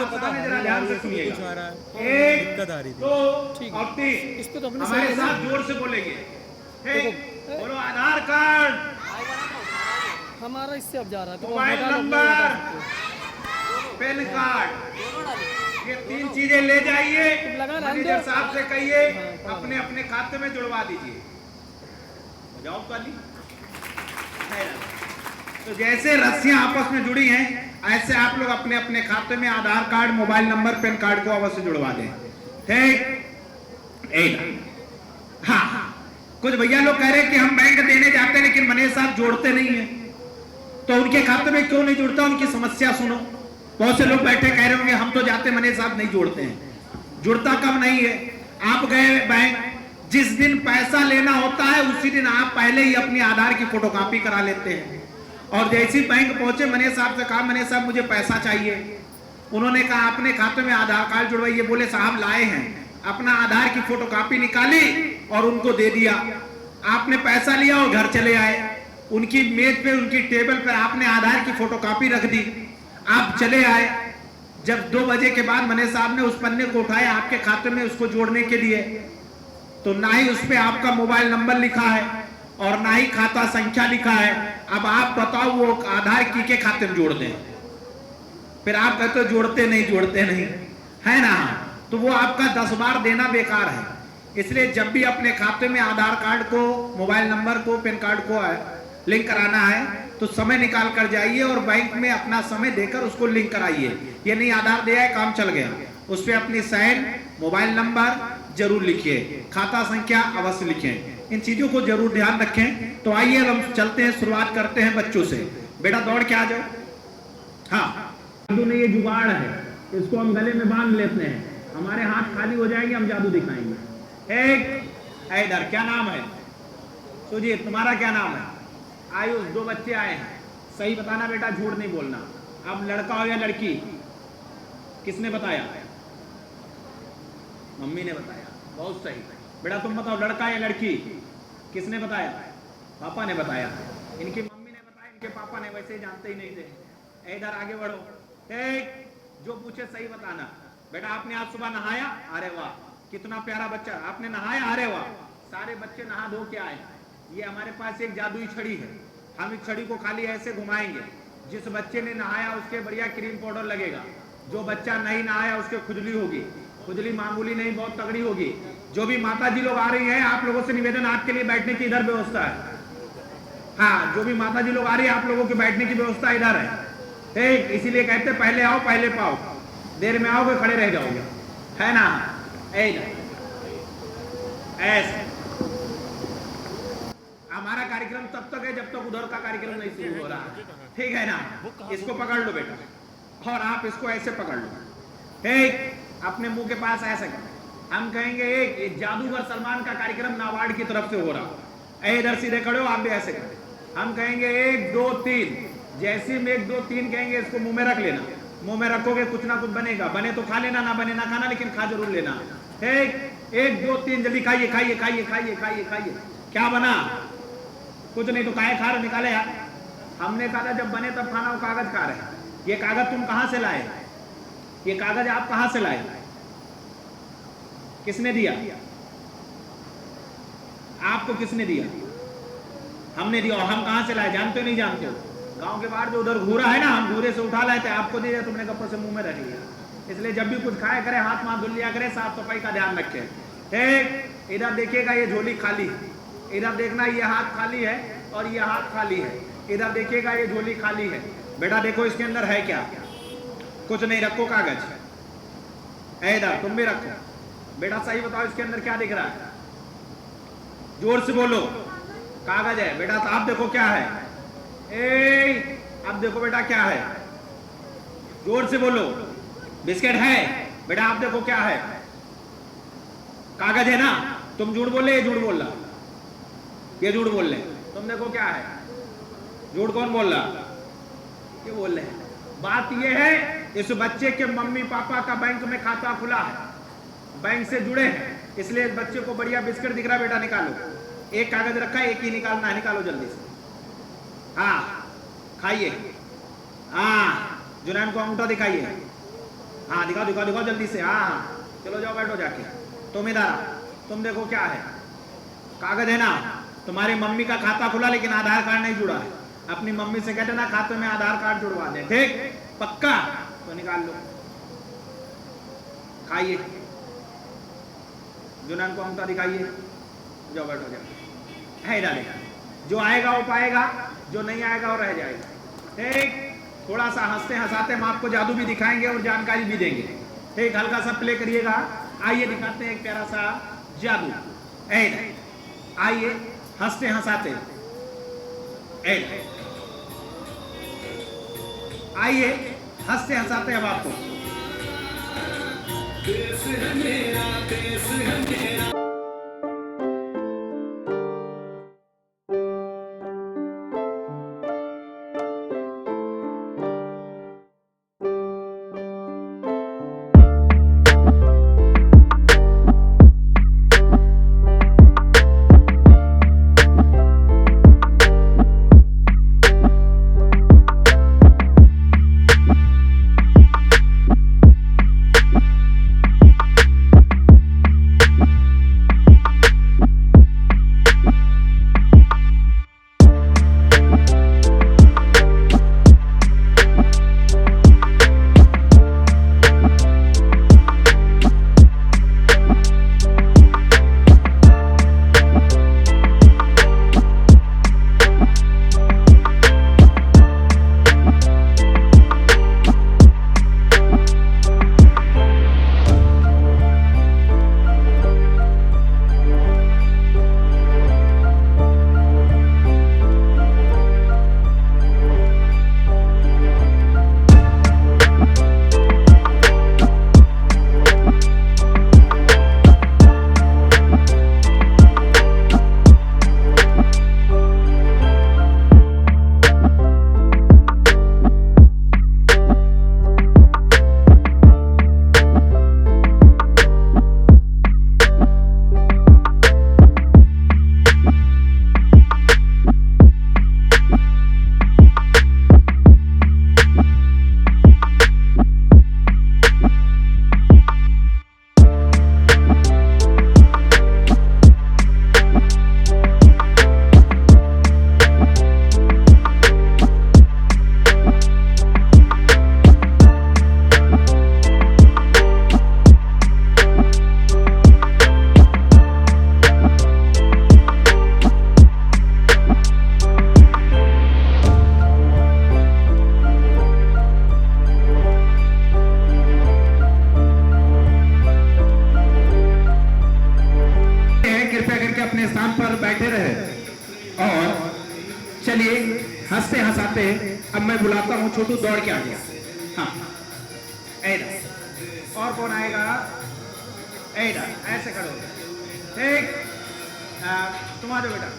तो पता है जरा ध्यान से सुनिएगा। कुछ आ रहा है, एक, दिक्कत आ रही थी। 2 ठीक और 3। इस पे तो अपने हमारे सही है ना? साथ जोर से बोलेंगे। बोलो आधार कार्ड, हमारा इससे अब जा रहा है तो मोबाइल हटा लो, अपना नंबर, हटा सकते हो। पैन कार्ड, ये 3 चीजें ले जाइए। लगा रहने मैनेजर दो। साहब से कहिए हाँ, अपने अपने खाते में जुड़वा दीजिए। जाओ काली। तो जैसे रस्सियां आपस में जुड़ी हैं, ऐसे आप लोग अपने अपने खाते में Aadhaar card, mobile number, PAN card को अवश्य जुड़वा दें। ठीक? हाँ, कुछ भैया लोग कह रहे हैं कि हम बैंक देने जाते हैं लेकिन मैनेजर साहब जोड़ते नहीं है, तो उनके खाते में क्यों नहीं जुड़ता? उनकी समस्या सुनो। बहुत से लोग बैठे कह रहे होंगे हम तो जाते, मैनेजर साहब नहीं जोड़ते हैं। जुड़ता कब नहीं है? आप गए बैंक, जिस दिन पैसा लेना होता है उसी दिन आप पहले ही अपनी आधार की फोटोकॉपी करा लेते हैं, और जैसे ही बैंक पहुंचे मैनेजर साहब से कहा मैनेजर साहब मुझे पैसा चाहिए। उन्होंने कहा अपने खाते में आधार कार्ड जुड़वाइए। बोले साहब लाए हैं, अपना आधार की फोटोकॉपी निकाली और उनको दे दिया। आपने पैसा लिया और घर चले आए। उनकी मेज पे, उनकी टेबल पर आपने आधार की फोटोकॉपी रख दी। आप चले आए। जब 2 बजे के बाद मैनेजर साहब ने उस पन्ने को उठाया आपके खाते में उसको जोड़ने के लिए, तो ना ही उस पे आपका मोबाइल नंबर लिखा है और ना ही खाता संख्या लिखा है। अब आप बताओ वो आधार के खाते में जोड़ दें? फिर आप कहते हो जोड़ते नहीं, है ना? तो वो आपका 10 बार देना बेकार है। इसलिए जब भी अपने खाते में आधार कार्ड को, मोबाइल नंबर को, पैन कार्ड को लिंक कराना है तो समय निकाल कर जाइए और बैंक में अपना समय देकर उसको लिंक कराइए। ये नहीं आधार दिया है काम चल गया, उस पर अपनी साइन, मोबाइल नंबर जरूर लिखिए, खाता संख्या अवश्य लिखें। इन चीजों को जरूर ध्यान रखें। तो आइए हम चलते हैं, शुरुआत करते हैं बच्चों से। बेटा दौड़ के आ जाओ। हाँ, जादू नहीं, ये जुगाड़ है, इसको हम गले में बांध लेते हैं, हमारे हाथ खाली हो जाएंगे, हम जादू दिखाएंगे। एक इधर, क्या नाम है? सुजीत, तुम्हारा क्या नाम है? आयुष। 2 बच्चे आए हैं, सही बताना बेटा, झूठ नहीं बोलना। अब लड़का हो या लड़की, किसने बताया? मम्मी ने बताया, बहुत सही। बेटा तुम बताओ, लड़का या लड़की, किसने बताया? पापा ने बताया। इनकी मम्मी ने बताया, इनके पापा ने, वैसे जानते ही नहीं थे। इधर आगे बढ़ो। एक, जो पूछे सही बताना। बेटा आपने आज सुबह नहाया? अरे वाह, कितना प्यारा बच्चा। आपने नहाया? अरे वाह। सारे बच्चे नहा धो के आए। ये हमारे पास एक जादुई छड़ी है, हम इस छड़ी को खाली ऐसे घुमाएंगे। जिस बच्चे ने नहाया उसके बढ़िया क्रीम पाउडर लगेगा, जो बच्चा नहीं नहाया उसके खुजली होगी। खुजली मामूली नहीं, बहुत तगड़ी होगी। जो भी माता जी लोग आ रही हैं, आप लोगों से निवेदन, आपके लिए बैठने की इधर व्यवस्था है। हाँ, जो भी माता जी लोग आ रही है, आप लोगों की बैठने की व्यवस्था इधर है। ठीक, इसीलिए कहते पहले आओ पहले पाओ, देर में आओगे खड़े रह जाओगे, है ना? ऐसे हमारा कार्यक्रम तब तक है जब तक उधर का कार्यक्रम नहीं शुरू हो रहा, ठीक है ना? इसको पकड़ लो बेटा, और आप इसको ऐसे पकड़ लो। ठीक, अपने मुंह के पास ऐसे कर। हम कहेंगे एक जादूगर सलमान का कार्यक्रम नाबार्ड की तरफ से हो रहा। इधर सीधे खड़े हो, आप भी ऐसे करें। हम कहेंगे 1 2 3, जैसे में 1 2 3 कहेंगे, इसको मुंह में रख लेना। मुंह में रखोगे कुछ ना कुछ बनेगा, बने तो खा लेना, ना बने ना खाना, लेकिन खा जरूर लेना। ठीक, 1 2 3, जल्दी खाइए खाइए खाइए खाइए खाइए खाइए। क्या बना? कुछ नहीं, तो काहे खा रहे? निकाले यार। हमने कहा था जब बने तब खाना, वो कागज खा रहे। ये कागज तुम कहां से लाए? ये कागज आप कहां से लाए? किसने दिया आपको? किसने दिया? हमने दिया। और हम कहां से लाए? जानते हो नहीं जानते हो? गांव के बाहर जो उधर घूरा है ना, हम घूरे से उठा लाए थे, आपको दिया, तुमने कपड़े से मुंह में रख लिया। इसलिए जब भी कुछ खाया करे, हाथ माथ धुल लिया करे, साफ सफाई का ध्यान रखें। ठीक, इधर देखिएगा ये झोली खाली, इधर देखना ये हाथ खाली है और ये हाथ खाली है। इधर देखिएगा ये झोली खाली है। बेटा देखो इसके अंदर है क्या? कुछ नहीं, रखो कागज। इधर तुम भी रखो। बेटा सही बताओ, इसके अंदर क्या दिख रहा है? जोर से बोलो। कागज है बेटा। तो आप देखो क्या है? अब देखो बेटा क्या है? जोर से बोलो। बिस्किट है बेटा। आप देखो क्या है? कागज है ना? तुम झूठ बोल रहे, ये झूठ बोल रहा, ये झूठ बोल रहे। तुम देखो क्या है? झूठ कौन बोल रहा? ये बोल रहे हैं। बात ये है, इस बच्चे के मम्मी पापा का बैंक में खाता खुला है, बैंक से जुड़े हैं, इसलिए बच्चे को बढ़िया बिस्किट दिख रहा है। बेटा निकालो, एक कागज रखा है, एक ही निकालना है, निकालो जल्दी से। हाँ खाइए। हाँ, जुनैन को अंगूठा दिखाइए। हाँ दिखाओ दिखाओ दिखाओ जल्दी से। हाँ हाँ चलो जाओ बैठो जाके। तुम इधर आओ। तुम देखो क्या है, कागज है ना, तुम्हारी मम्मी का खाता खुला लेकिन आधार कार्ड नहीं जुड़ा है। अपनी मम्मी से कहते ना खाते में आधार कार्ड जुड़वा दे, ठीक पक्का? तो निकाल लो, खाइए, जुनन को हमता दिखाइए, जाओ बैठो जाओ। है डालेगा, जो आएगा वो पाएगा, जो नहीं आएगा वो रह जाएगा, ठीक? थोड़ा सा हंसते हंसाते हम आपको जादू भी दिखाएंगे और जानकारी भी देंगे, ठीक? हल्का सा प्ले करिएगा। आइए दिखाते हैं एक प्यारा सा जादू। आइए हंसते हंसाते, आइए हंसते हंसाते अब आपको। देश है मेरा, देश है मेरा। चलिए हंसते हंसाते अब मैं बुलाता हूँ छोटू दौड़ के आ गया। हाँ ऐसा और कौन आएगा? ऐसा ऐसे खड़े हो, ठीक? तुम आ जाओ बेटा,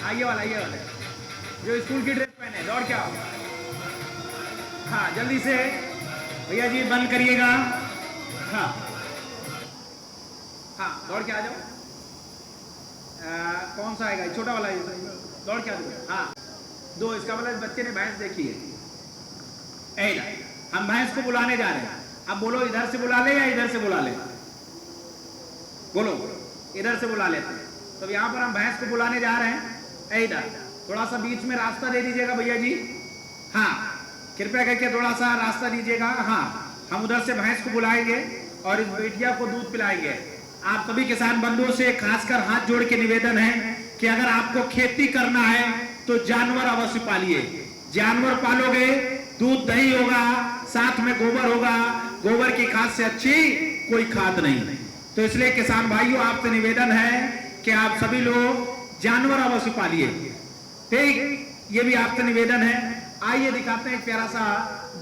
आइए वाला जो स्कूल की ड्रेस पहने दौड़ के आओ। हाँ जल्दी से भैया जी बंद करिएगा। हाँ हाँ दौड़ के आ जाओ। कौन सा आएगा? छोटा वाला दौड़ के आ जाओ। हाँ दो, इसका मतलब बच्चे ने भैंस देखी है। हम भैंस को बुलाने जा रहे हैं। अब बोलो इधर से बुला ले या इधर से बुला ले? बोलो इधर से बुला लेते हैं। तो यहाँ पर हम भैंस को बुलाने जा रहे हैं। इधर थोड़ा सा बीच में रास्ता दे दीजिएगा भैया जी। हाँ कृपया करके थोड़ा सा रास्ता दीजिएगा। हाँ हम उधर से भैंस को बुलाएंगे और इस बेटिया को दूध पिलाएंगे। आप सभी किसान बंधुओं से खासकर हाथ जोड़ के निवेदन है कि अगर आपको खेती करना है तो जानवर अवश्य पालिए। जानवर पालोगे दूध दही होगा, साथ में गोबर होगा। गोबर की खाद से अच्छी कोई खाद नहीं। तो इसलिए किसान भाइयों आपसे निवेदन है कि आप सभी लोग जानवर अवश्य पालिए, ठीक? ये भी आपसे निवेदन है। आइए दिखाते हैं एक प्यारा सा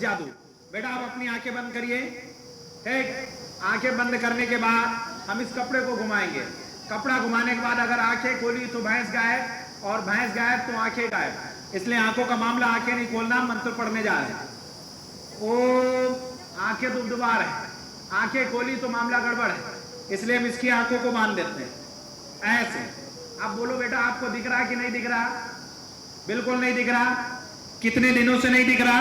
जादू। बेटा आप अपनी आंखें बंद करिए, ठीक? आंखें बंद करने के बाद हम इस कपड़े को घुमाएंगे। कपड़ा घुमाने के बाद अगर आंखें खोली तो भैंस गायब और भैंस गायब तो आंखें गायब। इसलिए आंखों का मामला आंखें नहीं खोलना, मंत्र पढ़ने जा रहे हैं। ओ आंखें दुबदुबार है, आंखें खोली तो मामला गड़बड़ है, इसलिए हम इसकी आंखों को बांध देते हैं ऐसे। अब बोलो बेटा आपको दिख रहा है कि नहीं दिख रहा? बिल्कुल नहीं दिख रहा। कितने दिनों से नहीं दिख रहा?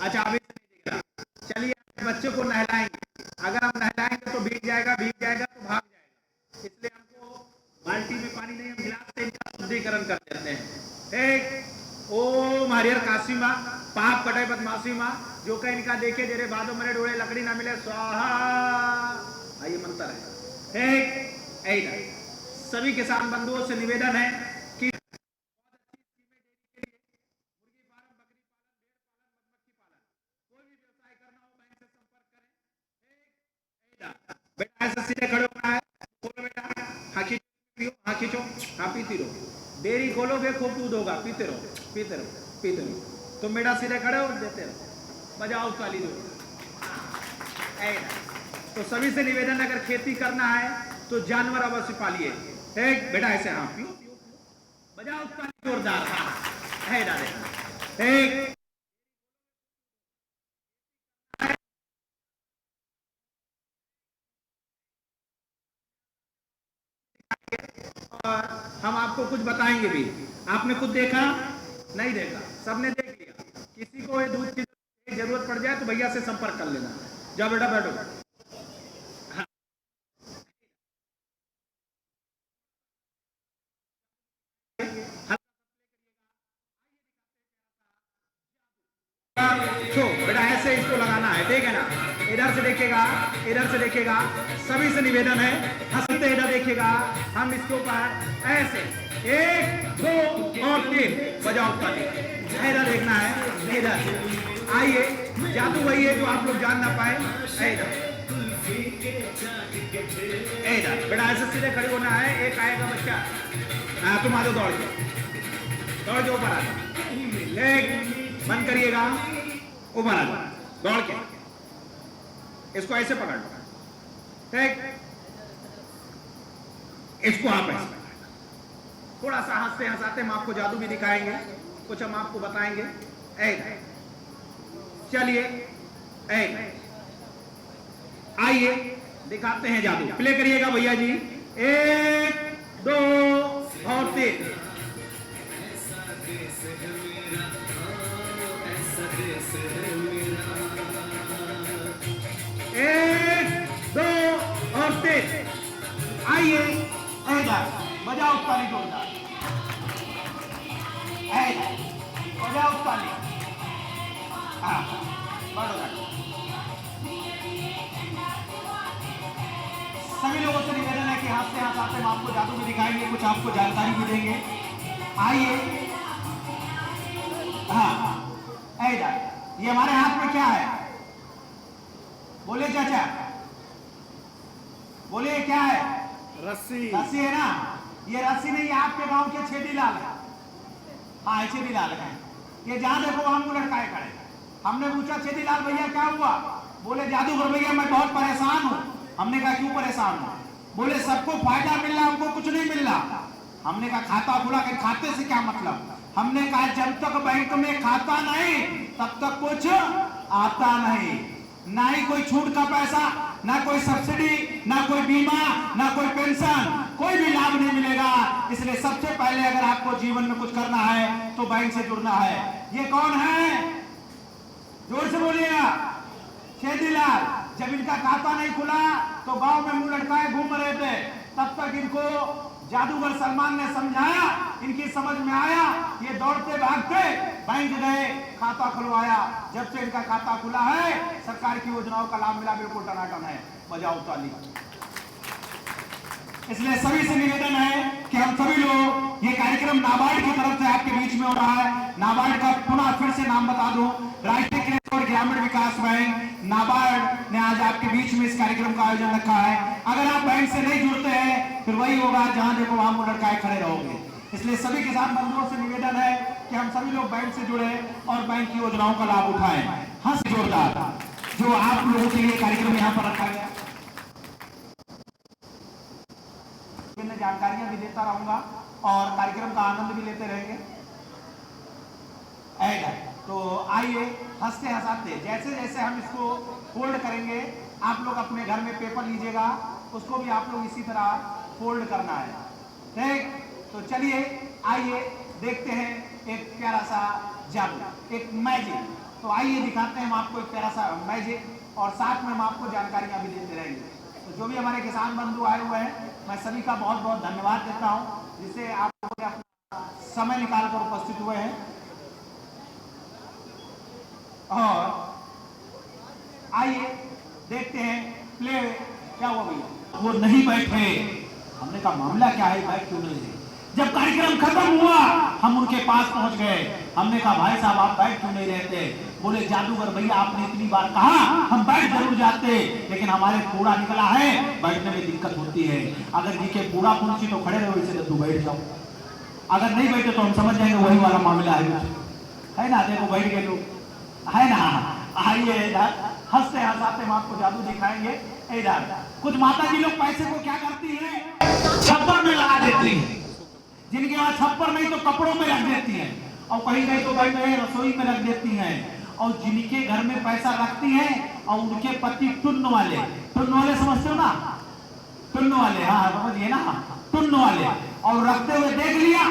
अच्छा अभी से नहीं दिख रहा। चलिए बच्चों को नहलाएंगे, अगर हम नहलाएंगे तो भीग जाएगा तो भाग जाएगा, इसलिए हमको बाल्टी में पानी नहीं, हम गिलास से इनका शुद्धिकरण कर देते हैं। एक ओम हरिहर काशी माँ पाप कटे बदमाशी माँ जो कह इनका देखे जेरे बादो मरे डोले लकड़ी ना मिले स्वाहा। आइए मंत्र है एक सभी किसान बंधुओं से निवेदन है कि बेटा ऐसे सीधे खड़े होना है, बोलो बेटा हाँ खींचो हाँ पीती रहो, डेयरी खोलोगे खूब दूध होगा, पीते रहो। तुम बेटा सीधे खड़े हो देते रहो, बजाओ ताली दो। तो सभी से निवेदन अगर खेती करना है तो जानवर अवश्य पालिए। एक बेटा ऐसे हाँ पियो बजाओ ताली जोरदार। है डाले एक और हम आपको कुछ बताएंगे भी। आपने खुद देखा नहीं देखा, सबने देख लिया। किसी को ये दूध की जरूरत पड़ जाए तो भैया से संपर्क कर लेना। जाओ बेटा बैठो। बेटा ऐसे इसको लगाना है, ठीक है ना। इधर से देखेगा, सभी से निवेदन है हंसते इधर देखेगा। हम इसके ऊपर ऐसे 1 2 और 3 बजाओ ताली। इधर देखना है, इधर आइए। जादू वही है जो आप लोग जान ना पाए। इधर बेटा ऐसे सीधे खड़े होना है। एक आएगा बच्चा, हाँ तुम आ जाओ, दौड़ के ऊपर आ जाओ। एक बंद करिएगा, ऊपर आ जाओ दौड़ के। इसको ऐसे पकड़ लो, ठीक। इसको आप ऐसे थोड़ा सा हंसते हंसाते हम आपको जादू भी दिखाएंगे, कुछ हम आपको बताएंगे। चलिए आइए दिखाते हैं जादू। प्ले करिएगा भैया जी। 1 2 और 3। 1 2 और 3। आइए बजाओ ताली जोरदार, बजाओ ताली। हाँ सभी लोगों से निवेदन है कि हंसते हंसाते हम आपको जादू भी दिखाएंगे, कुछ आपको जानकारी भी देंगे। आइए हाँ ये हमारे हाथ में क्या है? बोले चाचा, बोले क्या है? रस्सी है ना। ये रस्सी नहीं, आपके गांव के छेदीलाल है। हाँ छेदीलाल है। ये जहां देखो वहां को लटकाए खड़े। हमने पूछा छेदीलाल भैया क्या हुआ? बोले जादूगर भैया मैं बहुत परेशान हूँ। हमने कहा क्यों परेशान हो? बोले सबको फायदा मिल रहा, हमको कुछ नहीं मिल रहा। हमने कहा खाता खुला के खाते से क्या मतलब? हमने कहा जब तक बैंक में खाता नहीं तब तक कुछ आता नहीं, ना ही कोई छूट का पैसा, ना कोई सब्सिडी, ना कोई बीमा, ना कोई पेंशन, कोई भी लाभ नहीं मिलेगा। इसलिए सबसे पहले अगर आपको जीवन में कुछ करना है तो बैंक से जुड़ना है। ये कौन है? जोर से बोलिएगा। छेदीलाल। जब इनका खाता नहीं खुला तो गांव में मुंह लटकाए घूम रहे थे, तब तक इनको जादूगर सलमान ने समझाया, इनकी समझ में आया, ये दौड़ते भागते बैंक गए, खाता खुलवाया। जब से इनका खाता खुला है सरकार की योजनाओं का लाभ मिला, बिल्कुल टनाटन है। बजाओ ताली। इसलिए सभी से निवेदन है कि हम सभी लोग, ये कार्यक्रम नाबार्ड की तरफ से आपके बीच में हो रहा है। नाबार्ड का पुनः फिर से नाम बता दूं, राष्ट्रीय कृषि और ग्रामीण विकास बैंक नाबार्ड ने आज आपके बीच में इस कार्यक्रम का आयोजन रखा है। अगर आप बैंक से नहीं जुड़ते हैं फिर वही होगा जहां देखो वहां मुंह लटकाए खड़े रहोगे। इसलिए सभी किसान बंधुओं से निवेदन है कि हम सभी लोग बैंक से जुड़े और बैंक की योजनाओं का लाभ उठाएं। हंस जोरदार जो आप लोगों के लिए कार्यक्रम यहाँ पर रखा गया, जानकारियां भी देता रहूंगा और कार्यक्रम का आनंद भी लेते रहेंगे। तो आइए हंसते हंसाते जैसे जैसे हम इसको फोल्ड करेंगे, आप लोग अपने घर में पेपर लीजिएगा, उसको भी आप लोग इसी तरह फोल्ड करना है। ठीक, तो चलिए आइए देखते हैं एक प्यारा सा जादू, एक मैजिक। तो आइए दिखाते हैं हम आपको एक प्यारा सा मैजिक और साथ में हम आपको जानकारियां भी देते रहेंगे। तो जो भी हमारे किसान बंधु आए हुए हैं, मैं सभी का बहुत बहुत धन्यवाद देता हूं, जिससे आप लोग अपना समय निकाल कर उपस्थित हुए हैं। और आइए देखते हैं प्ले क्या हुआ भैया। वो नहीं बैठे, हमने कहा मामला क्या है, बैठ क्यों नहीं रहे। जब कार्यक्रम खत्म हुआ हम उनके पास पहुंच गए, हमने कहा भाई साहब आप बैठ क्यों नहीं रहते। बोले जादूगर भैया आपने इतनी बार कहा हम बैठ जरूर जाते, लेकिन हमारे पूरा निकला है, बैठने में दिक्कत होती है। अगर जी के पूरा पूछी तो खड़े रहो, इसे तो बैठ जाओ, अगर नहीं बैठे तो हम समझ जाएंगे वही वाला मामला है ना। देखो बैठ गए लोग, है ना। आइए इधर, हंसते हंसाते हम आपको जादू दिखाएंगे। इधर कुछ माता जी लोग पैसे को क्या करती है, छप्पर में लगा देती है। जिनके वहां छप्पर नहीं तो कपड़ों में रख देती हैं, और कहीं नहीं तो भाई में रसोई में रख देती हैं। और जिनके घर में पैसा रखती हैं और उनके पति टुन्न वाले समझते हो ना, टुन्न वाले, हाँ समझिए ना, टुन्न वाले, और रखते हुए देख लिया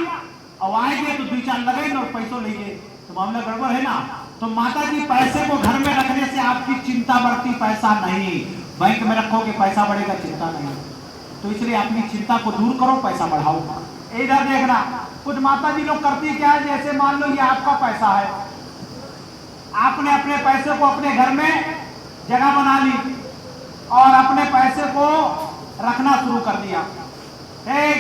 और आएंगे तो 2-4 लगेंगे और पैसों लेंगे, तो मामला गड़बड़ है ना। तो माता जी पैसे को घर में रखने से आपकी चिंता बढ़ती, पैसा नहीं। बैंक में रखोगे पैसा बढ़ेगा, चिंता नहीं। तो इसलिए अपनी चिंता को दूर करो, पैसा बढ़ाओ। इधर देखना, कुछ माता जी लोग करती क्या है, जैसे मान लो ये आपका पैसा है, आपने अपने पैसे को अपने घर में जगह बना ली और अपने पैसे को रखना शुरू कर दिया। एक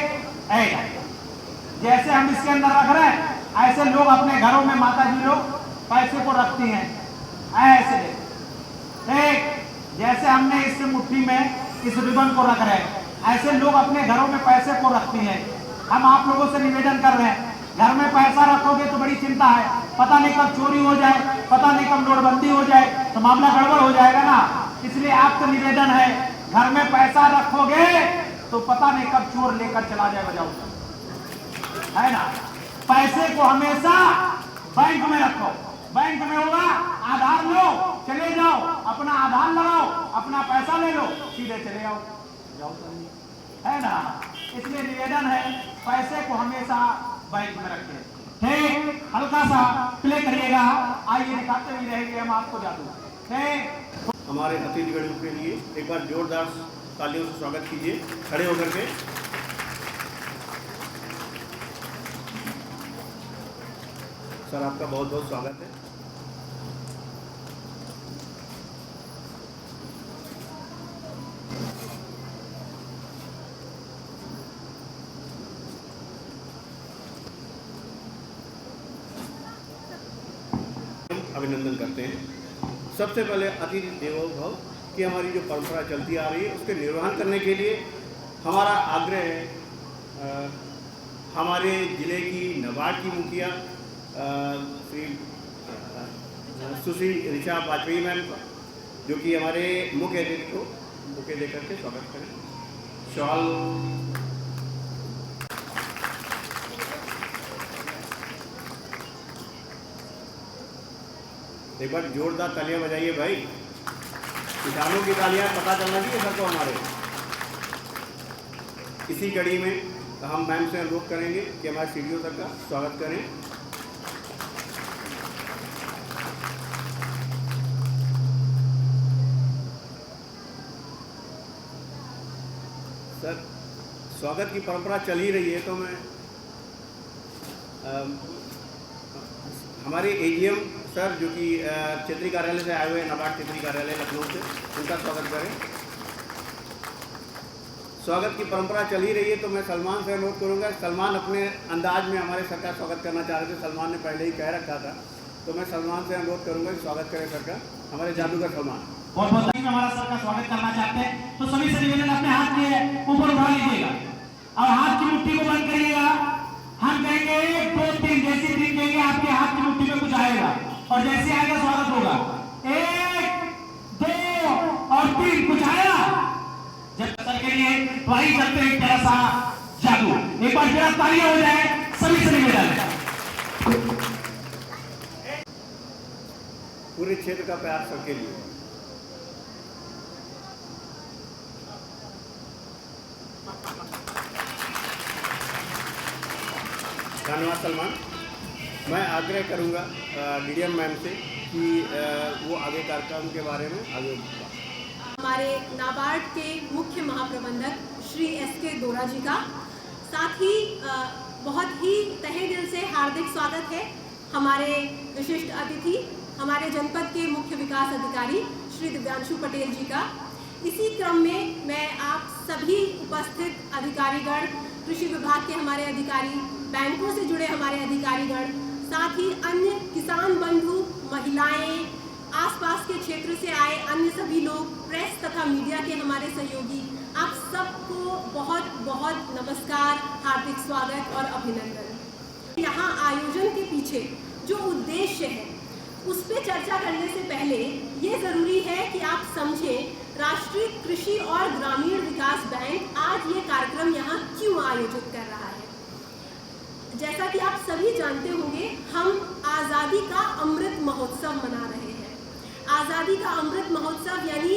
जैसे हम इसके अंदर रख रहे हैं, ऐसे लोग अपने घरों में माता जी लोग पैसे को रखती हैं, ऐसे। एक जैसे हमने इस मुट्ठी में इस रिबन को रख रहे हैं, ऐसे लोग अपने घरों में पैसे को रखती हैं। हम आप लोगों से निवेदन कर रहे हैं, घर में पैसा रखोगे तो बड़ी चिंता है, पता नहीं कब चोरी हो जाए, पता नहीं कब नोटबंदी हो जाए, तो मामला गड़बड़ हो जाएगा ना। इसलिए आपसे निवेदन है, घर में पैसा रखोगे तो पता नहीं कब चोर लेकर चला जाए, बजाओ, है ना। पैसे को हमेशा बैंक में रखो, बैंक में होगा आधार लो, चले जाओ, अपना आधार लगाओ, अपना पैसा ले लो, सीधे चले जाओ, है ना। इसलिए निवेदन है, पैसे को हमेशा बैंक में रखें। ठीक, हल्का सा प्ले करिएगा, आइए दिखाते भी रहेंगे हम आपको जादू। ठीक, हमारे अतिथिगणों के लिए एक बार जोरदार तालियों से स्वागत कीजिए, खड़े होकर के। सर आपका बहुत बहुत स्वागत है। अभिनंदन करते हैं। सबसे पहले अतिथि देवो भव की हमारी जो परंपरा चलती आ रही है उसके निर्वहन करने के लिए हमारा आग्रह है, हमारे ज़िले की नबार्ड की मुखिया श्री सुश्री ऋचा वाजपेयी मैम का, जो कि हमारे मुख्य अतिथि को बुके देकर के स्वागत करें। शॉल एक बार जोरदार तालियां बजाइए भाई, किसानों की तालियां पता चलना चाहिए सर को हमारे। इसी कड़ी में हम मैम से अनुरोध करेंगे कि हमारे सीडीओ सर का स्वागत करें। सर स्वागत की परंपरा चल ही रही है, तो मैं हमारे एजीएम सर जो कि क्षेत्रीय कार्यालय से आए हुए हैं, नबार्ड क्षेत्रीय कार्यालय लखनऊ से, उनका स्वागत करें। स्वागत की परंपरा चल ही रही है, तो मैं सलमान से अनुरोध करूंगा। सलमान अपने अंदाज में हमारे सर का स्वागत करना चाह रहे थे, सलमान ने पहले ही कह रखा था, तो मैं सलमान से अनुरोध करूंगा कि स्वागत करें सर का, हमारे जादूगर सलमान। बहुत बहुत हमारा सर का स्वागत करना चाहते हैं, तो सभी से निवेदन अपने हाथ के ऊपर उठा लीजिएगा और हाथ की मुट्ठी को बंद करिएगा। हम कहेंगे 1 2 3, जैसे 3 कहेंगे आपके हाथ की मुट्ठी में कुछ आएगा और जैसे आएगा स्वागत होगा। 1 2 और 3, कुछ आया जब सर के लिए ट्राई करते हैं कैसा जादू। एक बार फिर तालियां हो जाए, सभी से निवेदन। पूरे क्षेत्र का प्यार सबके लिए। धन्यवाद सलमान। मैं आग्रह करूंगा डीडीएम मैम से कि वो आगे कार्यक्रम के बारे में आगे हमारे नाबार्ड के मुख्य महाप्रबंधक श्री एस.के. दोरा जी का, साथ ही बहुत ही तहे दिल से हार्दिक स्वागत है हमारे विशिष्ट अतिथि हमारे जनपद के मुख्य विकास अधिकारी श्री दिव्यांशु पटेल जी का। इसी क्रम में मैं आप सभी उपस्थित अधिकारीगण, कृषि विभाग के हमारे अधिकारी, बैंकों से जुड़े हमारे अधिकारीगण, साथ ही अन्य किसान बंधु, महिलाएं, आसपास के क्षेत्र से आए अन्य सभी लोग, प्रेस तथा मीडिया के हमारे सहयोगी, आप सबको बहुत बहुत नमस्कार, हार्दिक स्वागत और अभिनंदन। यहाँ आयोजन के पीछे जो उद्देश्य है उस पर चर्चा करने से पहले ये ज़रूरी है कि आप समझें राष्ट्रीय कृषि और ग्रामीण विकास बैंक आज ये कार्यक्रम यहाँ क्यों आयोजित कर रहा है। जैसा कि आप सभी जानते होंगे, हम आज़ादी का अमृत महोत्सव मना रहे हैं। आज़ादी का अमृत महोत्सव यानी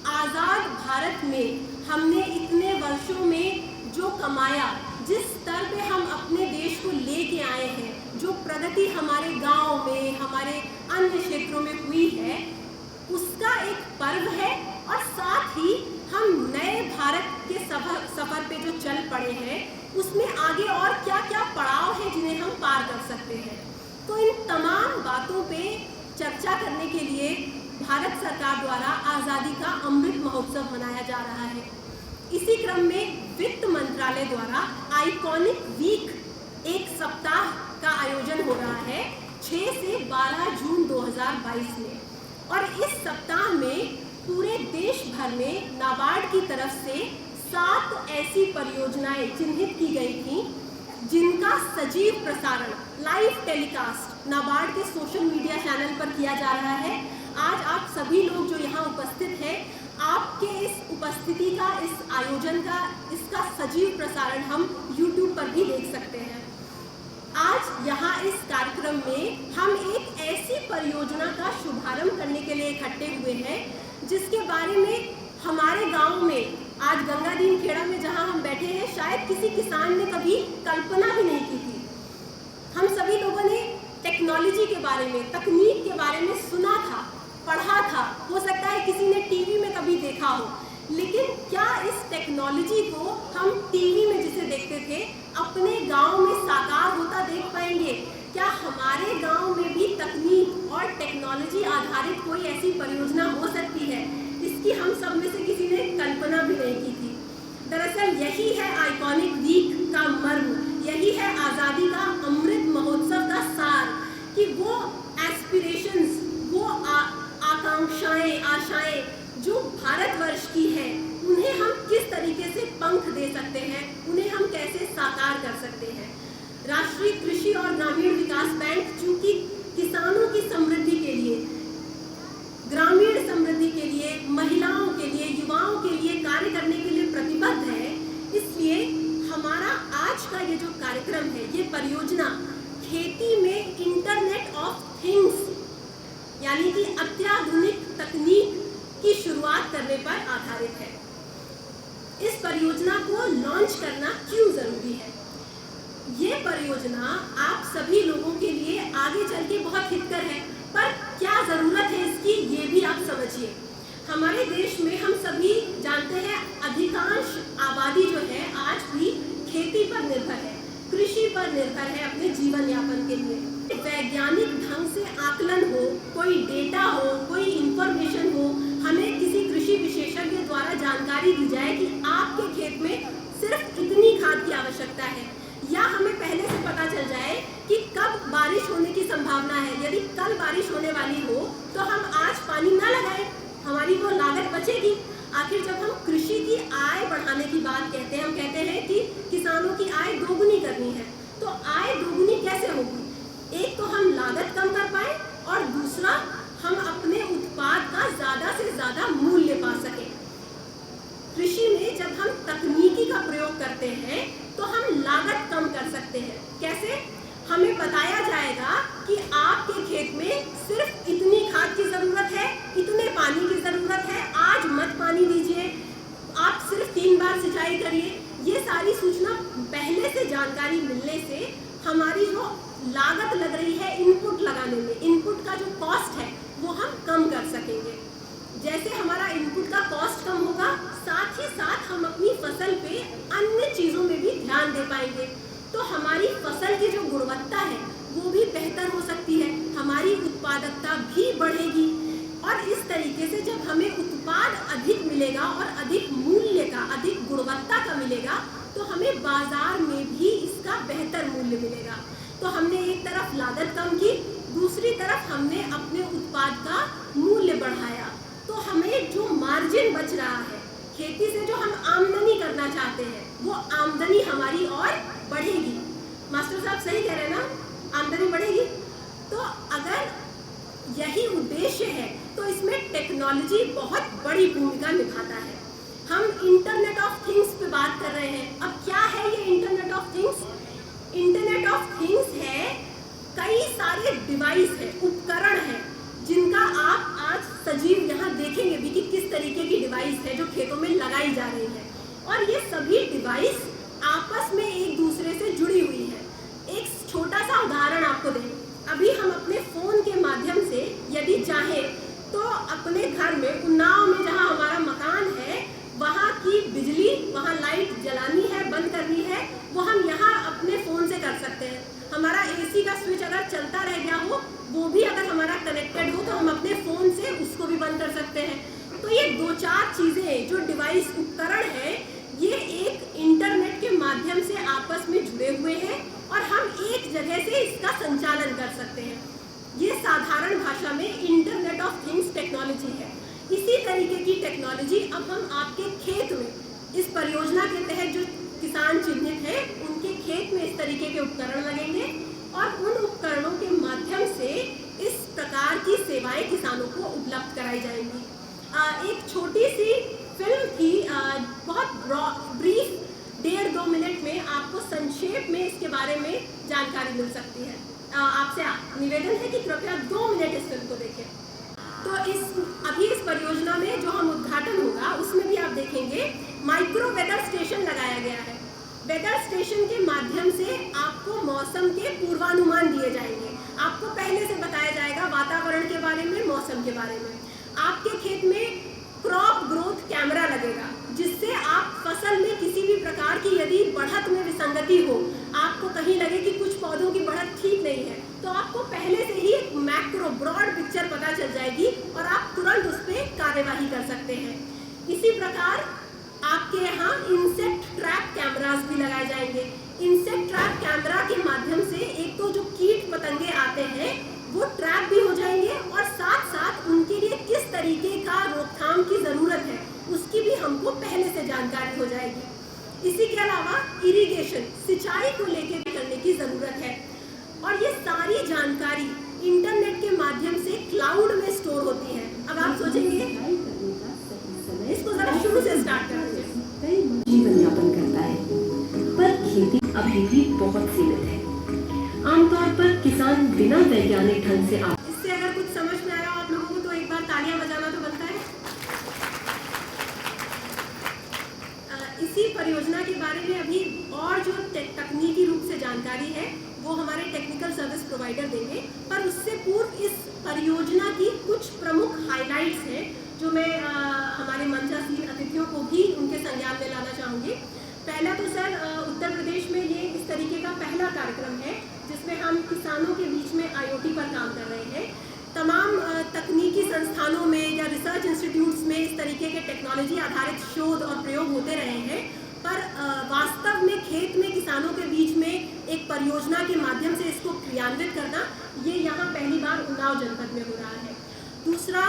आज़ाद भारत में हमने इतने वर्षों में जो कमाया, जिस स्तर पे हम अपने देश को लेके आए हैं, जो प्रगति हमारे गांव में, हमारे अन्य क्षेत्रों में हुई है, उसका एक पर्व है। और साथ ही हम नए भारत के सफ़र पे जो चल पड़े हैं, उसमें आगे और क्या क्या पड़ाव है जिन्हें हम पार कर सकते हैं। तो इन तमाम बातों पे चर्चा करने के लिए भारत सरकार द्वारा आज़ादी का अमृत महोत्सव मनाया जा रहा है। इसी क्रम में वित्त मंत्रालय द्वारा आइकॉनिक वीक एक सप्ताह का आयोजन हो रहा है 6 से 12 जून 2022 में। और इस सप्ताह में पूरे देश भर में नाबार्ड की तरफ से 7 ऐसी परियोजनाएं चिन्हित की गई थी जिनका सजीव प्रसारण, लाइव टेलीकास्ट नाबार्ड के सोशल मीडिया चैनल पर किया जा रहा है। आज आप सभी लोग जो यहाँ उपस्थित हैं, आपके इस उपस्थिति का, इस आयोजन का, इसका सजीव प्रसारण हम YouTube पर भी देख सकते हैं। आज यहाँ इस कार्यक्रम में हम एक ऐसी परियोजना का शुभारंभ करने के लिए इकट्ठे हुए हैं जिसके बारे में हमारे गांव में, आज गंगादीन खेड़ा में जहाँ हम बैठे हैं, शायद किसी किसान ने कभी कल्पना भी नहीं की थी। हम सभी लोगों ने टेक्नोलॉजी के बारे में, तकनीक के बारे में सुना था, पढ़ा था, हो सकता है किसी ने टीवी में कभी देखा हो, लेकिन क्या इस टेक्नोलॉजी को हम टीवी में जिसे देखते थे अपने गांव में साकार होता देख पाएंगे? क्या हमारे गांव में भी तकनीक और टेक्नोलॉजी आधारित कोई ऐसी परियोजना हो सकती है? इसकी हम सब में से किसी ने कल्पना भी नहीं की थी। दरअसल यही है आइकॉनिक वीक का मर्म, यही है आज़ादी का अमृत महोत्सव का सार कि वो एस्पिरेशंस, वो आकांक्षाएं, आशाएं जो भारतवर्ष की हैं, उन्हें हम किस तरीके से पंख दे सकते हैं, उन्हें हम कैसे साकार कर सकते हैं। राष्ट्रीय कृषि और ग्रामीण विकास बैंक चूंकि किसानों की समृद्धि के लिए, ग्रामीण समृद्धि के लिए, महिलाओं के लिए, युवाओं के लिए कार्य करने के लिए प्रतिबद्ध है, इसलिए हमारा आज का ये जो कार्यक्रम है, ये परियोजना खेती में इंटरनेट ऑफ थिंग्स यानी कि अत्याधुनिक तकनीक की शुरुआत करने पर आधारित है। इस परियोजना को लॉन्च करना क्यों जरूरी है? ये परियोजना आप सभी लोगों के लिए आगे चल के बहुत हितकर है, पर क्या जरूरत है इसकी, ये भी आप समझिए। हमारे देश में हम सभी जानते हैं अधिकांश आबादी जो है आज भी खेती पर निर्भर है, कृषि पर निर्भर है अपने जीवन यापन के लिए। वैज्ञानिक ढंग से आकलन हो, कोई डेटा हो, कोई इंफॉर्मेशन हो, हमें किसी कृषि विशेषज्ञ द्वारा जानकारी दी जाए कि आपके खेत में सिर्फ इतनी खाद की आवश्यकता है, या हमें पहले से पता चल जाए कि कब बारिश होने की संभावना है। यदि कल बारिश होने वाली हो तो हम आज पानी ना लगाएं, हमारी वो लागत बचेगी। आखिर जब हम कृषि की आय बढ़ाने की बात कहते हैं, हम कहते हैं कि किसानों की आय दोगुनी करनी है, तो आय दोगुनी कैसे होगी? एक तो हम लागत कम कर पाए और दूसरा हम अपने उत्पाद का ज़्यादा से ज़्यादा मूल्य पा सकें। कृषि में जब हम तकनीकी का प्रयोग करते हैं तो हम लागत कम कर सकते हैं। कैसे? हमें बताया जाएगा कि आपके खेत में सिर्फ इतनी खाद की ज़रूरत है, इतने पानी की ज़रूरत है, आज मत पानी दीजिए, आप सिर्फ 3 बार सिंचाई करिए। ये सारी सूचना पहले से जानकारी मिलने से हमारी जो लागत लग रही है इनपुट लगाने में, इनपुट का जो कॉस्ट है वो हम कम कर सकेंगे। जैसे हमारा इनपुट का कॉस्ट कम होगा, साथ ही साथ हम अपनी फसल पे अन्य चीज़ों में भी ध्यान दे पाएंगे, तो हमारी फसल की जो गुणवत्ता है वो भी बेहतर हो सकती है, हमारी उत्पादकता भी बढ़ेगी। और इस तरीके से जब हमें उत्पाद अधिक मिलेगा और अधिक मूल्य का, अधिक गुणवत्ता का मिलेगा, तो हमें बाजार में भी इसका बेहतर मूल्य मिलेगा। तो हमने एक तरफ लागत कम की, दूसरी तरफ हमने अपने उत्पाद का मूल्य बढ़ाया, तो हमें जो मार्जिन बच रहा है, खेती से जो हम आमदनी करना चाहते हैं, वो आमदनी हमारी और बढ़ेगी। मास्टर साहब सही कह रहे हैं ना, आमदनी बढ़ेगी। तो अगर यही उद्देश्य है तो इसमें टेक्नोलॉजी बहुत बड़ी भूमिका निभाता है। हम इंटरनेट ऑफ थिंग्स पे बात कर रहे हैं। अब क्या है ये internet of things? Internet of things है कई सारे डिवाइस है, उपकरण है, जिनका आप आज सजीव यहाँ देखेंगे भी कि किस तरीके की डिवाइस है जो खेतों में लगाई जा रही है। और ये सभी डिवाइस आपस में एक दूसरे से जुड़ी हुई है। एक छोटा सा उदाहरण आपको दें, अभी हम अपने फ़ोन के माध्यम से यदि चाहें तो अपने घर में, उन्नाव में जहाँ हमारा मकान है, वहाँ की बिजली, वहाँ लाइट जलानी है, बंद करनी है, वो हम यहाँ अपने फ़ोन से कर सकते हैं। हमारा एसी का स्विच अगर चलता रह गया हो, वो भी अगर हमारा कनेक्टेड हो, तो हम अपने फ़ोन से उसको भी बंद कर सकते हैं। तो ये 2-4 चीज़ें जो डिवाइस, उपकरण है, ये एक इंटरनेट के माध्यम से आपस में जुड़े हुए हैं और हम एक जगह से इसका संचालन कर सकते हैं। ये साधारण भाषा में इंटरनेट ऑफ थिंग्स टेक्नोलॉजी है। इसी तरीके की टेक्नोलॉजी अब हम आपके खेत में, इस परियोजना के तहत जो किसान चिन्हित है, उनके खेत में इस तरीके के उपकरण लगेंगे और उन उपकरणों के माध्यम से इस प्रकार की सेवाएं किसानों को उपलब्ध कराई जाएंगी। एक छोटी सी फिल्म थी, बहुत ब्रीफ 1.5-2 मिनट में आपको संक्षेप में इसके बारे में जानकारी मिल सकती है। आपसे निवेदन है कि कृपया 2 मिनट इस फिल्म को देखें। तो अभी इस परियोजना में जो हम उद्घाटन होगा, उसमें भी आप देखेंगे माइक्रो वेदर स्टेशन लगाया गया है। वेदर स्टेशन के माध्यम से आपको मौसम के पूर्वानुमान दिए जाएंगे। आपको पहले से बताया जाएगा वातावरण के बारे में, मौसम के बारे में। आपके खेत में क्रॉप ग्रोथ कैमरा लगेगा, जिससे आप फसल में किसी भी प्रकार की यदि बढ़त में विसंगति हो, आपको कहीं लगे कि कुछ पौधों की बढ़त ठीक नहीं है, तो आपको पहले से ही एक मैक्रो ब्रॉड पिक्चर पता चल जाएगी और आप तुरंत उस पर कार्यवाही कर सकते हैं। इसी प्रकार आपके यहाँ इंसेक्ट ट्रैप कैमरास भी लगाए जाएंगे। इंसेक्ट ट्रैप कैमरा के माध्यम से एक तो जो कीट पतंगे आते हैं वो ट्रैप भी हो जाएंगे और साथ साथ उनके लिए किस तरीके का रोकथाम की ज़रूरत है उसकी भी हमको पहले से जानकारी हो जाएगी। इसी के अलावा इरिगेशन, सिंचाई को लेकर भी करने की ज़रूरत है और ये सारी जानकारी इंटरनेट के माध्यम से क्लाउड में स्टोर होती है। अब आप सोचेंगे, इसको जरा शुरू से स्टार्ट करेंगे। जीवन यापन करता है, पर खेती अभी भी बहुत सीमित है। आमतौर पर किसान बिना वैज्ञानिक ढंग से इससे अगर कुछ समझ में आया आप लोगों को तो एक बार तालियां बजाना तो बनता है। इसी परियोजना के बारे में अभी और जो तकनीकी रूप से जानकारी है वो हमारे टेक्निकल सर्विस प्रोवाइडर देंगे, पर उससे पूर्व इस परियोजना की कुछ प्रमुख हाइलाइट्स हैं जो मैं हमारे मंचासीन अतिथियों को भी उनके संज्ञान में लाना चाहूँगी। पहला तो सर, उत्तर प्रदेश में ये इस तरीके का पहला कार्यक्रम है जिसमें हम किसानों के बीच में IoT पर काम कर रहे हैं। तमाम तकनीकी संस्थानों में या रिसर्च इंस्टीट्यूट्स में इस तरीके के टेक्नोलॉजी आधारित शोध और प्रयोग होते रहे हैं, पर वास्तव में खेत में किसानों के बीच में एक परियोजना के माध्यम से इसको क्रियान्वित करना, ये यहाँ पहली बार उन्नाव जनपद में हो रहा है। दूसरा,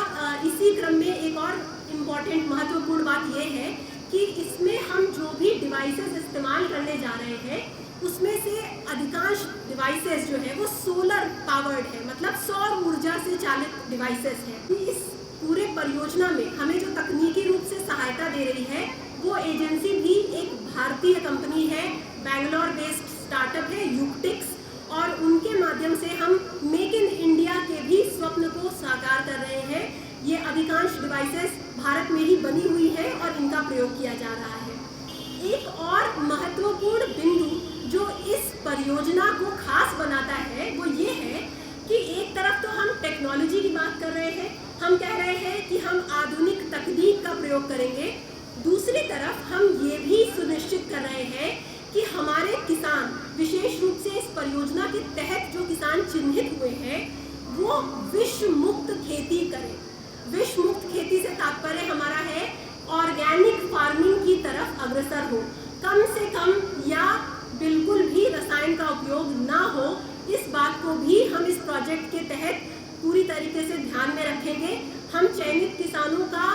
इसी क्रम में एक और इम्पॉर्टेंट महत्वपूर्ण बात ये है कि इसमें हम जो भी डिवाइसेस इस्तेमाल करने जा रहे हैं उसमें से अधिकांश डिवाइसेस जो है वो सोलर पावर्ड है, मतलब सौर ऊर्जा से चालित डिवाइसेस हैं। इस पूरे परियोजना में हमें जो तकनीकी रूप से सहायता दे रही है वो एजेंसी भी एक भारतीय कंपनी है, बैंगलोर बेस्ड स्टार्टअप है यूक्टिक्स, और उनके माध्यम से हम मेक इन इंडिया के भी स्वप्न को साकार कर रहे हैं। ये अधिकांश डिवाइसेस भारत में ही बनी हुई है और इनका प्रयोग किया जा रहा है। एक और महत्वपूर्ण बिंदु जो इस परियोजना को खास बनाता है वो ये है कि एक तरफ तो हम टेक्नोलॉजी की बात कर रहे हैं, हम कह रहे हैं कि हम आधुनिक तकनीक का प्रयोग करेंगे, दूसरी तरफ हम ये भी सुनिश्चित कर रहे हैं कि हमारे किसान, विशेष रूप से इस परियोजना के तहत जो किसान चिन्हित हुए हैं, वो विष मुक्त खेती करें। विष मुक्त खेती से तात्पर्य हमारा है ऑर्गेनिक फार्मिंग की तरफ अग्रसर हो, कम से कम या बिल्कुल भी रसायन का उपयोग ना हो। इस बात को भी हम इस प्रोजेक्ट के तहत पूरी तरीके से ध्यान में रखेंगे। हम चयनित किसानों का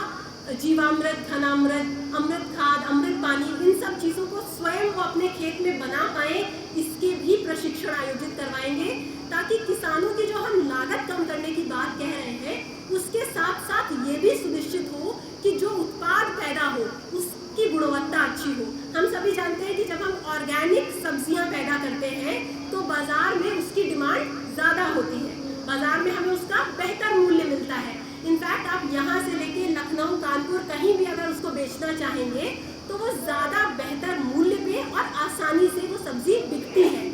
जीवामृत, घनामृत, अमृत खाद, अमृत पानी, इन सब चीज़ों को स्वयं वो अपने खेत में बना पाए, इसके भी प्रशिक्षण आयोजित करवाएंगे, ताकि किसानों की जो हम लागत कम करने की बात कह रहे हैं, उसके साथ साथ ये भी सुनिश्चित हो कि जो उत्पाद पैदा हो उसकी गुणवत्ता अच्छी हो। हम सभी जानते हैं कि जब हम ऑर्गेनिक सब्जियां पैदा करते हैं तो बाजार में उसकी डिमांड ज़्यादा होती है, बाजार में हमें उसका बेहतर मूल्य मिलता है। इनफैक्ट आप यहाँ से लेके लखनऊ, कानपुर कहीं भी अगर उसको बेचना चाहेंगे तो वो ज़्यादा बेहतर मूल्य पे और आसानी से वो सब्जी बिकती है।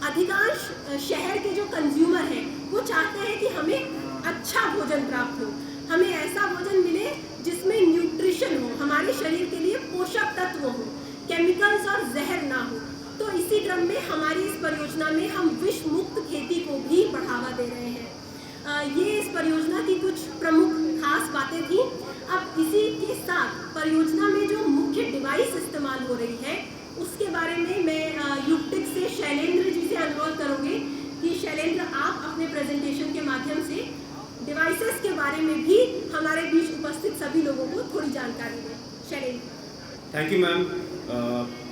अधिकांश शहर के जो कंज्यूमर हैं वो चाहते हैं कि हमें अच्छा भोजन प्राप्त हो, हमें ऐसा भोजन मिले जिसमें न्यूट्रिशन हो, हमारे शरीर के लिए पोषक तत्व हो, केमिकल्स और जहर ना हो। तो इसी क्रम में हमारी इस परियोजना में हम विष मुक्त खेती को भी बढ़ावा दे रहे हैं। ये इस परियोजना की कुछ प्रमुख खास बातें थी। अब इसी के साथ परियोजना में जो मुख्य डिवाइस इस्तेमाल हो रही है उसके बारे में मैं यूक्टिक से शैलेंद्र जी से अनुरोध करूँगी कि शैलेंद्र आप अपने प्रेजेंटेशन के माध्यम से डिवाइसेस के बारे में भी हमारे बीच उपस्थित सभी लोगों को थोड़ी जानकारी दें। शैलेंद्र। Thank you ma'am.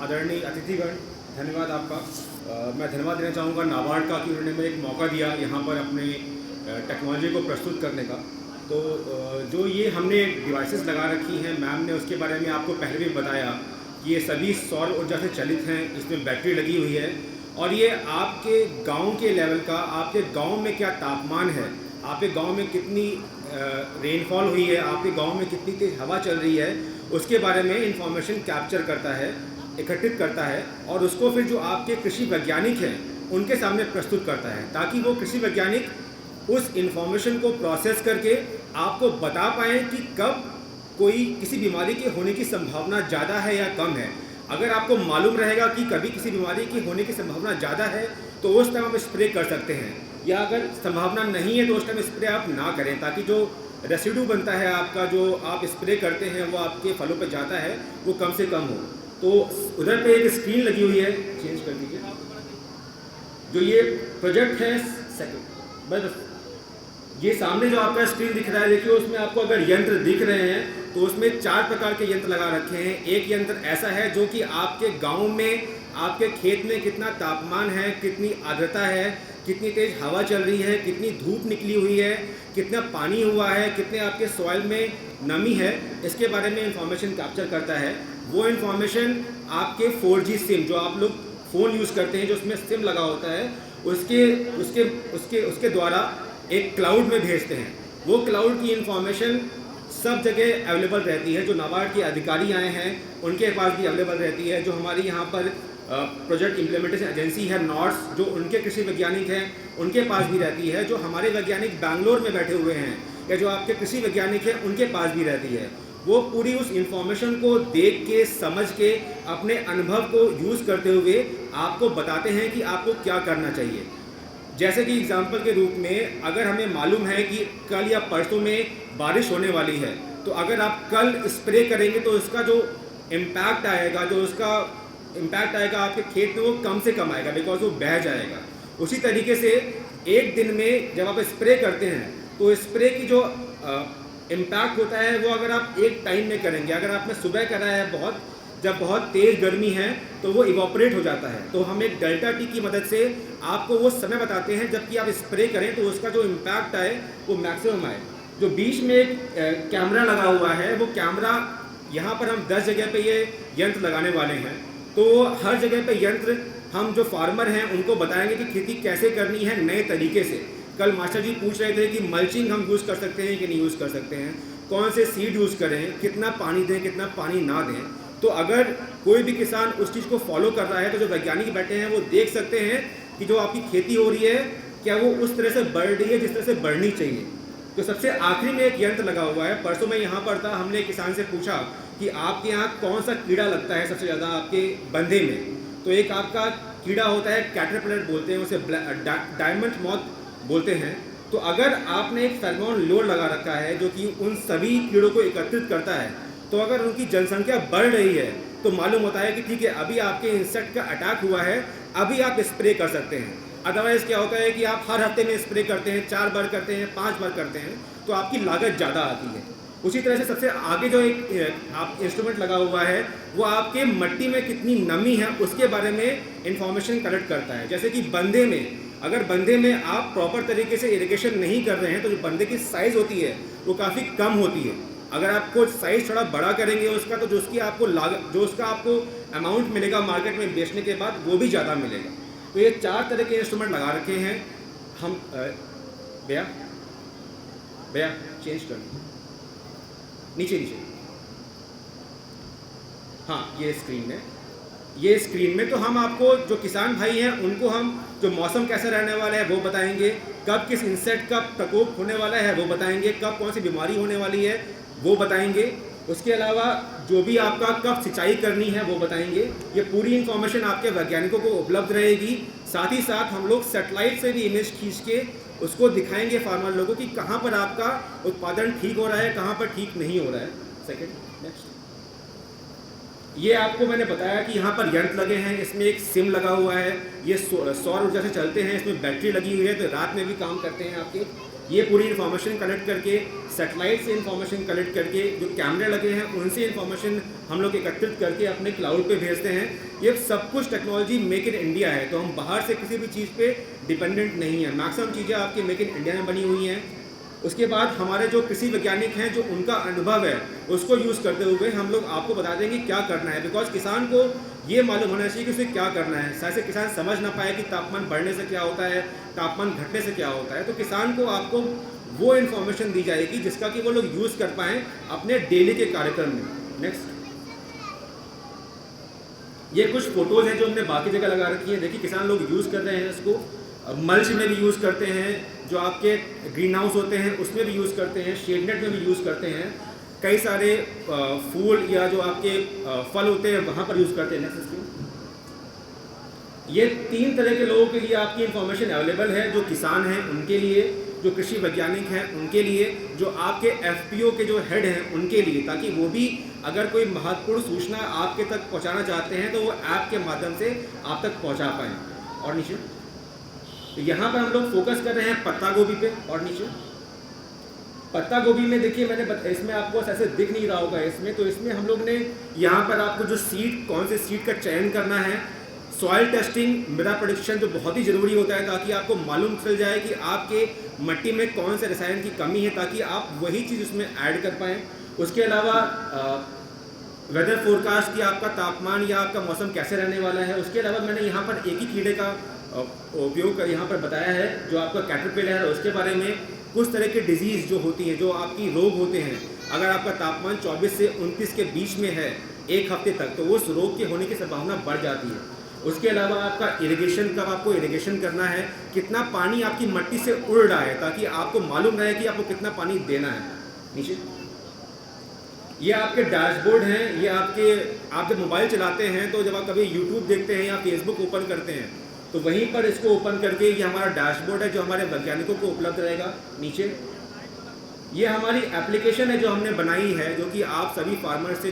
आदरणीय अतिथिगण, धन्यवाद आपका। मैं धन्यवाद देना चाहूँगा नाबार्ड का कि उन्होंने मुझे एक मौका दिया यहाँ पर अपने टेक्नोलॉजी को प्रस्तुत करने का। तो जो ये हमने डिवाइसेस लगा रखी हैं, मैम ने उसके बारे में आपको पहले भी बताया कि ये सभी सौर ऊर्जा से चलित हैं, इसमें बैटरी लगी हुई है और ये आपके गांव के लेवल का, आपके गांव में क्या तापमान है, आपके गांव में कितनी रेनफॉल हुई है, आपके गांव में कितनी तेज़ हवा चल रही है, उसके बारे में इंफॉर्मेशन कैप्चर करता है, एकत्रित करता है और उसको फिर जो आपके कृषि वैज्ञानिक हैं उनके सामने प्रस्तुत करता है, ताकि वो कृषि वैज्ञानिक उस इंफॉर्मेशन को प्रोसेस करके आपको बता पाएँ कि कब कोई किसी बीमारी के होने की संभावना ज़्यादा है या कम है। अगर आपको मालूम रहेगा कि कभी किसी बीमारी की होने की संभावना ज़्यादा है तो उस टाइम आप स्प्रे कर सकते हैं, या अगर संभावना नहीं है तो उस टाइम स्प्रे आप ना करें, ताकि जो रेसिड्यू बनता है आपका, जो आप स्प्रे करते हैं वो आपके फलों पे जाता है, वो कम से कम हो। तो उधर पे एक स्क्रीन लगी हुई है, चेंज कर दीजिए। जो ये प्रोजेक्ट है सेकंड, बस ये सामने जो आपका स्क्रीन दिख रहा है, देखिए उसमें आपको अगर यंत्र दिख रहे हैं तो उसमें 4 प्रकार के यंत्र लगा रखे हैं। एक यंत्र ऐसा है जो कि आपके गांव में, आपके खेत में कितना तापमान है, कितनी आर्द्रता है, कितनी तेज़ हवा चल रही है, कितनी धूप निकली हुई है, कितना पानी हुआ है, कितने आपके सॉइल में नमी है, इसके बारे में इंफॉर्मेशन कैप्चर करता है। वो इंफॉर्मेशन आपके 4G सिम, जो आप लोग फ़ोन यूज़ करते हैं, जो उसमें सिम लगा होता है, उसके द्वारा एक क्लाउड में भेजते हैं। वो क्लाउड की इंफॉर्मेशन सब जगह अवेलेबल रहती है। जो नाबार्ड के अधिकारी आए हैं उनके पास भी अवेलेबल रहती है। जो हमारी यहाँ पर प्रोजेक्ट इम्प्लीमेंटेशन एजेंसी है नॉर्ड्स, जो उनके कृषि वैज्ञानिक हैं उनके पास भी रहती है। जो हमारे वैज्ञानिक बैंगलोर में बैठे हुए हैं या जो आपके कृषि वैज्ञानिक हैं उनके पास भी रहती है। वो पूरी उस इंफॉर्मेशन को देख के, समझ के, अपने अनुभव को यूज़ करते हुए आपको बताते हैं कि आपको क्या करना चाहिए। जैसे कि एग्जाम्पल के रूप में, अगर हमें मालूम है कि कल या परसों में बारिश होने वाली है, तो अगर आप कल स्प्रे करेंगे तो उसका जो इम्पैक्ट आएगा, आपके खेत में वो कम से कम आएगा, बिकॉज वो बह जाएगा। उसी तरीके से एक दिन में जब आप स्प्रे करते हैं तो स्प्रे की जो इम्पैक्ट होता है वो अगर आप एक टाइम में करेंगे, अगर आपने सुबह करा है जब बहुत तेज़ गर्मी है तो वो इवोपरेट हो जाता है। तो हम एक डेल्टा टी की मदद से आपको वो समय बताते हैं जबकि आप स्प्रे करें तो उसका जो इम्पैक्ट आए वो मैक्सिमम आए। जो बीच में एक कैमरा लगा हुआ है, वो कैमरा यहाँ पर हम 10 जगह पे ये यंत्र लगाने वाले हैं। तो हर जगह पे यंत्र हम जो फार्मर हैं उनको बताएंगे कि खेती कैसे करनी है नए तरीके से। कल मास्टर जी पूछ रहे थे कि मल्चिंग हम यूज़ कर सकते हैं कि नहीं यूज़ कर सकते हैं, कौन से सीड यूज़ करें, कितना पानी दें, कितना पानी ना दें। तो अगर कोई भी किसान उस चीज़ को फॉलो कर रहा है तो जो वैज्ञानिक बैठे हैं वो देख सकते हैं कि जो आपकी खेती हो रही है क्या वो उस तरह से बढ़ रही है जिस तरह से बढ़नी चाहिए। तो सबसे आखिरी में एक यंत्र लगा हुआ है। परसों मैं यहाँ पर था, हमने एक किसान से पूछा कि आपके यहाँ कौन सा कीड़ा लगता है सबसे ज़्यादा आपके बंधे में। तो एक आपका कीड़ा होता है कैटरपिलर बोलते हैं उसे, डायमंड मॉथ बोलते हैं। तो अगर आपने एक फेरोमोन लोड लगा रखा है जो कि उन सभी कीड़ों को एकत्रित करता है, तो अगर उनकी जनसंख्या बढ़ रही है तो मालूम होता है कि ठीक है अभी आपके इंसेक्ट का अटैक हुआ है, अभी आप स्प्रे कर सकते हैं। अदरवाइज क्या होता है कि आप हर हफ्ते में स्प्रे करते हैं, 4 बार करते हैं, 5 बार करते हैं, तो आपकी लागत ज़्यादा आती है। उसी तरह से सबसे आगे जो एक आप इंस्ट्रूमेंट लगा हुआ है वो आपके मिट्टी में कितनी नमी है उसके बारे में इंफॉर्मेशन कलेक्ट करता है। जैसे कि बंदे में, अगर बंदे में आप प्रॉपर तरीके से इरिगेशन नहीं कर रहे हैं तो जो बंदे की साइज़ होती है वो काफ़ी कम होती है। अगर आपको साइज़ थोड़ा बड़ा करेंगे उसका तो जो उसकी आपको लागत, जो उसका आपको अमाउंट मिलेगा मार्केट में बेचने के बाद वो भी ज़्यादा मिलेगा। तो ये 4 तरह के इंस्ट्रूमेंट लगा रखे हैं हम। भैया चेंज कर नीचे नीचे, हाँ ये स्क्रीन में तो हम आपको जो किसान भाई हैं उनको हम जो मौसम कैसा रहने वाला है वो बताएंगे, कब किस इंसेक्ट का प्रकोप होने वाला है वो बताएंगे, कब कौन सी बीमारी होने वाली है वो बताएंगे। उसके अलावा जो भी आपका कब सिंचाई करनी है वो बताएंगे। ये पूरी इन्फॉर्मेशन आपके वैज्ञानिकों को उपलब्ध रहेगी। साथ ही साथ हम लोग सैटेलाइट से भी इमेज खींच के उसको दिखाएंगे फार्मर लोगों की कहाँ पर आपका उत्पादन ठीक हो रहा है, कहाँ पर ठीक नहीं हो रहा है। सेकेंड नेक्स्ट, ये आपको मैंने बताया कि यहाँ पर यंत्र लगे हैं, इसमें एक सिम लगा हुआ है, ये सौर ऊर्जा से चलते हैं, इसमें बैटरी लगी हुई है तो रात में भी काम करते हैं आपके। ये पूरी इन्फॉर्मेशन कलेक्ट करके, सैटेलाइट से इन्फॉर्मेशन कलेक्ट करके, जो कैमरे लगे हैं उनसे इन्फॉर्मेशन हम लोग एकत्रित करके अपने क्लाउड पे भेजते हैं। ये सब कुछ टेक्नोलॉजी मेक इन इंडिया है, तो हम बाहर से किसी भी चीज़ पे डिपेंडेंट नहीं है। मैक्सिमम चीज़ें आपकी मेक इन इंडिया में बनी हुई हैं। उसके बाद हमारे जो कृषि वैज्ञानिक हैं जो उनका अनुभव है उसको यूज़ करते हुए हम लोग आपको बता देंगे क्या करना है। बिकॉज किसान को ये मालूम होना चाहिए कि उसे क्या करना है। शायद से किसान समझ ना पाए कि तापमान बढ़ने से क्या होता है, तापमान घटने से क्या होता है। तो किसान को आपको वो इन्फॉर्मेशन दी जाएगी जिसका कि वो लोग यूज़ कर पाएँ अपने डेली के कार्यक्रम में। नेक्स्ट, ये कुछ फोटोज़ हैं जो हमने बाकी जगह लगा रखी है। देखिए किसान लोग यूज़ कर रहे हैं इसको, मल्च में भी यूज़ करते हैं, जो आपके ग्रीन हाउस होते हैं उसमें भी यूज़ करते हैं, शेड नेट में भी यूज़ करते हैं, कई सारे फूल या जो आपके फल होते हैं वहाँ पर यूज़ करते हैं। नेक्स्ट स्क्रीन, ये 3 तरह के लोगों के लिए आपकी इन्फॉर्मेशन अवेलेबल है, जो किसान हैं उनके लिए, जो कृषि वैज्ञानिक हैं उनके लिए, जो आपके FPO के जो हेड हैं उनके लिए, ताकि वो भी अगर कोई महत्वपूर्ण सूचना आपके तक पहुँचाना चाहते हैं तो वो ऐप के माध्यम से आप तक पहुँचा पाएँ। और नीचे तो यहाँ पर हम लोग फोकस कर रहे हैं पत्ता गोभी पे। और नीचे पत्ता गोभी में देखिए मैंने इसमें आपको ऐसे दिख नहीं रहा होगा इसमें, तो इसमें हम लोग ने यहाँ पर आपको जो सीड, कौन से सीड का चयन करना है, सॉइल टेस्टिंग, मृदा परीक्षण जो बहुत ही ज़रूरी होता है ताकि आपको मालूम चल जाए कि आपके मिट्टी में कौन से रसायन की कमी है ताकि आप वही चीज़ उसमें ऐड कर पाएँ। उसके अलावा वेदर फोरकास्ट की आपका तापमान या आपका मौसम कैसे रहने वाला है। उसके अलावा मैंने यहाँ पर एक ही कीड़े का उपयोग कर यहाँ पर बताया है जो आपका कैटरपिलर है, उसके बारे में कुछ तरह के डिजीज़ जो होती हैं, जो आपकी रोग होते हैं, अगर आपका तापमान 24 से 29 के बीच में है एक हफ्ते तक तो उस रोग के होने की संभावना बढ़ जाती है। उसके अलावा आपका इरिगेशन, कब आपको इरिगेशन करना है, कितना पानी आपकी मिट्टी से उड़ रहा है ताकि आपको मालूम रहे कि आपको कितना पानी देना है। नीचे ये आपके डैशबोर्ड हैं, ये आपके, आप जब मोबाइल चलाते हैं तो जब आप कभी यूट्यूब देखते हैं या फेसबुक ओपन करते हैं तो वहीं पर इसको ओपन करके ये हमारा डैशबोर्ड है जो हमारे वैज्ञानिकों को उपलब्ध रहेगा। नीचे ये हमारी एप्लीकेशन है जो हमने बनाई है, जो कि आप सभी फार्मर से,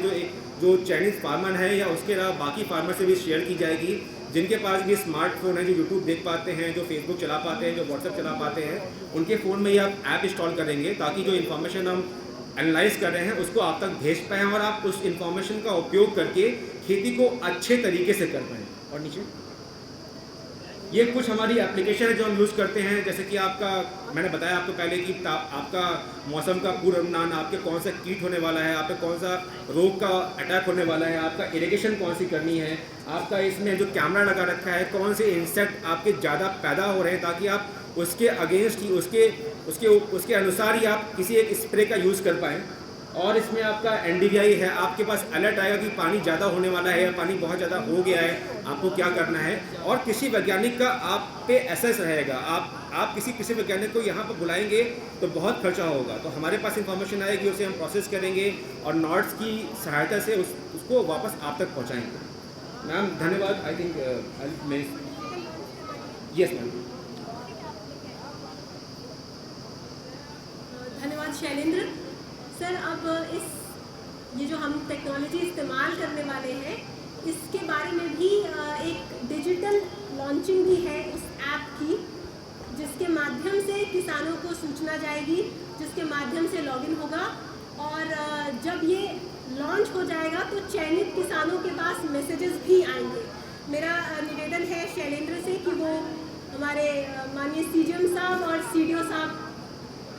जो चाइनीज़ फार्मर है या उसके अलावा बाकी फार्मर से भी शेयर की जाएगी, जिनके पास भी स्मार्टफोन है, जो यूट्यूब देख पाते हैं, जो फेसबुक चला पाते हैं, जो व्हाट्सएप चला पाते हैं, उनके फ़ोन में ये आप ऐप इंस्टॉल करेंगे ताकि जो इन्फॉर्मेशन हम एनालाइज कर रहे हैं उसको आप तक भेज पाएँ और आप उस इन्फॉर्मेशन का उपयोग करके खेती को अच्छे तरीके से कर पाएँ। और नीचे ये कुछ हमारी एप्लीकेशन है जो हम यूज़ करते हैं, जैसे कि आपका, मैंने बताया आपको पहले कि आपका मौसम का पूर्वानुमान, आपके कौन सा कीट होने वाला है, आपके कौन सा रोग का अटैक होने वाला है, आपका इरिगेशन कौन सी करनी है, आपका इसमें जो कैमरा लगा रखा है कौन से इंसेक्ट आपके ज़्यादा पैदा हो रहे हैं ताकि आप उसके अगेंस्ट ही उसके अनुसार ही आप किसी एक स्प्रे का यूज़ कर पाएँ। और इसमें आपका NDVI है, आपके पास अलर्ट आएगा कि पानी ज़्यादा होने वाला है या पानी बहुत ज़्यादा हो गया है, आपको क्या करना है। और कृषि वैज्ञानिक का आप पे एसेस रहेगा, आप किसी कृषि वैज्ञानिक को यहाँ पर बुलाएंगे तो बहुत खर्चा होगा, तो हमारे पास इंफॉर्मेशन आएगी, उसे हम प्रोसेस करेंगे और नॉट्स की सहायता से उसको वापस आप तक पहुँचाएँगे। मैम धन्यवाद। I think yes ma'am. धन्यवाद शैलेंद्र सर। अब ये जो हम टेक्नोलॉजी इस्तेमाल करने वाले हैं, इसके बारे में भी एक डिजिटल लॉन्चिंग भी है उस ऐप की, जिसके माध्यम से किसानों को सूचना जाएगी, जिसके माध्यम से लॉगिन होगा। और जब ये लॉन्च हो जाएगा तो चयनित किसानों के पास मैसेजेस भी आएंगे। मेरा निवेदन है शैलेंद्र से कि वो हमारे माननीय CGM साहब और CDO साहब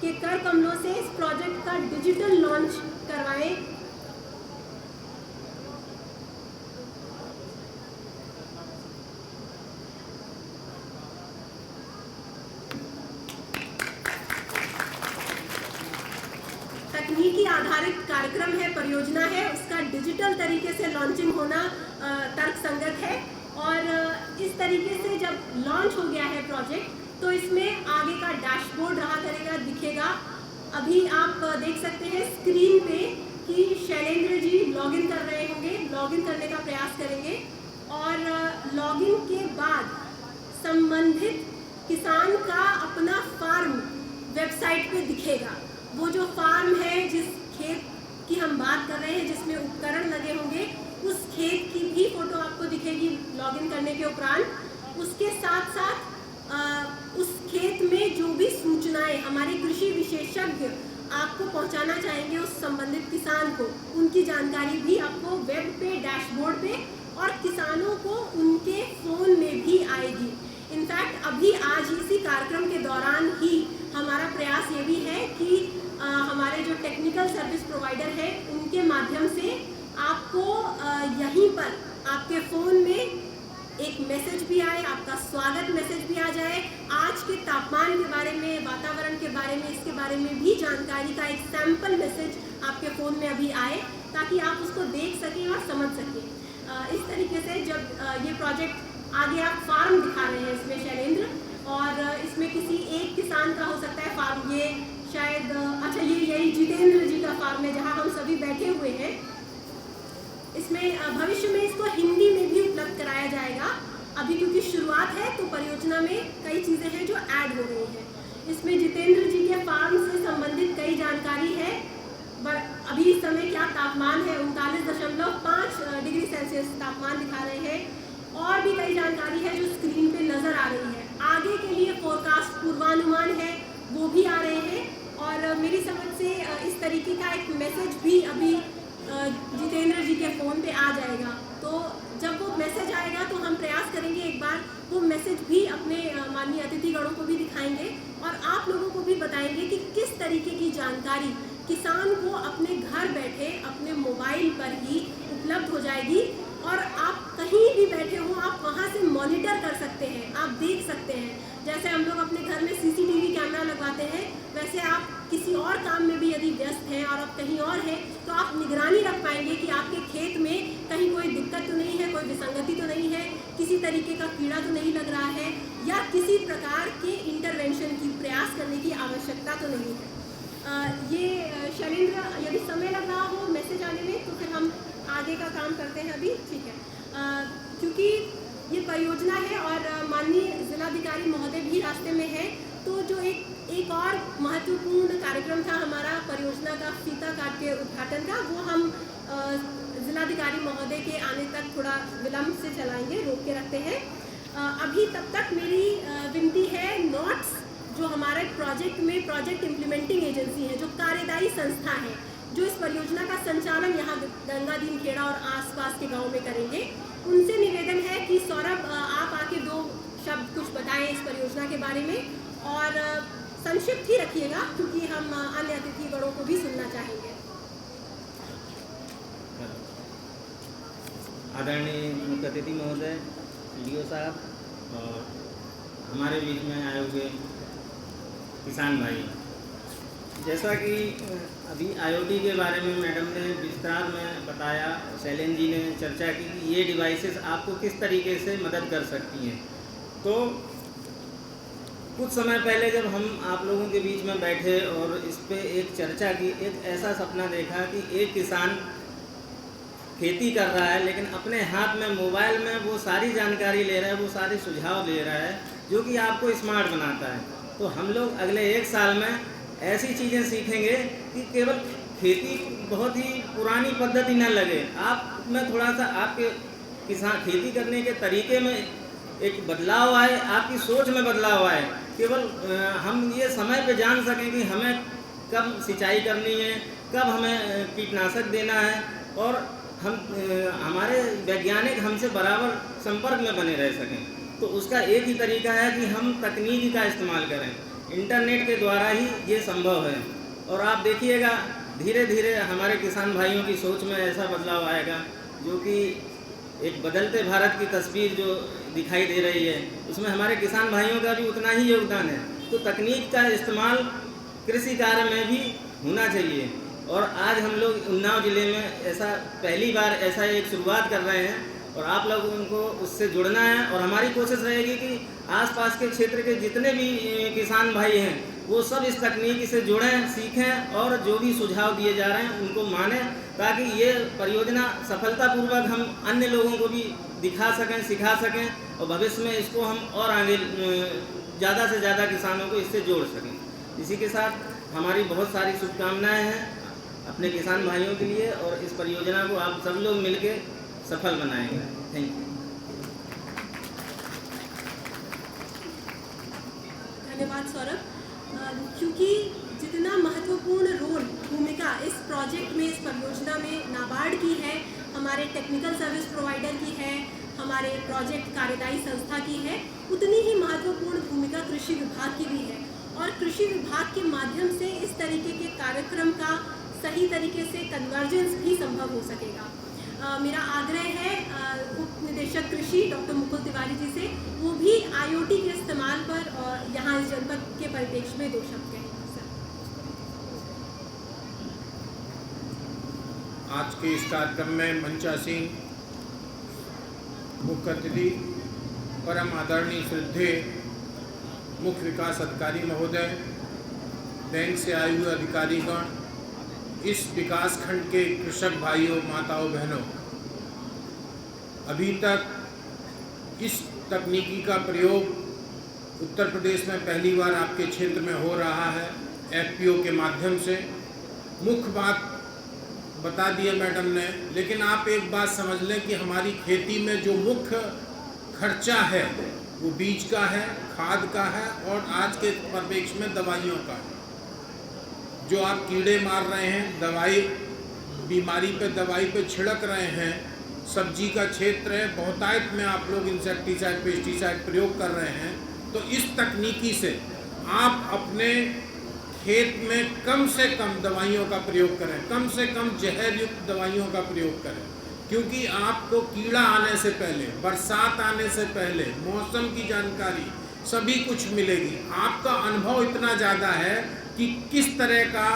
के कर कमलों से इस प्रोजेक्ट का डिजिटल लॉन्च करवाएं। तकनीकी आधारित कार्यक्रम है, परियोजना है, उसका डिजिटल तरीके से लॉन्चिंग होना तर्कसंगत है। और इस तरीके से जब लॉन्च हो गया है प्रोजेक्ट, तो इसमें आगे का डैशबोर्ड रहा करेगा, दिखेगा। अभी आप देख सकते हैं स्क्रीन पे कि शैलेंद्र जी लॉगिन कर रहे होंगे, लॉगिन करने का प्रयास करेंगे और लॉगिन के बाद संबंधित किसान का अपना फार्म वेबसाइट पे दिखेगा। वो जो फार्म है, जिस खेत की हम बात कर रहे हैं, जिसमें उपकरण लगे होंगे, उस खेत की भी फोटो आपको दिखेगी लॉगिन करने के उपरांत। उसके साथ साथ उस खेत में जो भी सूचनाएं हमारे कृषि विशेषज्ञ आपको पहुंचाना चाहेंगे उस संबंधित किसान को, उनकी जानकारी भी आपको वेब पे, डैशबोर्ड पे और किसानों को उनके फ़ोन में भी आएगी। इनफैक्ट अभी आज इसी कार्यक्रम के दौरान ही हमारा प्रयास ये भी है कि हमारे जो टेक्निकल सर्विस प्रोवाइडर है, उनके माध्यम से आपको यहीं पर आपके फ़ोन में एक मैसेज भी आए, आपका स्वागत मैसेज भी आ जाए, आज के तापमान के बारे में, वातावरण के बारे में, इसके बारे में भी जानकारी का एक सैंपल मैसेज आपके फ़ोन में अभी आए, ताकि आप उसको देख सकें और समझ सकें। इस तरीके से जब ये प्रोजेक्ट आगे आप फार्म दिखा रहे हैं इसमें शैलेंद्र, और इसमें किसी एक किसान का हो सकता है फार्म, ये शायद अच्छा ये यही जितेंद्र जी का फार्म है जहाँ हम सभी बैठे हुए हैं। इसमें भविष्य में इसको हिंदी में भी उपलब्ध कराया जाएगा। अभी क्योंकि शुरुआत है तो परियोजना में कई चीज़ें हैं जो ऐड हो रही हैं। इसमें जितेंद्र जी के फार्म से संबंधित कई जानकारी है। अभी इस समय क्या तापमान है, 39.5 डिग्री सेल्सियस तापमान दिखा रहे हैं। और भी कई जानकारी है जो स्क्रीन पे नज़र आ रही है। आगे के लिए फोरकास्ट, पूर्वानुमान है, वो भी आ रहे हैं। और मेरी समझ से इस तरीके का एक मैसेज भी अभी जितेंद्र जी के फ़ोन पे आ जाएगा। तो जब वो मैसेज आएगा तो हम प्रयास करेंगे एक बार वो मैसेज भी अपने माननीय अतिथिगणों को भी दिखाएंगे और आप लोगों को भी बताएंगे कि किस तरीके की जानकारी किसान को अपने घर बैठे अपने मोबाइल पर ही उपलब्ध हो जाएगी। और आप कहीं भी बैठे हो, आप वहाँ से मॉनिटर कर सकते हैं, आप देख सकते हैं। जैसे हम लोग अपने घर में CCTV कैमरा लगवाते हैं, वैसे आप किसी और काम में भी यदि व्यस्त हैं और आप कहीं और हैं, तो आप निगरानी रख पाएंगे कि आपके खेत में कहीं कोई दिक्कत तो नहीं है, कोई विसंगति तो नहीं है, किसी तरीके का कीड़ा तो नहीं लग रहा है, या किसी प्रकार के इंटरवेंशन की प्रयास करने की आवश्यकता तो नहीं है। ये शैलेंद्र, यदि समय लग रहा हो मैसेज आने में तो फिर हम आगे का काम करते हैं अभी, ठीक है। क्योंकि ये परियोजना है और माननीय जिलाधिकारी महोदय भी रास्ते में है, तो जो एक और महत्वपूर्ण कार्यक्रम था हमारा परियोजना का फीता काट के उद्घाटन का, वो हम जिलाधिकारी महोदय के आने तक थोड़ा विलम्ब से चलाएंगे, रोक के रखते हैं। अभी तब तक मेरी विनती है, नॉट्स जो हमारे प्रोजेक्ट में प्रोजेक्ट इम्प्लीमेंटिंग एजेंसी है, जो कार्यदायी संस्था है, जो इस परियोजना का संचालन यहाँ गंगादीन खेड़ा और आसपास के गांव में करेंगे, उनसे निवेदन है कि सौरभ आप आके 2 शब्द कुछ बताएं इस परियोजना के बारे में, और संक्षिप्त ही रखिएगा क्योंकि हम अन्य अतिथिगणों को भी सुनना चाहेंगे। आदरणीय मुख्य अतिथि महोदय, CDO साहब, हमारे बीच में आए हुए किसान भाई, जैसा कि अभी आईओटी के बारे में मैडम ने विस्तार में बताया, शैलेन जी ने चर्चा की कि ये डिवाइसेस आपको किस तरीके से मदद कर सकती हैं। तो कुछ समय पहले जब हम आप लोगों के बीच में बैठे और इस पे एक चर्चा की, एक ऐसा सपना देखा कि एक किसान खेती कर रहा है लेकिन अपने हाथ में मोबाइल में वो सारी जानकारी ले रहा है, वो सारे सुझाव ले रहा है जो कि आपको स्मार्ट बनाता है। तो हम लोग अगले 1 साल में ऐसी चीज़ें सीखेंगे कि केवल खेती बहुत ही पुरानी पद्धति न लगे, आप में थोड़ा सा आपके किसान खेती करने के तरीके में एक बदलाव आए, आपकी सोच में बदलाव आए। केवल हम ये समय पे जान सकें कि हमें कब सिंचाई करनी है, कब हमें कीटनाशक देना है, और हम हमारे वैज्ञानिक हमसे बराबर संपर्क में बने रह सकें। तो उसका एक ही तरीका है कि हम तकनीकी का इस्तेमाल करें। इंटरनेट के द्वारा ही ये संभव है। और आप देखिएगा धीरे धीरे हमारे किसान भाइयों की सोच में ऐसा बदलाव आएगा जो कि एक बदलते भारत की तस्वीर जो दिखाई दे रही है, उसमें हमारे किसान भाइयों का भी उतना ही योगदान है। तो तकनीक का इस्तेमाल कृषि कार्य में भी होना चाहिए। और आज हम लोग उन्नाव ज़िले में ऐसा पहली बार ऐसा एक शुरुआत कर रहे हैं और आप लोगों को उससे जुड़ना है। और हमारी कोशिश रहेगी कि आसपास के क्षेत्र के जितने भी किसान भाई हैं वो सब इस तकनीक से जुड़ें, सीखें और जो भी सुझाव दिए जा रहे हैं उनको मानें, ताकि ये परियोजना सफलतापूर्वक हम अन्य लोगों को भी दिखा सकें, सिखा सकें और भविष्य में इसको हम और आगे ज़्यादा से ज़्यादा किसानों को इससे जोड़ सकें। इसी के साथ हमारी बहुत सारी शुभकामनाएँ हैं अपने किसान भाइयों के लिए, और इस परियोजना को आप सब लोग मिलके सफल बनाएंगे। Thank you. धन्यवाद सौरभ। क्योंकि जितना महत्वपूर्ण रोल भूमिका इस प्रोजेक्ट में, इस परियोजना में नाबार्ड की है, हमारे टेक्निकल सर्विस प्रोवाइडर की है, हमारे प्रोजेक्ट कार्यदायी संस्था की है, उतनी ही महत्वपूर्ण भूमिका कृषि विभाग की भी है। और कृषि विभाग के माध्यम से इस तरीके के कार्यक्रम का सही तरीके से कन्वर्जेंस भी संभव हो सकेगा। मेरा आग्रह है उप निदेशक कृषि डॉक्टर मुकुल तिवारी जी से, वो भी आईओटी के इस्तेमाल पर और यहाँ इस जनपद के परिप्रेक्ष्य में 2 शब्द कहें। आज के इस कार्यक्रम में मंचासीन मुख्य अतिथि परम आदरणीय श्रद्धेय मुख्य विकास अधिकारी महोदय, बैंक से आए हुए अधिकारीगण, इस विकास खंड के कृषक भाइयों, माताओं, बहनों, अभी तक इस तकनीकी का प्रयोग उत्तर प्रदेश में पहली बार आपके क्षेत्र में हो रहा है एफपीओ के माध्यम से। मुख्य बात बता दिए मैडम ने, लेकिन आप एक बात समझ लें कि हमारी खेती में जो मुख्य खर्चा है वो बीज का है, खाद का है और आज के परिप्रेक्ष्य में दवाइयों का है। जो आप कीड़े मार रहे हैं, दवाई बीमारी पे दवाई पे छिड़क रहे हैं, सब्जी का क्षेत्र है, बहुतायत में आप लोग इंसेक्टिसाइड, पेस्टिसाइड प्रयोग कर रहे हैं। तो इस तकनीकी से आप अपने खेत में कम से कम दवाइयों का प्रयोग करें, कम से कम जहर युक्त दवाइयों का प्रयोग करें, क्योंकि आपको कीड़ा आने से पहले, बरसात आने से पहले मौसम की जानकारी सभी कुछ मिलेगी। आपका अनुभव इतना ज़्यादा है कि किस तरह का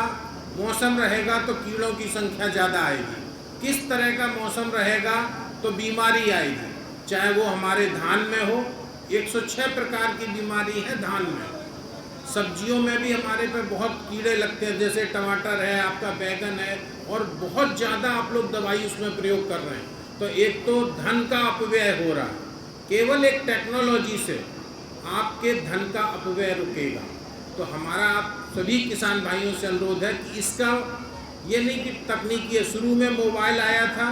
मौसम रहेगा तो कीड़ों की संख्या ज़्यादा आएगी, किस तरह का मौसम रहेगा तो बीमारी आएगी, चाहे वो हमारे धान में हो। 106 प्रकार की बीमारी है धान में। सब्जियों में भी हमारे पे बहुत कीड़े लगते हैं, जैसे टमाटर है, आपका बैगन है, और बहुत ज़्यादा आप लोग दवाई उसमें प्रयोग कर रहे हैं। तो एक तो धन का अपव्यय हो रहा है, केवल एक टेक्नोलॉजी से आपके धन का अपव्यय रुकेगा। तो हमारा आप सभी किसान भाइयों से अनुरोध है कि इसका ये नहीं कि तकनीकी है, शुरू में मोबाइल आया था,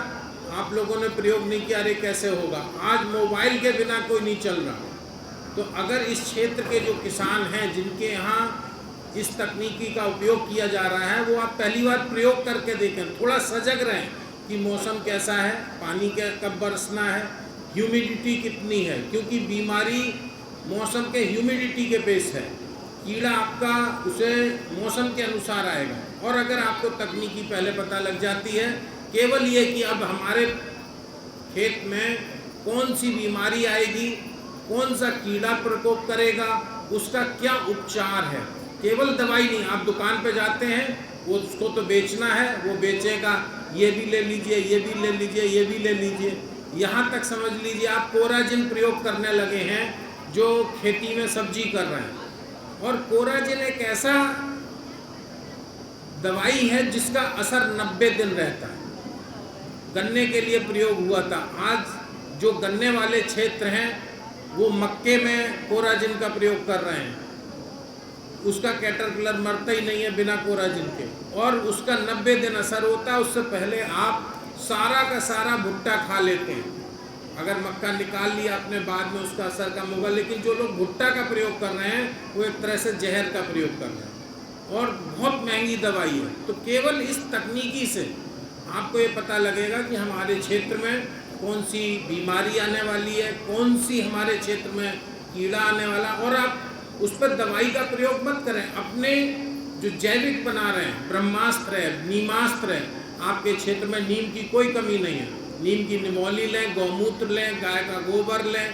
आप लोगों ने प्रयोग नहीं किया, अरे कैसे होगा। आज मोबाइल के बिना कोई नहीं चल रहा। तो अगर इस क्षेत्र के जो किसान हैं जिनके यहाँ इस तकनीकी का उपयोग किया जा रहा है, वो आप पहली बार प्रयोग करके देखें, थोड़ा सजग रहें कि मौसम कैसा है, पानी कब बरसना है, ह्यूमिडिटी कितनी है, क्योंकि बीमारी मौसम के ह्यूमिडिटी के बेस है। कीड़ा आपका उसे मौसम के अनुसार आएगा। और अगर आपको तकनीकी पहले पता लग जाती है, केवल ये कि अब हमारे खेत में कौन सी बीमारी आएगी, कौन सा कीड़ा प्रकोप करेगा, उसका क्या उपचार है, केवल दवाई नहीं, आप दुकान पे जाते हैं, वो उसको तो बेचना है, वो बेचेगा, ये भी ले लीजिए, ये भी ले लीजिए, ये भी ले लीजिए। यहाँ तक समझ लीजिए आप कोराजिन प्रयोग करने लगे हैं जो खेती में सब्जी कर रहे हैं। और कोराजिन एक ऐसा दवाई है जिसका असर 90 दिन रहता है। गन्ने के लिए प्रयोग हुआ था। आज जो गन्ने वाले क्षेत्र हैं वो मक्के में कोराजिन का प्रयोग कर रहे हैं, उसका कैटरपिलर मरता ही नहीं है बिना कोराजिन के, और उसका 90 दिन असर होता है। उससे पहले आप सारा का सारा भुट्टा खा लेते हैं। अगर मक्का निकाल लिया आपने, बाद में उसका असर कम होगा। लेकिन जो लोग भुट्टा का प्रयोग कर रहे हैं वो एक तरह से जहर का प्रयोग कर रहे हैं और बहुत महंगी दवाई है। तो केवल इस तकनीकी से आपको ये पता लगेगा कि हमारे क्षेत्र में कौन सी बीमारी आने वाली है, कौन सी हमारे क्षेत्र में कीड़ा आने वाला, और आप उस पर दवाई का प्रयोग मत करें। अपने जो जैविक बना रहे हैं, ब्रह्मास्त्र है, नीमास्त्र है, आपके क्षेत्र में नीम की कोई कमी नहीं है। नीम की निमोली लें, गौमूत्र लें, गाय का गोबर लें,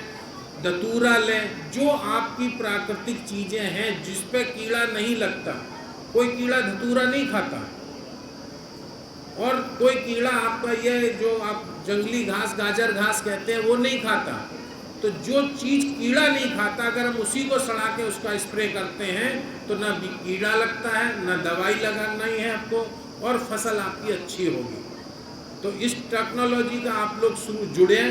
धतूरा लें, जो आपकी प्राकृतिक चीज़ें हैं जिस पे कीड़ा नहीं लगता। कोई कीड़ा धतूरा नहीं खाता, और कोई कीड़ा आपका ये जो आप जंगली घास, गाजर घास कहते हैं, वो नहीं खाता। तो जो चीज़ कीड़ा नहीं खाता, अगर हम उसी को सड़ा के उसका स्प्रे करते हैं तो ना कीड़ा लगता है, ना दवाई लगाना ही है आपको, और फसल आपकी अच्छी होगी। तो इस टेक्नोलॉजी का आप लोग शुरू जुड़े,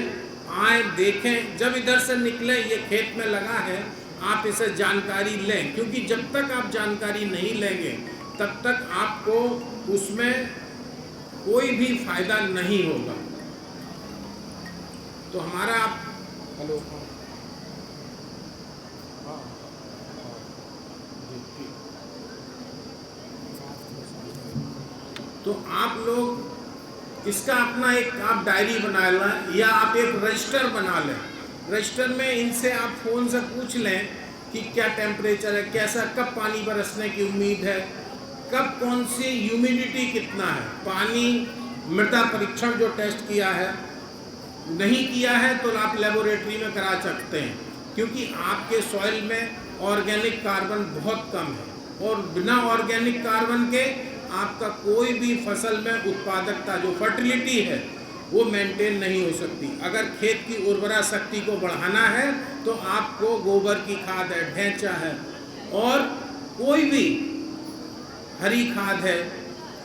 आए, देखें। जब इधर से निकले, ये खेत में लगा है, आप इसे जानकारी लें, क्योंकि जब तक आप जानकारी नहीं लेंगे तब तक आपको उसमें कोई भी फायदा नहीं होगा। तो हमारा आप हेलो तो आप लोग इसका अपना एक आप डायरी बना लें या आप एक रजिस्टर बना लें। रजिस्टर में इनसे आप फ़ोन से पूछ लें कि क्या टेम्परेचर है, कैसा, कब पानी बरसने की उम्मीद है, कब कौन सी ह्यूमिडिटी कितना है, पानी मृदा परीक्षण जो टेस्ट किया है, नहीं किया है तो आप लेबोरेटरी में करा सकते हैं, क्योंकि आपके सॉइल में ऑर्गेनिक कार्बन बहुत कम है, और बिना ऑर्गेनिक कार्बन के आपका कोई भी फसल में उत्पादकता, जो फर्टिलिटी है, वो मेंटेन नहीं हो सकती। अगर खेत की उर्वरा शक्ति को बढ़ाना है तो आपको गोबर की खाद है, ढैंचा है, और कोई भी हरी खाद है,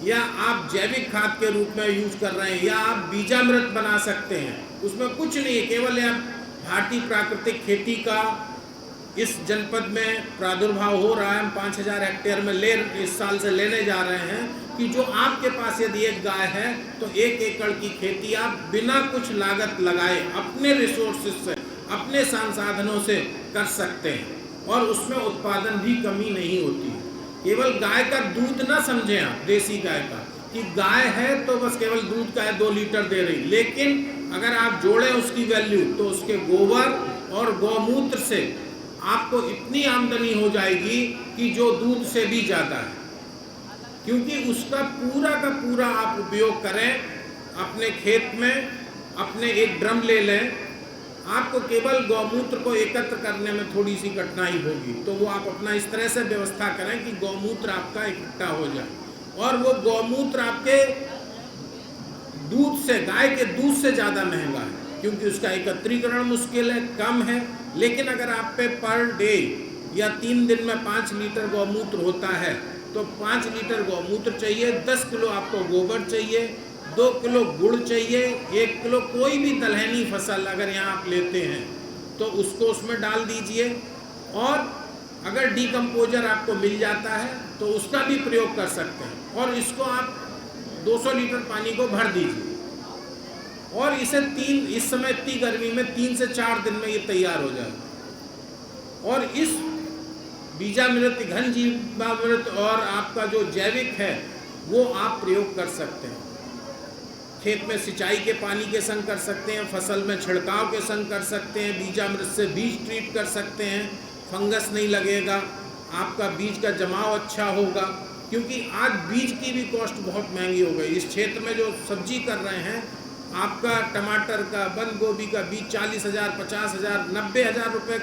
या आप जैविक खाद के रूप में यूज कर रहे हैं, या आप बीजामृत बना सकते हैं। उसमें कुछ नहीं है, केवल आप भारतीय प्राकृतिक खेती का इस जनपद में प्रादुर्भाव हो रहा है। हम 5000 हेक्टेयर में इस साल से लेने जा रहे हैं कि जो आपके पास यदि एक गाय है तो 1 एकड़ की खेती आप बिना कुछ लागत लगाए अपने रिसोर्सेज से, अपने संसाधनों से कर सकते हैं, और उसमें उत्पादन भी कमी नहीं होती है। केवल गाय का दूध ना समझें आप, देसी गाय का, कि गाय है तो बस केवल दूध का है 2 लीटर दे रही, लेकिन अगर आप जोड़ें उसकी वैल्यू तो उसके गोबर और गौमूत्र से आपको इतनी आमदनी हो जाएगी कि जो दूध से भी ज़्यादा है, क्योंकि उसका पूरा का पूरा आप उपयोग करें अपने खेत में। अपने एक ड्रम ले लें, आपको केवल गौमूत्र को एकत्र करने में थोड़ी सी कठिनाई होगी, तो वो आप अपना इस तरह से व्यवस्था करें कि गौमूत्र आपका इकट्ठा हो जाए, और वो गौमूत्र आपके दूध से, गाय के दूध से ज़्यादा महंगा है, क्योंकि उसका एकत्रीकरण मुश्किल है, कम है। लेकिन अगर आप पे पर डे या 3 दिन में 5 लीटर गौमूत्र होता है तो 5 लीटर गौमूत्र चाहिए, 10 किलो आपको गोबर चाहिए, 2 किलो गुड़ चाहिए, 1 किलो कोई भी दलहनी फसल अगर यहाँ आप लेते हैं तो उसको उसमें डाल दीजिए, और अगर डीकम्पोजर आपको मिल जाता है तो उसका भी प्रयोग कर सकते हैं, और इसको आप 200 लीटर पानी को भर दीजिए, और इसे इस समय इतनी गर्मी में 3 से 4 दिन में ये तैयार हो जाए। और इस बीजामृत, घन जीवामृत और आपका जो जैविक है वो आप प्रयोग कर सकते हैं। खेत में सिंचाई के पानी के संग कर सकते हैं, फसल में छिड़काव के संग कर सकते हैं, बीजामृत से बीज ट्रीट कर सकते हैं, फंगस नहीं लगेगा, आपका बीज का जमाव अच्छा होगा, क्योंकि आज बीज की भी कॉस्ट बहुत महंगी हो गई। इस क्षेत्र में जो सब्जी कर रहे हैं, आपका टमाटर का, बंद गोभी का बीज 40,000, 50,000, 90,000 रुपये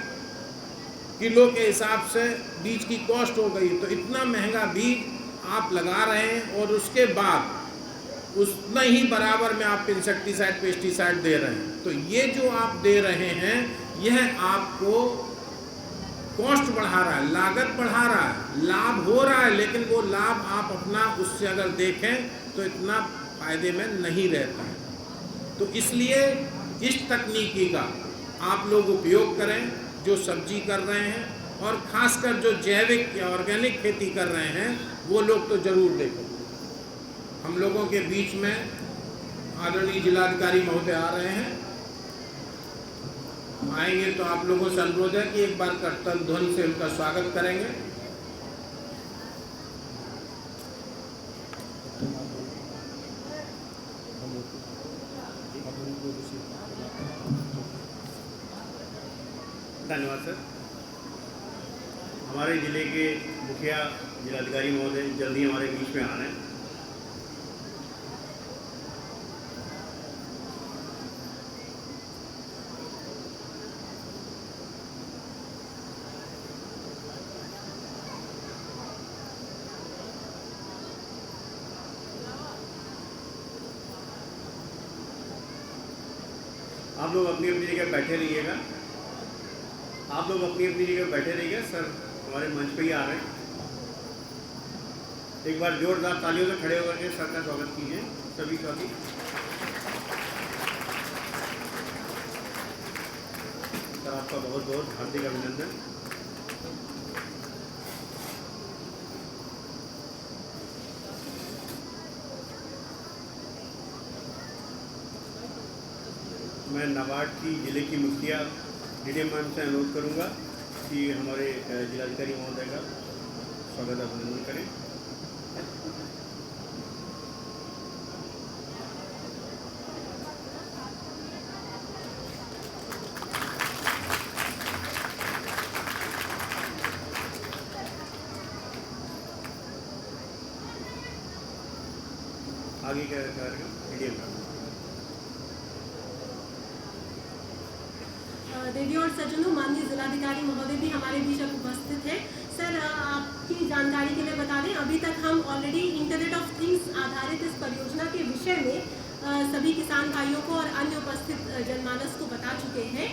किलो के हिसाब से बीज की कॉस्ट हो गई, तो इतना महंगा बीज आप लगा रहे हैं और उसके बाद उतना ही बराबर में आप इंसेक्टिसाइड पेस्टिसाइड दे रहे हैं। तो ये जो आप दे रहे हैं यह आपको कॉस्ट बढ़ा रहा है, लागत बढ़ा रहा है। लाभ हो रहा है लेकिन वो लाभ आप अपना उससे अगर देखें तो इतना फायदे में नहीं रहता है। तो इसलिए इस तकनीकी का आप लोग उपयोग करें जो सब्जी कर रहे हैं, और खासकर जो जैविक या ऑर्गेनिक खेती कर रहे हैं वो लोग तो ज़रूर देखें। हम लोगों के बीच में आदरणीय जिलाधिकारी महोदय आ रहे हैं, आएंगे तो आप लोगों से अनुरोध है कि एक बार करतल ध्वनि से उनका स्वागत करेंगे। धन्यवाद सर। हमारे ज़िले के मुखिया जिलाधिकारी महोदय जल्दी हमारे बीच में आ रहे हैं। आप लोग अपनी अपनी जगह बैठे रहिएगा, आप लोग अपनी अपनी जगह बैठे रहिएगा। सर हमारे मंच पे ही आ रहे हैं। एक बार जोरदार तालियों से खड़े होकर के सर का स्वागत कीजिए सभी साथी। सर आपका बहुत बहुत हार्दिक अभिनंदन। मैं नाबार्ड की ज़िले की मुखिया डीडीएम मैम से अनुरोध करूंगा कि हमारे जिलाधिकारी महोदय का स्वागत अभिनंदन करें। आगे क्या कार्यक्रम डीडीएम का। देवी और सज्जनों, माननीय जिलाधिकारी महोदय भी हमारे बीच अब उपस्थित है। सर आपकी जानकारी के लिए बता दें, अभी तक हम ऑलरेडी इंटरनेट ऑफ थिंग्स आधारित इस परियोजना के विषय में सभी किसान भाइयों को और अन्य उपस्थित जनमानस को बता चुके हैं।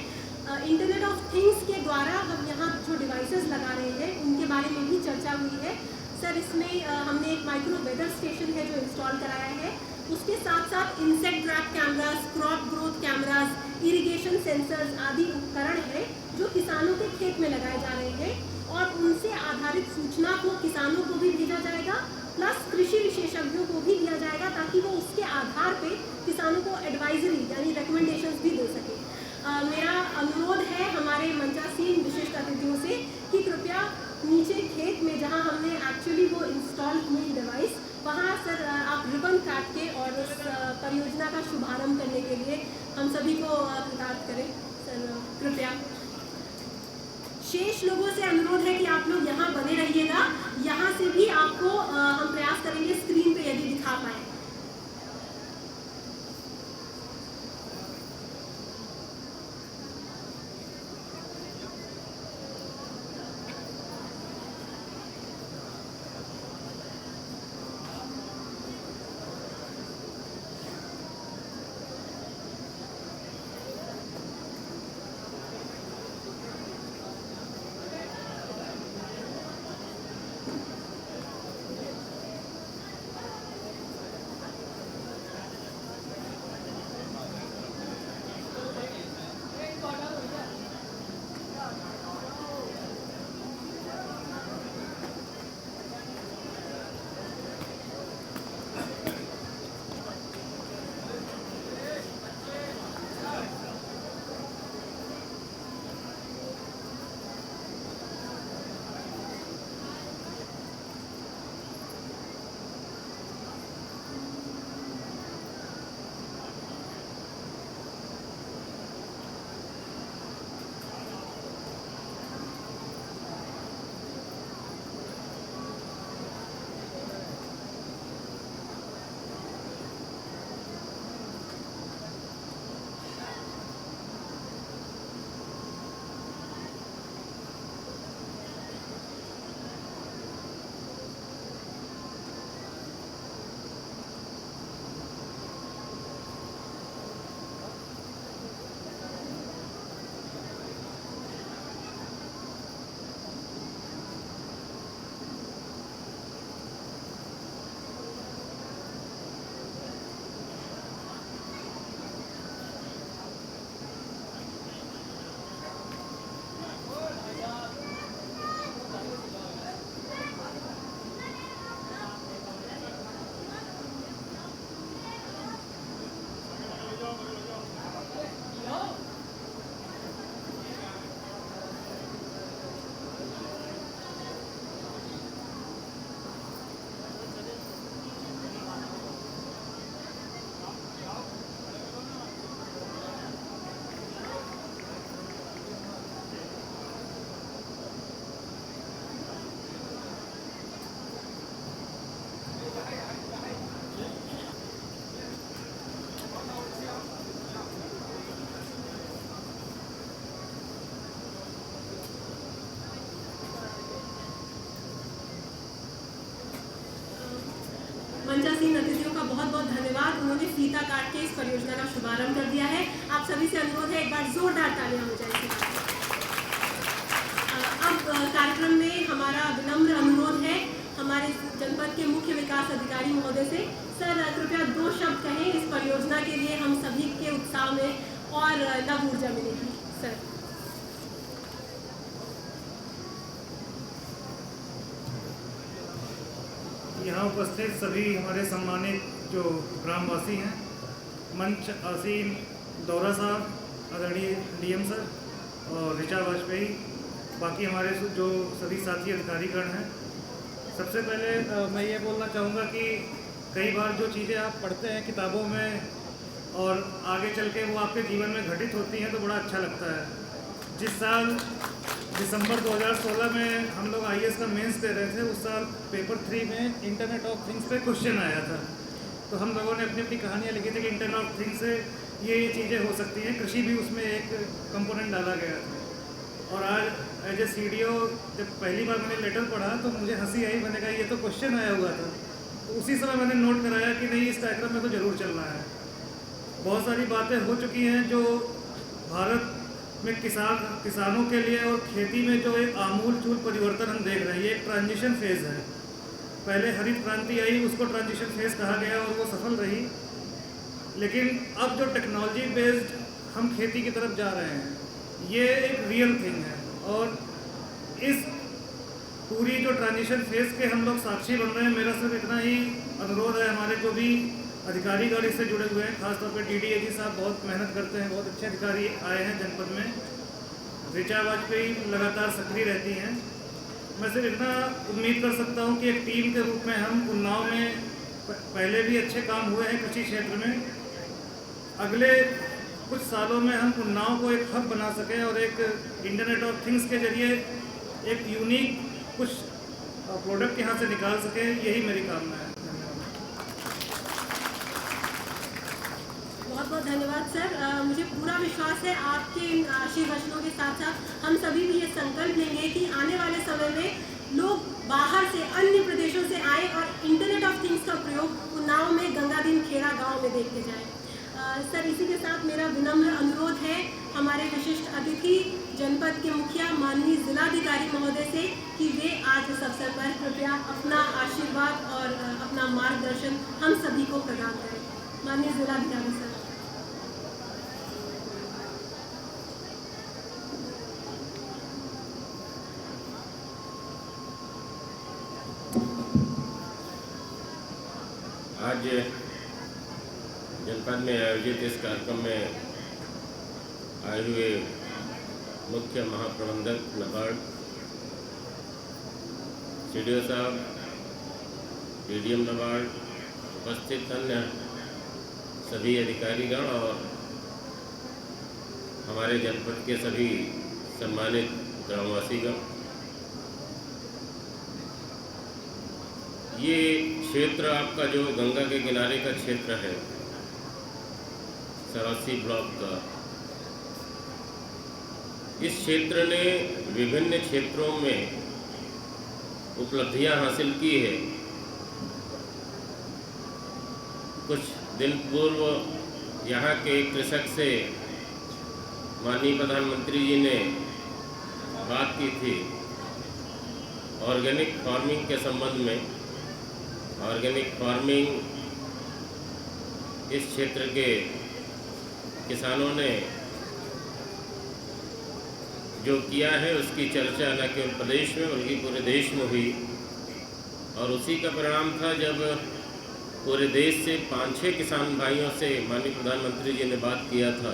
इंटरनेट ऑफ थिंग्स के द्वारा हम यहाँ जो डिवाइसेस लगा रहे हैं उनके बारे में भी चर्चा हुई है। सर इसमें हमने एक माइक्रो वेदर स्टेशन है जो इंस्टॉल कराया है, उसके साथ साथ insect trap cameras, crop growth cameras, irrigation sensors आदि उपकरण हैं जो किसानों के खेत में लगाए जा रहे हैं और उनसे आधारित सूचना को किसानों को भी भेजा जाएगा, प्लस कृषि विशेषज्ञों को भी दिया जाएगा ताकि वो उसके आधार पे किसानों को एडवाइजरी यानी रिकमेंडेशंस भी दे सके। मेरा अनुरोध है हमारे मंचासीन विशिष्ट अतिथियों से कि कृपया नीचे खेत में जहां हमने एक्चुअली वो इंस्टॉल की डिवाइस, वहाँ सर आप रिबन काट के और उस परियोजना का शुभारंभ करने के लिए हम सभी को कृतार्थ करें। सर कृपया शेष लोगों से अनुरोध है कि आप लोग यहाँ बने रहिएगा। यहाँ से भी आपको हम प्रयास करेंगे स्क्रीन पे यदि दिखा पाए। फीता काट के इस परियोजना का शुभारंभ कर दिया है। आप सभी से अनुरोध है, एक बार जोरदार तालियां हो जाए। अब कार्यक्रम में हमारा विनम्र अनुरोध है हमारे जनपद के मुख्य विकास अधिकारी महोदय से, सर कृपया 2 शब्द कहें इस परियोजना के लिए, हम सभी के उत्साह में और नव ऊर्जा मिलेगी। सर। यहाँ उपस्थित सभी हमारे सम्मानित जो ग्रामवासी हैं, मंच आसीन दौरा साहब, आदरणीय डीएम सर और ऋचा वाजपेयी, बाकी हमारे जो सभी साथी अधिकारीगण हैं, सबसे पहले मैं ये बोलना चाहूँगा कि कई बार जो चीज़ें आप पढ़ते हैं किताबों में और आगे चल के वो आपके जीवन में घटित होती हैं तो बड़ा अच्छा लगता है। जिस साल दिसंबर 2016 में हम लोग IAS का मेंस दे रहे थे, उस साल पेपर 3 में इंटरनेट ऑफ थिंग्स पे क्वेश्चन आया था, तो हम लोगों ने अपनी अपनी कहानियाँ लिखी थी कि इंटरनेट ऑफ थिंग्स से ये चीज़ें हो सकती हैं। कृषि भी उसमें एक कंपोनेंट डाला गया था। और आज एज ए CDO जब पहली बार मैंने लेटर पढ़ा तो मुझे हंसी आई। मैंने कहा ये तो क्वेश्चन आया हुआ था, तो उसी समय मैंने नोट कराया कि नहीं, इस कार्यक्रम में तो ज़रूर चलना है। बहुत सारी बातें हो चुकी हैं जो भारत में किसानों के लिए और खेती में जो एक आमूल-चूल परिवर्तन हम देख रहे हैं, ये एक ट्रांजिशन फेज़ है। पहले हरित क्रांति आई, उसको ट्रांजिशन फेज़ कहा गया और वो सफल रही, लेकिन अब जो टेक्नोलॉजी बेस्ड हम खेती की तरफ जा रहे हैं, ये एक रियल थिंग है। और इस पूरी जो ट्रांजिशन फेज़ के हम लोग साक्षी बन रहे हैं। मेरा सिर्फ इतना ही अनुरोध है, हमारे जो भी अधिकारीगण इससे जुड़े हुए हैं, खासतौर पे DDAG साहब बहुत मेहनत करते हैं, बहुत अच्छे अधिकारी आए हैं जनपद में। ऋचा वाजपेयी लगातार सक्रिय रहती हैं। मैं सिर्फ इतना उम्मीद कर सकता हूं कि एक टीम के रूप में हम उन्नाव में पहले भी अच्छे काम हुए हैं कृषि क्षेत्र में, अगले कुछ सालों में हम उन्नाव को एक हब बना सकें और एक इंटरनेट ऑफ थिंग्स के जरिए एक यूनिक कुछ प्रोडक्ट यहाँ से निकाल सकें, यही मेरी कामना है। बहुत बहुत धन्यवाद सर। मुझे पूरा विश्वास है आपके इन आशीर्वचनों के साथ साथ हम सभी भी ये संकल्प लेंगे कि आने वाले समय में लोग बाहर से, अन्य प्रदेशों से आए और इंटरनेट ऑफ थिंग्स का प्रयोग उन्नाव में गंगादीन खेड़ा गांव में देखते जाएं। सर, इसी के साथ मेरा विनम्र अनुरोध है हमारे विशिष्ट अतिथि जनपद के मुखिया माननीय जिलाधिकारी महोदय से कि वे आज इस अवसर पर कृपया अपना आशीर्वाद और अपना मार्गदर्शन हम सभी को प्रदान करें। माननीय जिलाधिकारी सर। आज जनपद में आयोजित इस कार्यक्रम में आए हुए मुख्य महाप्रबंधक नाबार्ड, CDO साहब, DDM नाबार्ड, उपस्थित अन्य सभी अधिकारीगण और हमारे जनपद के सभी सम्मानित ग्रामवासीगण, ये क्षेत्र आपका जो गंगा के किनारे का क्षेत्र है, सरासी ब्लॉक का, इस क्षेत्र ने विभिन्न क्षेत्रों में उपलब्धियां हासिल की है। कुछ दिन पूर्व यहाँ के कृषक से माननीय प्रधानमंत्री जी ने बात की थी ऑर्गेनिक फार्मिंग के संबंध में। ऑर्गेनिक फार्मिंग इस क्षेत्र के किसानों ने जो किया है उसकी चर्चा न केवल प्रदेश में बल्कि पूरे देश में हुई, और उसी का परिणाम था जब पूरे देश से 5-6 किसान भाइयों से माननीय प्रधानमंत्री जी ने बात किया था,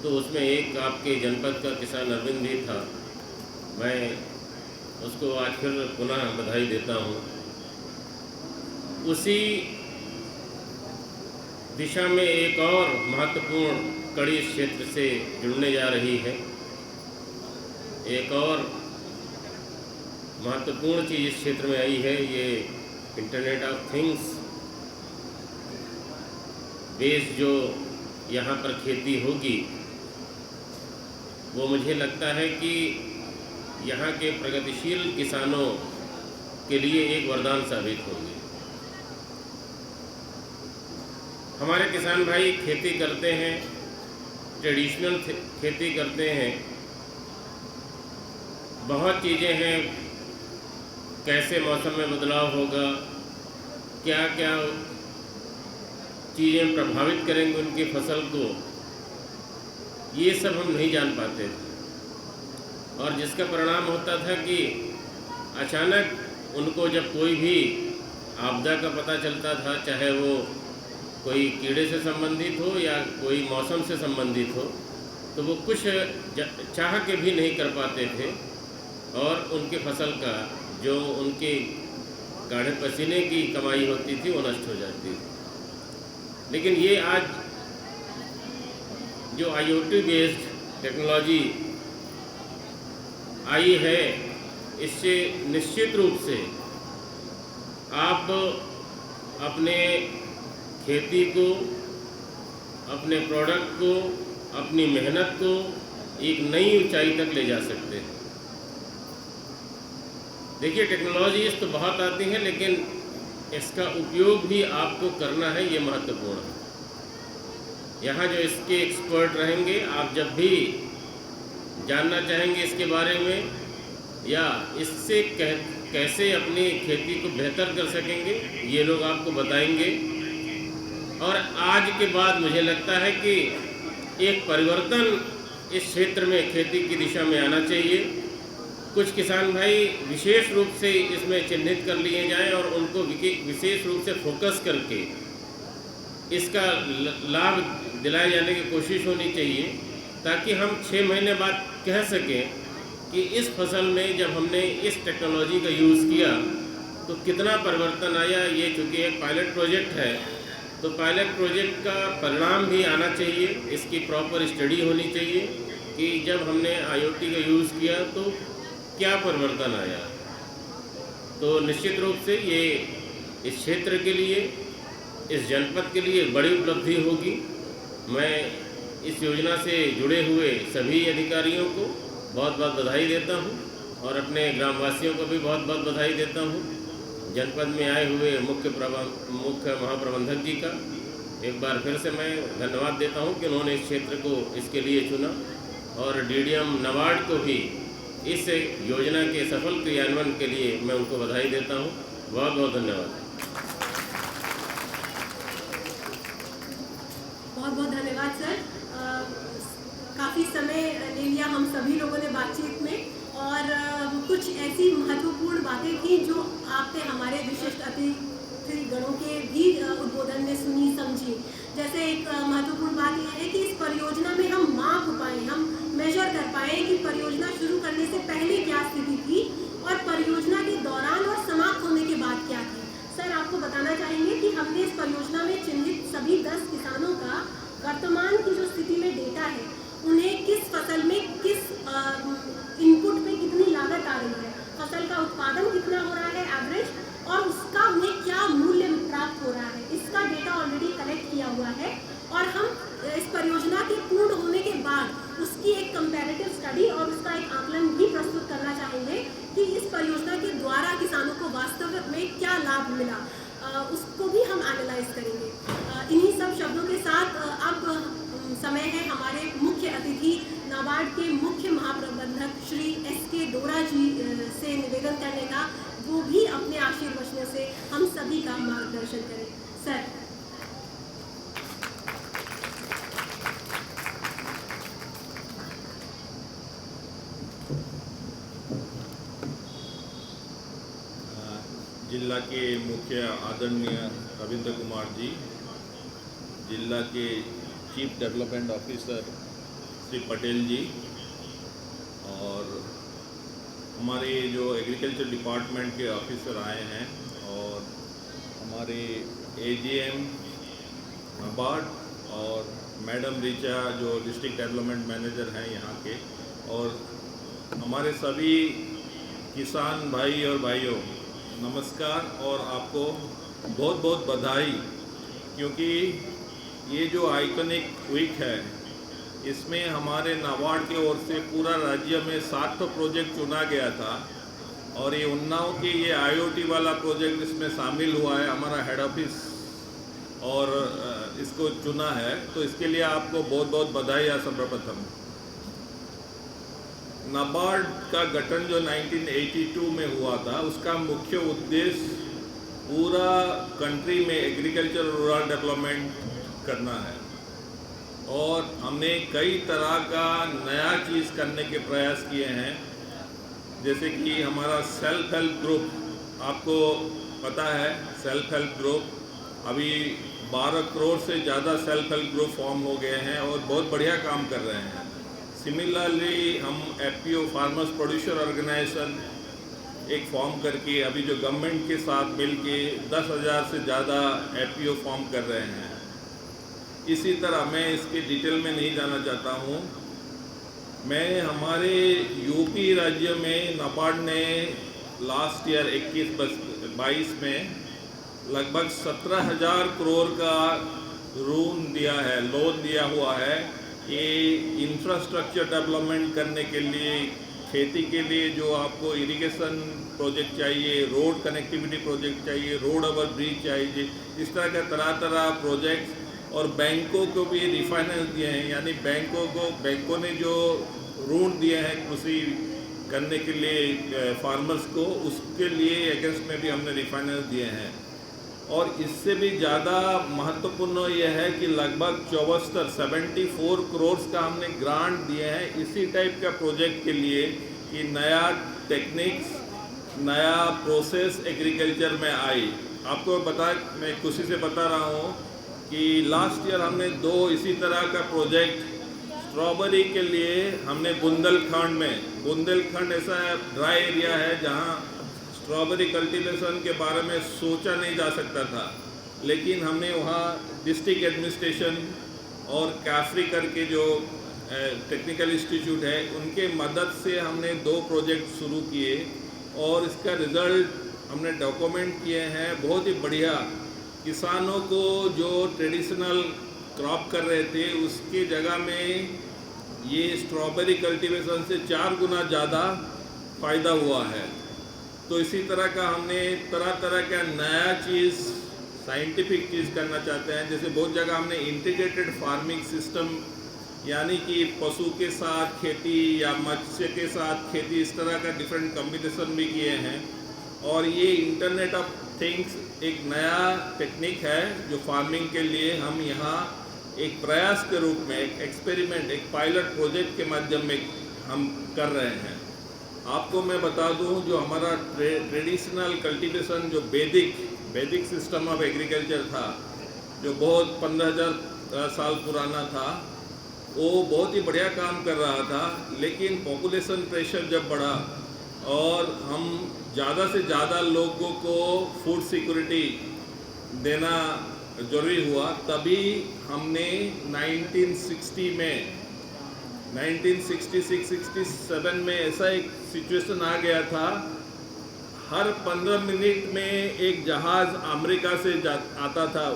तो उसमें एक आपके जनपद का किसान अरविंद भी था। मैं उसको आज फिर पुनः बधाई देता हूँ। उसी दिशा में एक और महत्वपूर्ण कड़ी इस क्षेत्र से जुड़ने जा रही है। एक और महत्वपूर्ण चीज़ इस क्षेत्र में आई है, ये इंटरनेट ऑफ थिंग्स बेस जो यहाँ पर खेती होगी, वो मुझे लगता है कि यहाँ के प्रगतिशील किसानों के लिए एक वरदान साबित होगी। हमारे किसान भाई खेती करते हैं, ट्रेडिशनल खेती करते हैं, बहुत चीज़ें हैं, कैसे मौसम में बदलाव होगा, क्या क्या चीज़ें प्रभावित करेंगे उनकी फसल को, ये सब हम नहीं जान पाते थे। और जिसका परिणाम होता था कि अचानक उनको जब कोई भी आपदा का पता चलता था, चाहे वो कोई कीड़े से संबंधित हो या कोई मौसम से संबंधित हो, तो वो कुछ चाह के भी नहीं कर पाते थे और उनकी फसल का जो उनके गाढ़े पसीने की कमाई होती थी वो नष्ट हो जाती थी। लेकिन ये आज जो IoT बेस्ड टेक्नोलॉजी आई है, इससे निश्चित रूप से आप अपने खेती को, अपने प्रोडक्ट को, अपनी मेहनत को एक नई ऊंचाई तक ले जा सकते हैं। देखिए, टेक्नोलॉजीज तो बहुत आती हैं, लेकिन इसका उपयोग भी आपको करना है, ये महत्वपूर्ण है। यहाँ जो इसके एक्सपर्ट रहेंगे, आप जब भी जानना चाहेंगे इसके बारे में या इससे कैसे अपनी खेती को बेहतर कर सकेंगे, ये लोग आपको बताएंगे। और आज के बाद मुझे लगता है कि एक परिवर्तन इस क्षेत्र में खेती की दिशा में आना चाहिए। कुछ किसान भाई विशेष रूप से इसमें चिन्हित कर लिए जाएं और उनको विशेष रूप से फोकस करके इसका लाभ दिलाए जाने की कोशिश होनी चाहिए, ताकि हम 6 महीने बाद कह सकें कि इस फसल में जब हमने इस टेक्नोलॉजी का यूज़ किया तो कितना परिवर्तन आया। ये चूँकि एक पायलट प्रोजेक्ट है, तो पायलट प्रोजेक्ट का परिणाम भी आना चाहिए, इसकी प्रॉपर स्टडी होनी चाहिए कि जब हमने IoT का यूज़ किया तो क्या परिवर्तन आया। तो निश्चित रूप से ये इस क्षेत्र के लिए, इस जनपद के लिए बड़ी उपलब्धि होगी। मैं इस योजना से जुड़े हुए सभी अधिकारियों को बहुत बहुत बधाई देता हूं और अपने ग्रामवासियों को भी बहुत बहुत बधाई देता हूं। जनपद में आए हुए मुख्य महाप्रबंधक जी का एक बार फिर से मैं धन्यवाद देता हूं कि उन्होंने इस क्षेत्र को इसके लिए चुना, और DDM नाबार्ड को भी इस योजना के सफल क्रियान्वयन के लिए मैं उनको बधाई देता हूं। बहुत बहुत धन्यवाद। बहुत बहुत धन्यवाद सर। काफ़ी समय ले लिया हम सभी लोगों ने बातचीत में, और कुछ ऐसी महत्वपूर्ण बातें थी जो आपने हमारे विशिष्ट अतिथि गणों के भी उद्बोधन में सुनी समझी। जैसे एक महत्वपूर्ण बात यह है कि इस परियोजना में हम माप पाएँ, हम मेजर कर पाएँ कि परियोजना शुरू करने से पहले क्या स्थिति थी और परियोजना के दौरान और समाप्त होने के बाद क्या थी। सर, आपको बताना चाहेंगे कि हमने इस परियोजना में चिन्हित सभी 10 किसानों का वर्तमान की जो स्थिति में डेटा है, उन्हें किस फसल में किस इनपुट पे कितनी लागत आ रही है, फसल का उत्पादन कितना हो रहा है एवरेज, और उसका उन्हें क्या मूल्य प्राप्त हो रहा है, इसका डेटा ऑलरेडी कलेक्ट किया हुआ है। और हम इस परियोजना के पूर्ण होने के बाद उसकी एक कंपैरेटिव स्टडी और उसका एक आकलन भी प्रस्तुत करना चाहेंगे कि इस परियोजना के द्वारा किसानों को वास्तव में क्या लाभ मिला, उसको भी हम एनालाइज करेंगे। इन्हीं सब शब्दों के साथ अब समय है हमारे मुख्य अतिथि नाबार्ड के मुख्य महाप्रबंधक श्री SK दोरा जी से निवेदन करने का, वो भी अपने आशीर्वचनों से हम सभी का मार्गदर्शन करें। सर। जिला के मुख्य आदरणीय रविंद्र कुमार जी, जिला के chief development officer Shri Patel ji, और हमारे जो एग्रीकल्चर डिपार्टमेंट के ऑफिसर आए हैं, और हमारे AGM नाबार्ड और मैडम ऋचा जो डिस्ट्रिक्ट डेवलपमेंट मैनेजर हैं यहाँ के, और हमारे सभी किसान भाई और भाइयों, नमस्कार और आपको बहुत बहुत बधाई, क्योंकि ये जो आइकॉनिक वीक है इसमें हमारे नाबार्ड की ओर से पूरा राज्य में 7 प्रोजेक्ट चुना गया था, और ये उन्नाव के ये IoT वाला प्रोजेक्ट इसमें शामिल हुआ है। हमारा हेड ऑफिस और इसको चुना है, तो इसके लिए आपको बहुत बहुत बधाई है सर्वप्रथम। नाबार्ड का गठन जो 1982 में हुआ था, उसका मुख्य उद्देश्य पूरा कंट्री में एग्रीकल्चर रूरल डेवलपमेंट करना है और हमने कई तरह का नया चीज़ करने के प्रयास किए हैं। जैसे कि हमारा सेल्फ हेल्प ग्रुप, आपको पता है सेल्फ हेल्प ग्रुप अभी 12 करोड़ से ज़्यादा सेल्फ हेल्प ग्रुप फॉर्म हो गए हैं और बहुत बढ़िया काम कर रहे हैं। सिमिलरली हम FPO फार्मर्स प्रोड्यूसर ऑर्गेनाइजेशन एक फॉर्म करके अभी जो गवर्नमेंट के साथ मिलके 10,000 से ज़्यादा FPO फॉर्म कर रहे हैं। इसी तरह मैं इसके डिटेल में नहीं जाना चाहता हूँ। मैं हमारे यूपी राज्य में नाबार्ड ने लास्ट ईयर 21-22 में लगभग 17,000 करोड़ का लोन दिया हुआ है। ये इंफ्रास्ट्रक्चर डेवलपमेंट करने के लिए, खेती के लिए जो आपको इरिगेशन प्रोजेक्ट चाहिए, रोड कनेक्टिविटी प्रोजेक्ट चाहिए, रोड ओवर ब्रिज चाहिए, इस तरह का तरह प्रोजेक्ट्स, और बैंकों को भी रिफाइनेंस दिए हैं। यानी बैंकों ने जो ऋण दिए हैं कृषि करने के लिए फार्मर्स को, उसके लिए अगेंस्ट में भी हमने रिफाइनेंस दिए हैं। और इससे भी ज़्यादा महत्वपूर्ण यह है कि लगभग 74 करोड़ का हमने ग्रांट दिए हैं इसी टाइप का प्रोजेक्ट के लिए कि नया टेक्निक्स, नया प्रोसेस एग्रीकल्चर में आई। आपको मैं खुशी से बता रहा हूँ कि लास्ट ईयर हमने 2 इसी तरह का प्रोजेक्ट स्ट्रॉबेरी के लिए हमने बुंदेलखंड ऐसा ड्राई एरिया है जहाँ स्ट्रॉबेरी कल्टीवेशन के बारे में सोचा नहीं जा सकता था, लेकिन हमने वहाँ डिस्ट्रिक्ट एडमिनिस्ट्रेशन और कैफरी करके जो टेक्निकल इंस्टीट्यूट है उनके मदद से हमने 2 प्रोजेक्ट शुरू किए और इसका रिज़ल्ट हमने डॉक्यूमेंट किए हैं। बहुत ही बढ़िया। किसानों को जो ट्रेडिशनल क्रॉप कर रहे थे उसकी जगह में ये स्ट्रॉबेरी कल्टीवेशन से 4 गुना ज़्यादा फ़ायदा हुआ है। तो इसी तरह का हमने तरह का नया चीज़, साइंटिफिक चीज़ करना चाहते हैं। जैसे बहुत जगह हमने इंटीग्रेटेड फार्मिंग सिस्टम, यानी कि पशु के साथ खेती या मत्स्य के साथ खेती, इस तरह का डिफरेंट कॉम्बिनेशन भी किए हैं। और ये इंटरनेट ऑफ थिंग्स एक नया टेक्निक है जो फार्मिंग के लिए हम यहाँ एक प्रयास के रूप में, एक एक्सपेरिमेंट, एक पायलट प्रोजेक्ट के माध्यम में हम कर रहे हैं। आपको मैं बता दूं, जो हमारा ट्रेडिशनल कल्टीवेशन, जो वैदिक सिस्टम ऑफ एग्रीकल्चर था, जो बहुत 15,000 साल पुराना था, वो बहुत ही बढ़िया काम कर रहा था। लेकिन पॉपुलेशन प्रेशर जब बढ़ा और हम ज़्यादा से ज़्यादा लोगों को फूड सिक्योरिटी देना जरूरी हुआ, तभी हमने 1966-67 में ऐसा एक सिचुएशन आ गया था। हर 15 मिनट में एक जहाज़ अमेरिका से आता था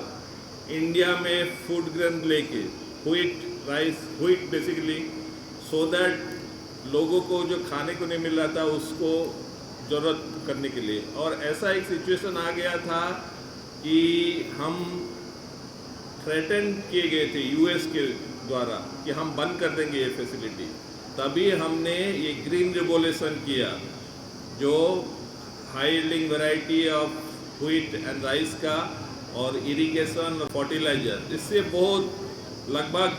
इंडिया में फूड ग्रेन लेके, व्हीट बेसिकली, सो दैट लोगों को जो खाने को नहीं मिल रहा था उसको ज़रूरत करने के लिए। और ऐसा एक सिचुएशन आ गया था कि हम थ्रेटन किए गए थे US के द्वारा कि हम बंद कर देंगे ये फैसिलिटी। तभी हमने ये ग्रीन रिवोल्यूशन किया, जो high yielding variety of wheat and rice का और इरिगेशन और फर्टिलाइजर, इससे बहुत लगभग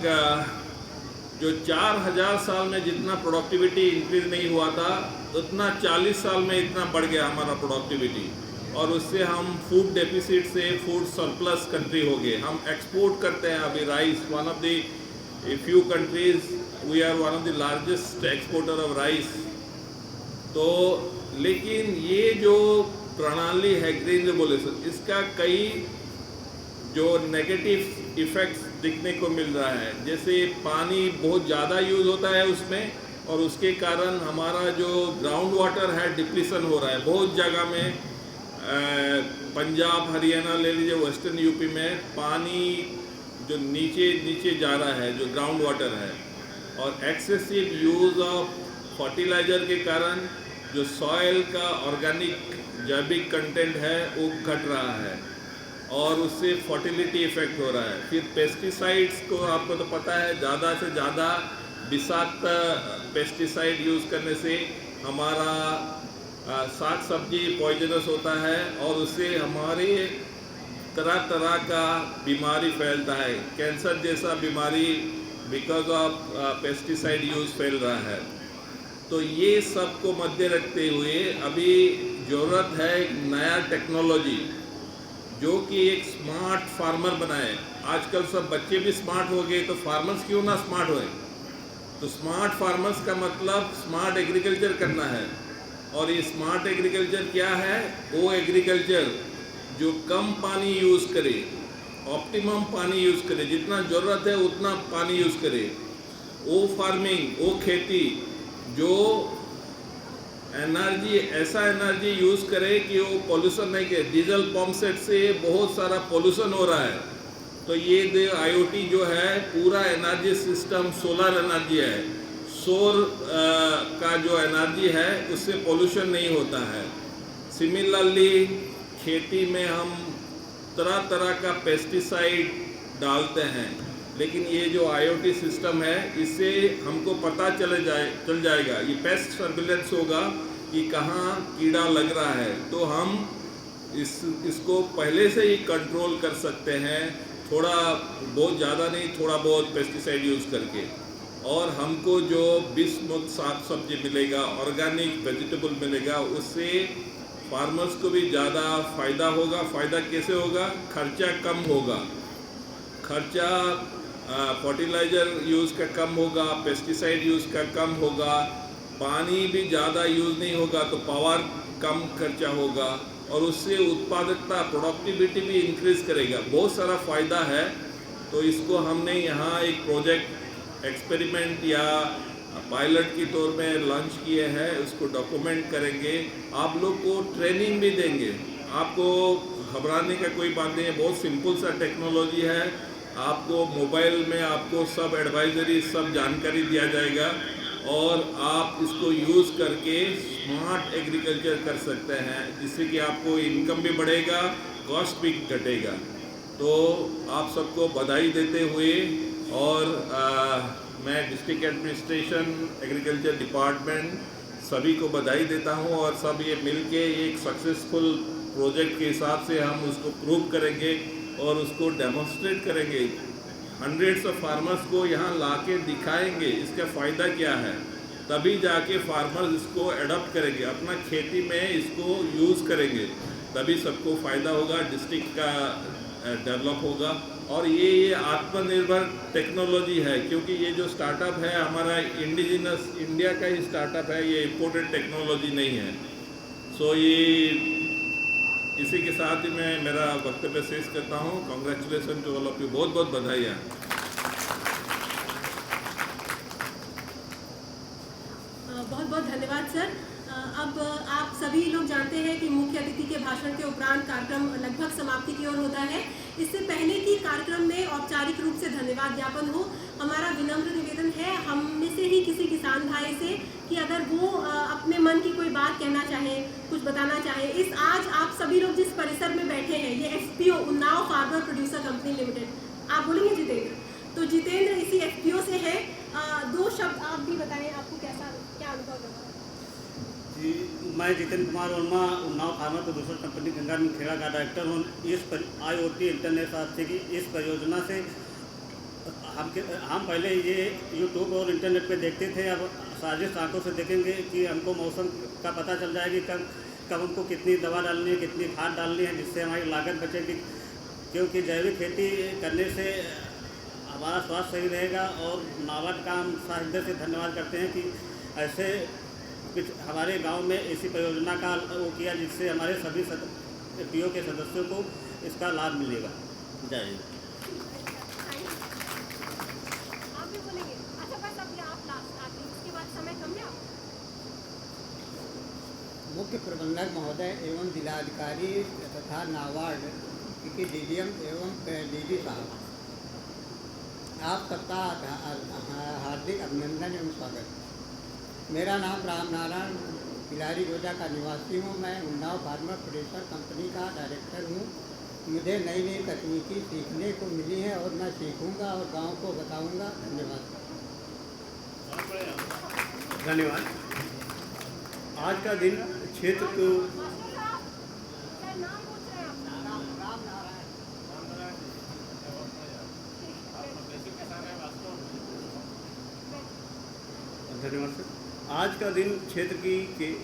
जो 4,000 साल में जितना प्रोडक्टिविटी इंक्रीज नहीं हुआ था, उतना 40 साल में इतना बढ़ गया हमारा प्रोडक्टिविटी। और उससे हम फूड डेफिसिट से फूड सरप्लस कंट्री हो गए। हम एक्सपोर्ट करते हैं अभी rice, one of the few countries, we are one of the largest exporter of rice. तो लेकिन ये जो प्रणाली है ग्रीन रिवोल्यूशन, इसका कई जो नेगेटिव इफ़ेक्ट्स दिखने को मिल रहा है। जैसे पानी बहुत ज़्यादा यूज़ होता है उसमें, और उसके कारण हमारा जो ग्राउंड वाटर है डिप्लीशन हो रहा है। बहुत जगह में पंजाब, हरियाणा ले लीजिए, वेस्टर्न यूपी में पानी जो नीचे जा रहा है, जो ग्राउंड वाटर है, और एक्सेसिव यूज़ ऑफ फर्टिलाइज़र के कारण जो सॉइल का ऑर्गेनिक जैविक कंटेंट है वो घट रहा है। और उससे फर्टिलिटी इफेक्ट हो रहा है। फिर पेस्टिसाइड्स को आपको तो पता है, ज़्यादा से ज़्यादा विषाक्त पेस्टिसाइड यूज़ करने से हमारा साग सब्जी पॉइजनस होता है और उससे हमारे तरह तरह का बीमारी फैलता है। कैंसर जैसा बीमारी बिकॉज ऑफ पेस्टिसाइड यूज़ फैल रहा है। तो ये सब को मध्य रखते हुए अभी ज़रूरत है एक नया टेक्नोलॉजी जो कि एक स्मार्ट फार्मर बनाए। आजकल सब बच्चे भी स्मार्ट हो गए, तो फार्मर्स क्यों ना स्मार्ट होए। तो स्मार्ट फार्मर्स का मतलब स्मार्ट एग्रीकल्चर करना है। और ये स्मार्ट एग्रीकल्चर क्या है? वो एग्रीकल्चर जो कम पानी यूज़ करे, ऑप्टिमम पानी यूज़ करे, जितना ज़रूरत है उतना पानी यूज़ करे। वो फार्मिंग, वो खेती जो एनर्जी, ऐसा एनर्जी यूज़ करे कि वो पोल्यूशन नहीं करे। डीजल पंप सेट से बहुत सारा पोल्यूशन हो रहा है। तो ये IoT जो है पूरा एनर्जी सिस्टम सोलर एनर्जी है। सौर का जो एनर्जी है उससे पोल्यूशन नहीं होता है। सिमिलरली खेती में हम तरह तरह का पेस्टिसाइड डालते हैं, लेकिन ये जो IoT सिस्टम है इससे हमको पता चल जाएगा, ये पेस्ट सर्विलेंस होगा कि कहाँ कीड़ा लग रहा है। तो हम इसको पहले से ही कंट्रोल कर सकते हैं, थोड़ा बहुत ज़्यादा नहीं, थोड़ा बहुत पेस्टिसाइड यूज़ करके। और हमको जो विष मुक्त साग सब्जी मिलेगा, ऑर्गेनिक वेजिटेबल मिलेगा, उससे फार्मर्स को भी ज़्यादा फ़ायदा होगा। फ़ायदा कैसे होगा? खर्चा कम होगा, खर्चा फर्टिलाइज़र यूज़ का कम होगा, पेस्टिसाइड यूज़ का कम होगा, पानी भी ज़्यादा यूज़ नहीं होगा, तो पावर कम खर्चा होगा और उससे उत्पादकता, प्रोडक्टिविटी भी इंक्रीज़ करेगा। बहुत सारा फ़ायदा है। तो इसको हमने यहाँ एक प्रोजेक्ट एक्सपेरिमेंट या पायलट की तौर में लॉन्च किए हैं, उसको डॉक्यूमेंट करेंगे, आप लोग को ट्रेनिंग भी देंगे। आपको घबराने का कोई बात नहीं है, बहुत सिंपल सा टेक्नोलॉजी है। आपको मोबाइल में आपको सब एडवाइजरी, सब जानकारी दिया जाएगा और आप इसको यूज़ करके स्मार्ट एग्रीकल्चर कर सकते हैं, जिससे कि आपको इनकम भी बढ़ेगा, कॉस्ट भी घटेगा। तो आप सबको बधाई देते हुए और मैं डिस्ट्रिक्ट एडमिनिस्ट्रेशन, एग्रीकल्चर डिपार्टमेंट सभी को बधाई देता हूं और सब ये मिलके एक सक्सेसफुल प्रोजेक्ट के हिसाब से हम उसको प्रूव करेंगे और उसको डेमोन्स्ट्रेट करेंगे। हंड्रेड्स ऑफ फार्मर्स को यहाँ लाके दिखाएंगे इसका फ़ायदा क्या है, तभी जाके फार्मर्स इसको एडॉप्ट करेंगे, अपना खेती में इसको यूज़ करेंगे, तभी सबको फ़ायदा होगा, डिस्ट्रिक्ट का डेवलप होगा। और ये आत्मनिर्भर टेक्नोलॉजी है, क्योंकि ये जो स्टार्टअप है हमारा इंडिजिनस इंडिया का ही स्टार्टअप है, ये इम्पोर्टेड टेक्नोलॉजी नहीं है। सो ये इसी के साथ ही मैं मेरा वक्तव्य शेष करता हूँ। Congratulation to all of you, बहुत बहुत बधाइयाँ। बहुत बहुत धन्यवाद सर। अब आप सभी लोग जानते हैं कि मुख्य अतिथि के भाषण के उपरांत कार्यक्रम लगभग समाप्ति की ओर होता है। इससे पहले कि कार्यक्रम में औपचारिक रूप से धन्यवाद ज्ञापन हो, हमारा विनम्र निवेदन है हम में से ही किसी किसान भाई से कि अगर वो अपने मन की कोई बात कहना चाहे, कुछ बताना चाहे। इस आज आप सभी लोग जिस परिसर में बैठे हैं, ये FPO Unnao farmer producer company limited, आप बोलेंगे जितेंद्र? तो जितेंद्र इसी FPO से है। 2 शब्द आप भी बताएं, आपको क्या अनुभव रहा? जी, मैं Jitendra Kumar Verma, Unnao farmer producer company Ganganagar Kheda का डायरेक्टर हूँ। इस IoT इंटरनेट साथी की इस परियोजना से हम पहले ये यूट्यूब और इंटरनेट पे देखते थे, अब साजिश आंखों से देखेंगे कि हमको मौसम का पता चल जाएगी, कब हमको कितनी दवा डालनी है, कितनी खाद डालनी है, जिससे हमारी लागत बचेगी। क्योंकि जैविक खेती करने से हमारा स्वास्थ्य सही रहेगा। और नाबार्ड का हम हृदय से धन्यवाद करते हैं कि ऐसे हमारे गांव में ऐसी परियोजना का वो किया, जिससे हमारे सभी FPO के सदस्यों को इसका लाभ मिलेगा। जय हिंद। मुख्य प्रबंधक महोदय एवं जिलाधिकारी तथा नाबार्ड के DDM एवं DD साहब, आप सबका हार्दिक अभिनंदन एवं स्वागत। मेरा नाम राम नारायण पिलारी गोजा का निवासी हूँ। मैं उन्नाव फार्मर प्रोड्यूसर कंपनी का डायरेक्टर हूँ। मुझे नई नई तकनीकी सीखने को मिली है और मैं सीखूंगा और गांव को बताऊंगा। धन्यवाद। धन्यवाद। आज का दिन क्षेत्र को धन्यवाद सर। आज का दिन क्षेत्र की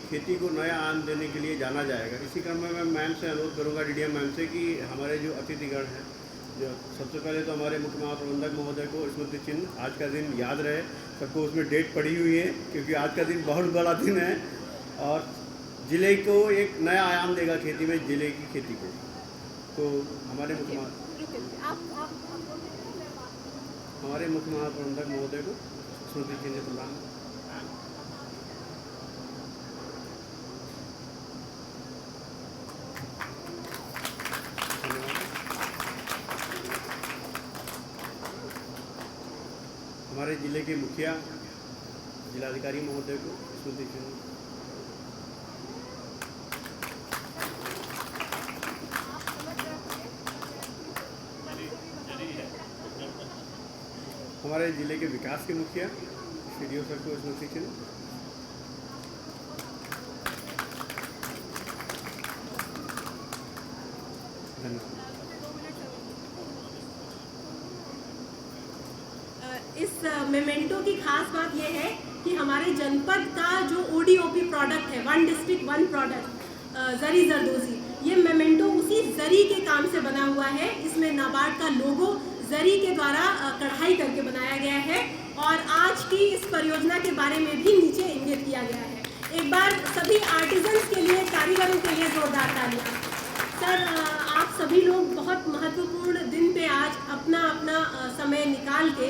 खेती को नया आयाम देने के लिए जाना जाएगा। इसी क्रम में मैं मैम से अनुरोध करूंगा, डीडीएम मैम से, कि हमारे जो अतिथिगण हैं, जो सबसे पहले तो हमारे मुख्य महाप्रबंधक महोदय को स्मृति चिन्ह आज का दिन याद रहे, सबको उसमें डेट पड़ी हुई है, क्योंकि आज का दिन बहुत बड़ा दिन है और ज़िले को एक नया आयाम देगा खेती में, ज़िले की खेती को। तो हमारे मुख्य महाप्रबंधक महोदय को स्मृति चिन्ह प्रदान। हमारे ज़िले के मुखिया जिलाधिकारी महोदय को स्मृति चिन्ह। हमारे ज़िले के विकास के मुखिया सीडीओ सर को स्मृति चिन्ह। धन्यवाद। इस मेमेंटो की खास बात यह है कि हमारे जनपद का जो ओडीओपी प्रोडक्ट है, वन डिस्ट्रिक्ट वन प्रोडक्ट, जरी जरदोजी, ये मेमेंटो उसी जरी के काम से बना हुआ है। इसमें नाबार्ड का लोगो जरी के द्वारा कढ़ाई करके बनाया गया है और आज की इस परियोजना के बारे में भी नीचे इंगित किया गया है। एक बार सभी आर्टिजन्स के लिए, कारीगरों के लिए जोरदार तालियां। सर, आप सभी लोग बहुत महत्वपूर्ण दिन पे आज अपना अपना समय निकाल के,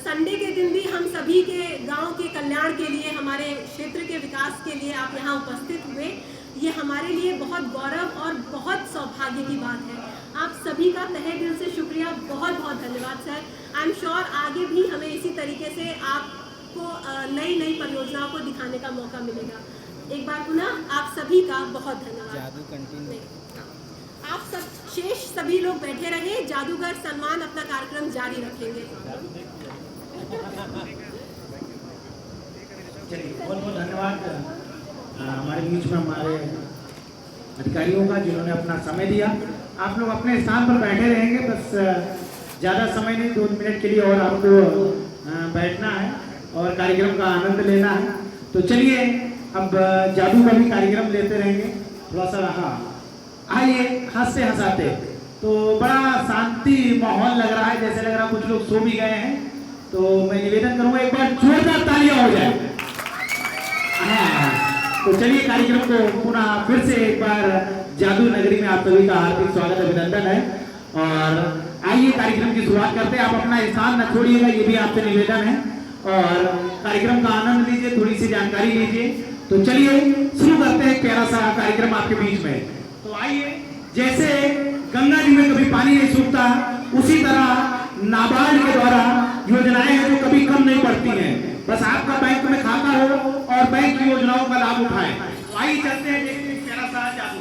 संडे के दिन भी हम सभी के गांव के कल्याण के लिए, हमारे क्षेत्र के विकास के लिए आप यहाँ उपस्थित हुए। ये हमारे लिए बहुत गौरव और बहुत सौभाग्य की बात है। आप सभी का तहे दिल से शुक्रिया, बहुत बहुत धन्यवाद सर। आई एम श्योर आगे भी हमें इसी तरीके से आपको नई नई परियोजनाओं को दिखाने का मौका मिलेगा। एक बार पुनः आप सभी का बहुत धन्यवाद। आप सब शेष सभी लोग बैठे रहे, जादूगर सलमान अपना कार्यक्रम जारी रखेंगे। चलिए, बहुत बहुत धन्यवाद हमारे बीच में हमारे अधिकारियों का, जिन्होंने अपना समय दिया। आप लोग अपने स्थान पर बैठे रहेंगे, बस ज़्यादा समय नहीं, 2 मिनट के लिए और आपको बैठना है और कार्यक्रम का आनंद लेना है। तो चलिए, अब जादू का भी कार्यक्रम लेते रहेंगे थोड़ा सा। हाँ, आइए, हंसते हंसाते। तो बड़ा शांति माहौल लग रहा है, जैसे लग रहा कुछ लोग सो भी गए हैं। तो मैं निवेदन करूंगा एक बार जोरदार तालियां हो जाए। हाँ, तो चलिए कार्यक्रम को पुनः फिर से एक बार जादू नगरी में आप सभी का हार्दिक स्वागत, अभिनंदन है। और आइए कार्यक्रम की शुरुआत करते हैं। आप अपना स्थान न छोड़िएगा, ये भी आपसे निवेदन है, और कार्यक्रम का आनंद लीजिए, थोड़ी सी जानकारी लीजिए। तो चलिए शुरू करते हैं प्यारा सा कार्यक्रम आपके बीच में। तो आइए, जैसे गंगा जी में कभी पानी नहीं सूखता, उसी तरह नाबार्ड के द्वारा योजनाएं हैं जो कभी कम नहीं पड़ती हैं। बस आपका बैंक में खाता हो और बैंक की योजनाओं का लाभ उठाएं। तो आइए चलते हैं, देखते हैं प्यारा सा जादू।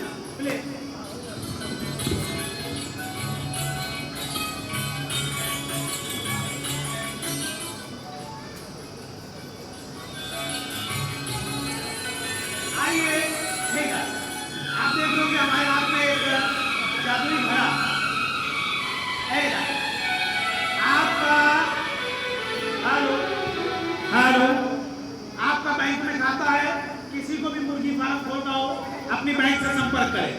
आइए, आप देख लो कि हमारे हाथ में एक जादुई घड़ा है। आपका हेलो, आपका बैंक में खाता है, किसी को भी मुर्गी फार्म खोलना हो अपनी बैंक से संपर्क करें।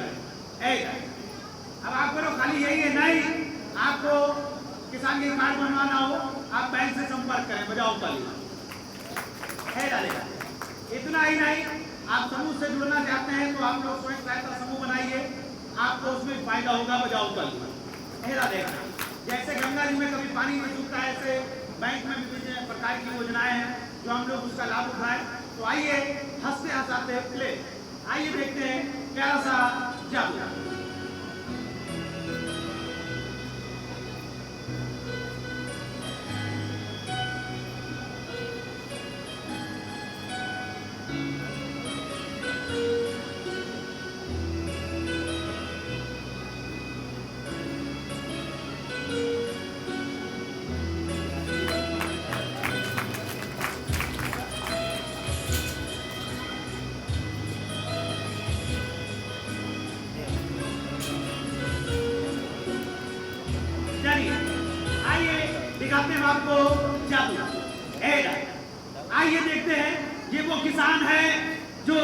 अब आप करो, खाली यही है नहीं, आपको किसान के कार्ड बनवाना हो आप बैंक से संपर्क करें, बजाओ ताली है डालेगा। इतना ही नहीं, आप समूह से जुड़ना चाहते हैं तो आप लोग स्वयं सहायता समूह बनाइए, आपको उसमें फायदा होगा, बजाओ ताली है डालेगा। जैसे गंगा जी में कभी पानी नहीं सूखता है, ऐसे बैंक में विभिन्न प्रकार की योजनाएं हैं जो हम लोग उसका लाभ उठाएं। तो आइए, हंसते हंसाते प्ले। आइए देखते हैं प्यारा सा जादू। जानिए, आइए दिखाते हैं आपको जादू। आइए देखते हैं, ये वो किसान है जो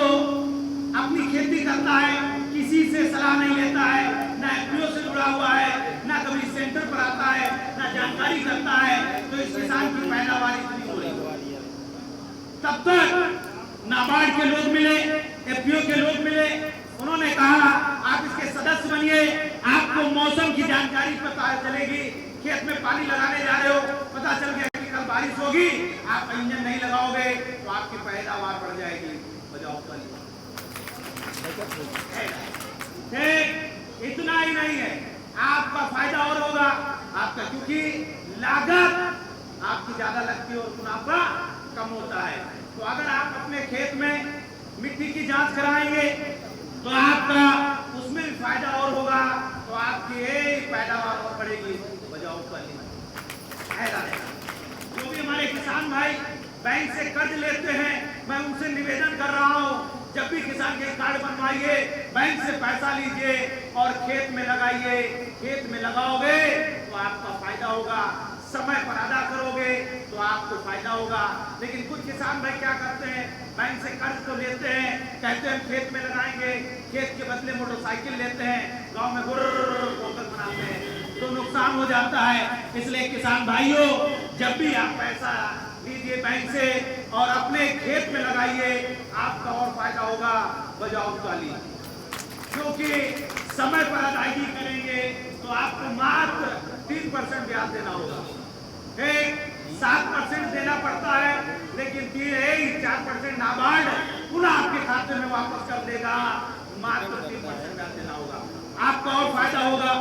अपनी खेती करता है, किसी से सलाह नहीं लेता है, ना एफपीओ से जुड़ा हुआ है, ना कभी सेंटर पर आता है, ना जानकारी करता है, तो इस किसान की पैदावार इतनी हो रही है। तब तक नाबार्ड के लोग मिले, एफपीओ के लोग मिले, उन्होंने कहा आप इसके सदस्य बनिए, आपको मौसम की जानकारी पता चलेगी, खेत में पानी लगाने जा रहे हो, पता चल गया कि कल बारिश होगी, आप इंजन नहीं लगाओगे तो आपकी पैदावार बढ़ जाएगी। बजाओ इतना ही नहीं है, आपका फायदा और होगा आपका, क्योंकि लागत आपकी ज्यादा लगती है और मुनाफा कम होता है। तो अगर आप अपने खेत में मिट्टी की जांच कराएंगे तो आपका उसमें भी फायदा और होगा, तो आपकी पैदावार और बढ़ेगी। बजाओ जो भी हमारे किसान भाई बैंक से कर्ज लेते हैं, मैं उनसे निवेदन कर रहा हूं, जब भी किसान के कार्ड बनवाइए, बैंक से पैसा लीजिए और खेत में लगाइए। खेत में लगाओगे तो आपका फायदा होगा, समय पर अदा करोगे तो आपको फायदा होगा। लेकिन कुछ किसान भाई क्या करते हैं, बैंक से कर्ज तो लेते हैं, कहते हैं खेत में लगाएंगे, खेत के बदले मोटरसाइकिल लेते हैं, गांव में होकर बनाते हैं, तो नुकसान हो जाता है। इसलिए किसान भाइयों, जब भी आप पैसा लीजिए बैंक से और अपने खेत में लगाइए, आपका और फायदा होगा। बजाओ ताली, क्योंकि समय पर अदायगी करेंगे तो आपको मात्र 3% ब्याज देना होगा। 7% देना पड़ता है, लेकिन 4% नाबार्ड पुनः आपके खाते में वापस कर देगा। मात्र 3% ब्याज देना होगा, आपका और फायदा होगा।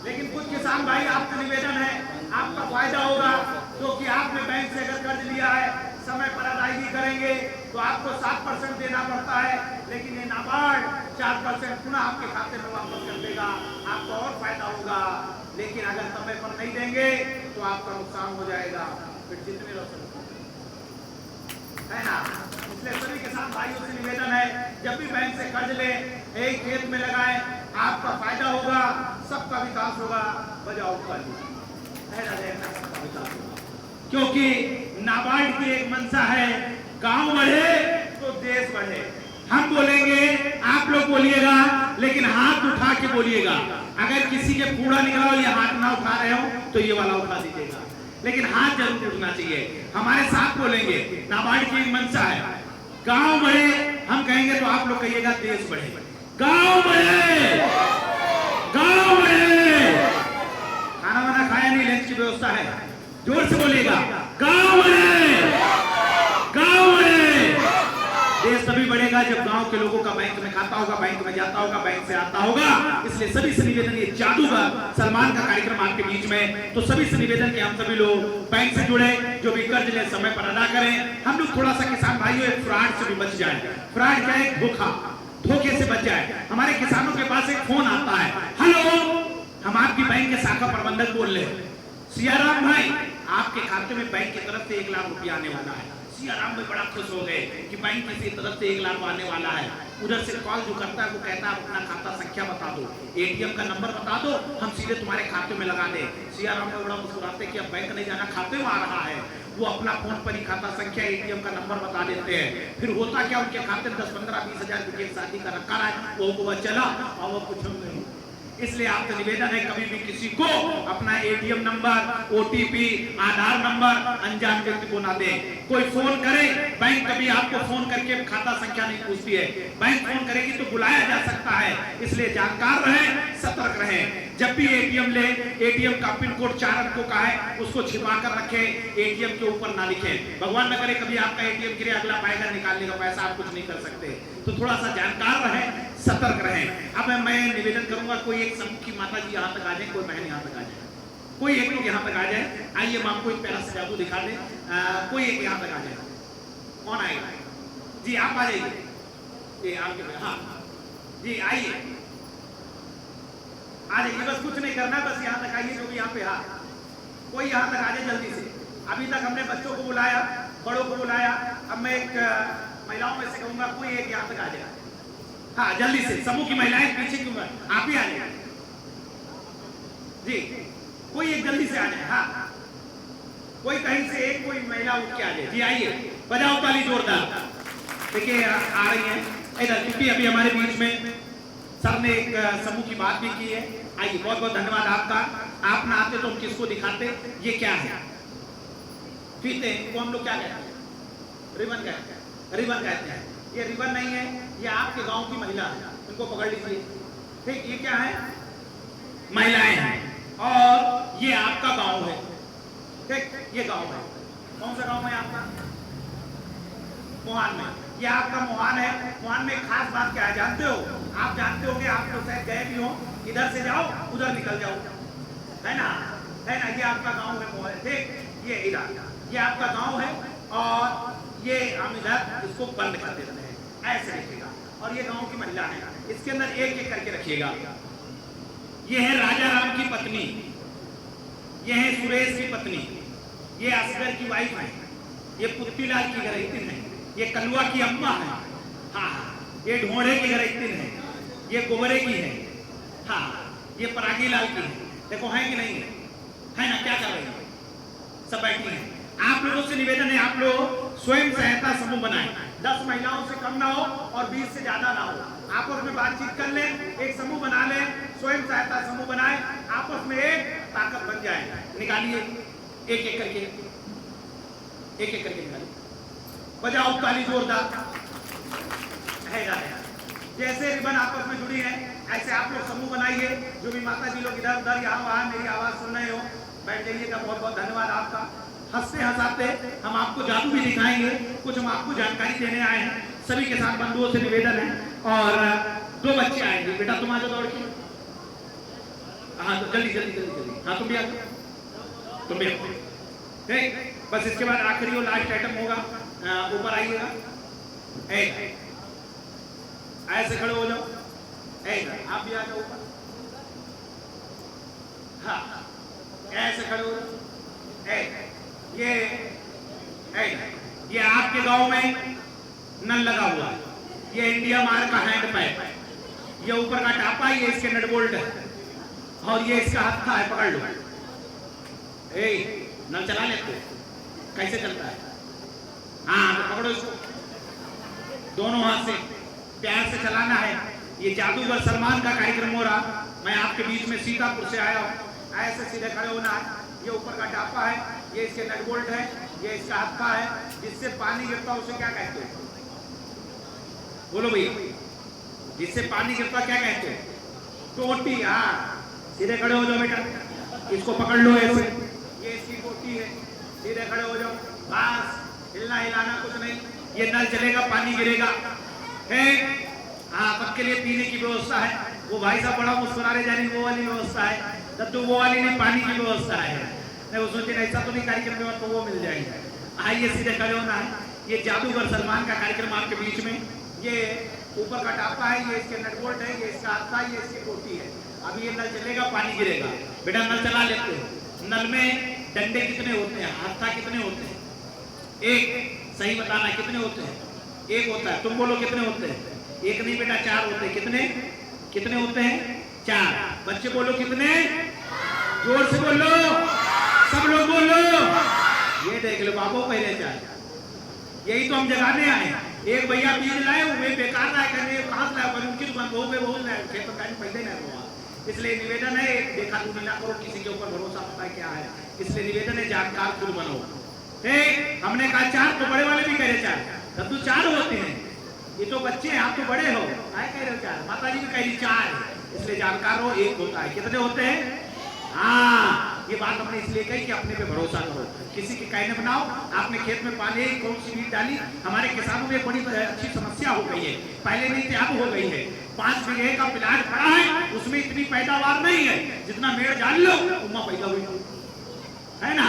लेकिन कुछ किसान भाई, आपका निवेदन है, आपका फायदा होगा, क्योंकि आपने बैंक से अगर कर्ज लिया है, समय पर अदायगी करेंगे तो आपको 7% देना पड़ता है, लेकिन ये नाबार्ड 4% पुनः आपके खाते में वापस कर देगा, आपको और फायदा होगा। लेकिन अगर समय पर नहीं देंगे तो आपका नुकसान हो जाएगा। फिर जितने है ना, इसलिए सभी किसान भाइयों से निवेदन है, जब भी बैंक से कर्ज ले, एक खेत में लगाएं, आपका फायदा होगा, सबका विकास होगा। बजाओ ताली, क्योंकि नाबार्ड की एक मंशा है, गांव बढ़े तो देश बढ़े। हम बोलेंगे, आप लोग बोलिएगा, लेकिन हाथ उठा के बोलिएगा। अगर किसी के कूड़ा निकला हो, ये हाथ ना उठा रहे हो तो ये वाला उठा दीजिएगा, लेकिन हाथ जरूर उठना चाहिए। हमारे साथ बोलेंगे, नाबार्ड की एक मंशा है, गांव बढ़े, हम कहेंगे तो आप लोग कहिएगा देश बढ़े। गांव बढ़े, गांव बढ़े। खाना वाना खाया नहीं, लंच की व्यवस्था है, जोर से बोलिएगा, गांव बढ़े, गांव बढ़े। देश तभी बढ़ेगा जब गांव के लोगों का बैंक में खाता होगा, बैंक में जाता होगा, बैंक से आता होगा। इसलिए सभी से निवेदन, ये जादूगर सलमान का कार्यक्रम आपके बीच में, तो सभी से निवेदन कि हम सभी लोग बैंक से जुड़े, जो भी कर्ज ले समय पर अदा करें। हम लोग थोड़ा सा किसान भाइयों एक फ्रॉड से भी बच जाए। फ्रॉड क्या है? धोखे से बच जाए। हमारे किसानों के पास एक फोन आता है, हेलो, हम आपकी बैंक के शाखा प्रबंधक बोल रहे हैं, सियाराम भाई, आपके खाते में बैंक की तरफ से 1 लाख रुपया आने वाला है। सियाराम भाई बड़ा खुश हो गए कि बैंक की तरफ से 1 लाख आने वाला है। उधर से कॉल जो करता है वो कहता है अपना खाता संख्या बता दो, एटीएम का नंबर बता दो, हम सीधे तुम्हारे खाते में लगा दे। सियाराम भाई बड़ा मुस्कुराते कि अब बैंक नहीं जाना, खाते में आ रहा है। वो अपना फोन पर ही खाता संख्या, एटीएम का नंबर बता देते हैं। फिर होता क्या, उनके खाते में 10, 15, 20 हजार रुपये शादी का रखा है, वो चला और वो कुछ नहीं। इसलिए आपसे निवेदन है, कभी भी किसी को अपना एटीएम नंबर, ओटीपी, आधार नंबर अनजान व्यक्ति को ना दें। कोई फोन करे, बैंक कभी आपको फोन करके खाता संख्या नहीं पूछती है, बैंक फोन करेगी तो बुलाया जा सकता है। इसलिए जानकार रहें, सतर्क रहें। जब भी एटीएम ले, एटीएम का पिन कोड 4 अंकों का है, उसको छिपा कर रखें, एटीएम के ऊपर ना लिखें। भगवान न करे कभी आपका एटीएम गिरे, अगला पाएगा निकालने का पैसा, आप कुछ नहीं कर सकते। तो थोड़ा सा जानकार रहें, सतर्क रहें। अब मैं निवेदन करूंगा, कोई एक समूह की माता जी यहाँ तक आ जाए, कोई बहन यहाँ तक आ जाए, कोई एक लोग यहाँ तक आ जाए। आइए, हम आपको एक प्यारा सा जादू दिखा दें। कोई एक यहाँ तक आ जाए, कौन आएगा जी? आप आ जाइए, ये आपके, हाँ जी, आइए, आ जाइए, बस कुछ नहीं करना, बस यहाँ तक आइए। जो भी यहाँ पे, हाँ, कोई यहाँ तक आ जाए जल्दी से। अभी तक हमने बच्चों को बुलाया, बड़ों को बुलाया, अब मैं एक महिलाओं में से कहूंगा, कोई एक यहाँ तक आ जाए। हाँ, जल्दी से, समूह की महिलाएं पीछे क्यों, आप ही आ जाए जी कोई एक जल्दी से आ जाए। हाँ कोई कहीं से एक कोई महिला उठ के आ जाए। जी आइए, बजाओ ताली जोरदार। देखिए आ रही है इधर, क्योंकि अभी हमारे बीच में सर ने एक समूह की बात भी की है। आइए, बहुत बहुत धन्यवाद आपका। आप ना आते तो हम किसको दिखाते। ये क्या है? फीते को हम लोग क्या कहते हैं? रिबन कहते हैं। रिबन कहते हैं। ये रिबन नहीं है, ये आपके गांव की महिला है, इनको पकड़ लीजिए। ठीक, ये क्या है? महिलाएं हैं और ये आपका गांव है। ठीक, ये गांव है। कौन सा गांव है आपका? मोहान में। ये आपका मोहान है। मोहान में खास बात क्या है जानते हो? आप जानते होंगे, आप लोग शायद गए भी हो, इधर से जाओ उधर निकल जाओ, है ना? है ना? ये आपका गांव है मोहान। ठीक, ये इधर ये आपका गांव है और ये हम इधर इसको बंद कर देते हैं, ऐसे रखिएगा। और ये गांव की महिला है, इसके अंदर एक एक करके रखिएगा। ये है राजा राम की पत्नी, ये है सुरेश की पत्नी, ये असगर की वाइफ है, ये पुत्तीलाल की घरैतिन है, ये कलुआ की अम्मा है, हाँ, ये ढोड़े की घरैतिन है, ये गोबरे की है, हाँ, ये परागी लाल की है। देखो है कि नहीं है? है ना? क्या कर रहे हैं? सब बैठी हैं। आप लोगों से निवेदन है, आप लोग स्वयं सहायता समूह बनाएं। 10 महिलाओं से कम ना हो और 20 से ज्यादा ना हो। आपस में बातचीत कर लें, एक समूह बना लें, स्वयं सहायता समूह बनाएं, आपस में एक ताकत बन जाए। निकालिए एक एक करके, एक एक करके निकालिए। बजाओ ताली जोरदार। है जैसे रिबन आपस में जुड़ी है, ऐसे आप लोग समूह बनाइए। जो भी माता जी लोग इधर उधर यहाँ वहाँ मेरी आवाज सुन रहे हो, बैठ जाइएगा। बहुत बहुत धन्यवाद आपका। हंसते हंसाते हम आपको जादू भी दिखाएंगे, कुछ हम आपको जानकारी देने आए हैं। सभी के साथ बंधुओं से निवेदन है। और 2 बच्चे आएंगे। बेटा तुम आ जाओ दौड़ के। हाँ तो जल्दी जल्दी जल्दी जल्दी। हाँ तुम भी आ जाओ, तुम भी आओ। ठीक, बस इसके बाद आखिरी और लास्ट आइटम होगा। ऊपर आइएगा, ऐसे खड़े हो जाओ। आप भी आ जाओ ऊपर। हाँ ऐसे खड़े हो जाओ। ये आपके गांव में नल लगा हुआ है, ये इंडिया मार्क का हैंड पाइप है, ये ऊपर का टापा है, ये इसके नट बोल्ट है और ये इसका हत्था है, पकड़ लो। नल चला लेते कैसे चलता है? हाँ तो पकड़ो इसको, दोनों हाथ से प्यार से चलाना है। ये जादूगर सलमान का कार्यक्रम हो रहा, मैं आपके बीच में सीतापुर से आया हूँ। ऐसे सीधे खड़े होना है। ये ऊपर का टापा है, ये इसके नट बोल्ट है, ये इसका हत्था है, जिससे पानी गिरता है उसे क्या कहते हैं? बोलो भैया, जिससे पानी गिरता क्या कहते हैं? टोटी। हाँ सीधे खड़े हो जाओ बेटा, इसको पकड़ लो ऐसे, ये इसकी टोटी है। सीधे खड़े हो जाओ, बस हिलना हिलाना कुछ नहीं। ये नल चलेगा, पानी गिरेगा। हाँ सबके लिए पीने की व्यवस्था है। वो भाई साहब बड़ा मुस्कुरा रहे, जाने वो वाली व्यवस्था है। तो वो वाली नहीं, पानी की व्यवस्था है। नहीं वो सोचे ऐसा तो नहीं कार्यक्रम में, तो वो मिल जाएगा। आइए सीधे खड़े होना है। ये जादूगर सलमान का कार्यक्रम आपके बीच में। ये ऊपर का टापा है, ये इसके नट बोल्ट है, ये इसका हत्था, ये इसकी टोटी है। अभी ये नल चलेगा, पानी गिरेगा। बेटा नल चला लेते हो। नल में डंडे कितने होते हैं? हत्था कितने होते हैं? एक। सही बताना कितने होते हैं? एक होता है। तुम बोलो कितने होते हैं? एक नहीं बेटा, 4 होते हैं। कितने कितने होते हैं? 4। बच्चे बोलो कितने? जोर से बोलो, सब लोग बोलो। ये देख लो बाबू पहले 4। यही तो हम जगाने आए। एक भैया बीज लाए, वो बेकार लाए, कहने कहाँ लाए? उनकी दुकान बहु में बहुत लाए, खेत में पहले नहीं हुआ। इसलिए निवेदन है, देखा तुम ना करो, किसी के ऊपर भरोसा पता है क्या है। इसलिए निवेदन है, जानकार खुद बनो। हमने कहा 4 तो बड़े वाले भी कह रहे 4, तब तो 4 होते हैं। ये तो बच्चे हैं, आप तो बड़े हो, क्या कह रहे हो 4? माता जी भी कह रही 4, इसलिए जानकार हो। 1 होता है। कितने होते हैं? हाँ ये बात हमने इसलिए कही कि अपने पे भरोसा करो, किसी के कहने बनाओ। आपने खेत में पानी कौन सी बीज डाली? हमारे किसानों में बड़ी अच्छी समस्या हो गई है, पहले नहीं थी अब हो गई है। 5 बीघे का प्लाट पड़ा है, उसमें इतनी पैदावार नहीं है जितना मेड़ डाल लो उमा पैदा हुई, है ना?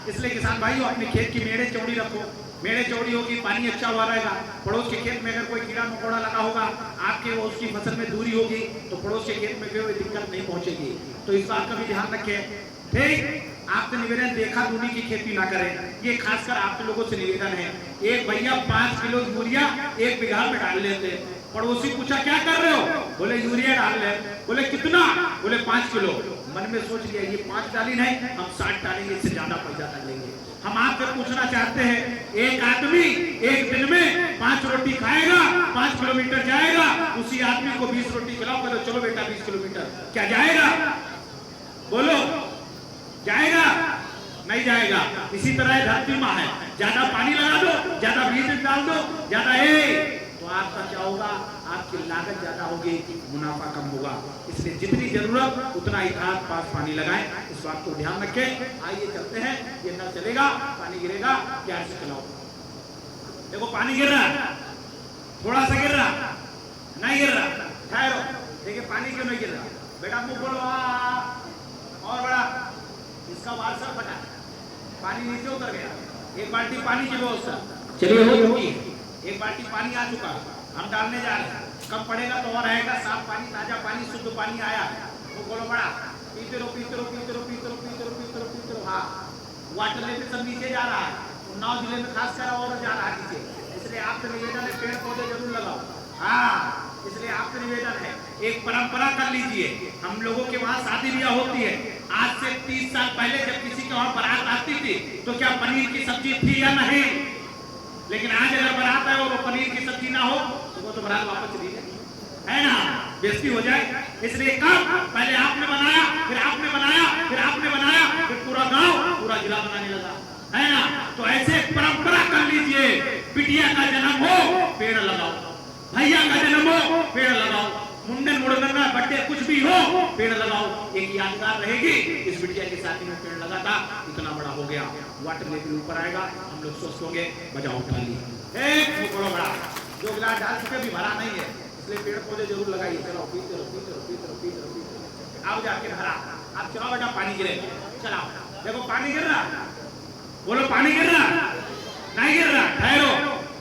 इसलिए किसान भाइयों अपने खेत की मेड़े चौड़ी रखो। मेड़े चौड़ी होगी, पानी अच्छा हुआ रहेगा। पड़ोस के खेत में अगर कोई कीड़ा मकोड़ा लगा होगा, आपके वो उसकी फसल में दूरी होगी, तो पड़ोस के खेत में कोई दिक्कत नहीं पहुंचेगी। तो इस बात का भी ध्यान रखें। ठीक, आपसे निवेदन, देखा दूनी की खेती ना करें। ये खासकर आप लोगों से निवेदन है। एक भैया 5 किलो यूरिया 1 बीघा में डाल लेते। पड़ोसी पूछा क्या कर रहे हो? बोले यूरिया डाल ले। बोले कितना? बोले 5 किलो। मन में सोच लिया ये 5 डाली नहीं, हम 60 डालेंगे, इससे ज्यादा पैसा कर लेंगे। हम आपसे पूछना चाहते हैं, एक आदमी एक दिन में 5 रोटी खाएगा, 5 किलोमीटर जाएगा, उसी आदमी को 20 रोटी खिलाओ, बोलो चलो बेटा 20 किलोमीटर, क्या जाएगा? बोलो जाएगा? नहीं जाएगा। इसी तरह धरती माँ है, ज्यादा पानी लगा दो, ज्यादा बीज डाल दो, ज्यादा तो आपका क्या होगा? आपकी लागत ज्यादा होगी, मुनाफा कम होगा। इसलिए जितनी जरूरत उतना ही खाद पास पानी लगाएं, इस बात को ध्यान रखें। आइए चलते हैं, ये नल चलेगा, पानी गिरेगा, प्यार से खिलाओ। देखो पानी गिर रहा है, थोड़ा सा गिर रहा, नहीं गिर रहा, ठहरो, देखिए पानी क्यों नहीं गिर रहा? बेटा मुंह बोलो और बड़ा, इसका वालसा फटा, पानी नीचे उतर गया। एक बाल्टी पानी की व्यवस्था चलिए हो चुकी है, एक बाल्टी पानी आ चुका, हम डालने जा रहे हैं। कब पड़ेगा तो और आएगा, साफ पानी, ताजा पानी, शुद्ध पानी आया। वो बोलो बड़ा, पीते रहो पीते रहो पीते रहो पीते रहो पीते रहो पीते रहो पीते रहो। हाँ, वाटर लेवल सब नीचे जा रहा है, उन्नाव जिले में खासकर और जा रहा है नीचे। इसलिए आपसे निवेदन है, पेड़ पौधे जरूर लगाओ। हाँ, इसलिए आपसे निवेदन है, एक परंपरा कर लीजिए। हम लोगों के वहाँ शादी ब्याह होती है, आज से 30 साल पहले जब किसी के वहाँ बारात आती थी तो क्या पनीर की सब्जी थी या नहीं? लेकिन आज अगर बारात है और वो पनीर की सब्जी ना हो तो वो तो बारात वापस चली जाए, है ना, बेइज्जती हो जाए। इसलिए कब पहले आपने बनाया, फिर आपने बनाया, फिर आपने बनाया, फिर पूरा गांव पूरा जिला बनाने लगा, है ना। तो ऐसे परंपरा कर लीजिए, बिटिया का जन्म हो पेड़ लगाओ, भैया का जन्म हो पेड़ लगाओ, मुंडन मुड़न बर्थडे कुछ भी हो पेड़ लगाओ। एक यादगार रहेगी, इस बिटिया के साथ में पेड़ लगा था, इतना बड़ा हो गया, वाटर लेवल ऊपर आएगा, हम लोग स्वस्थ होंगे। बजाओ ताली, एक बड़ा बड़ा जो गिलास डाल चुके भी भरा नहीं है, इसलिए पेड़ पौधे जरूर लगाइए। चलो पीते रहो पीते रहो पीते रहो पीते रहो पीते रहो, आओ जाके भरा, आप चलाओ बेटा, पानी गिरे, चलाओ, देखो पानी गिर रहा, बोलो पानी गिर रहा, नहीं गिर रहा, ठहरो,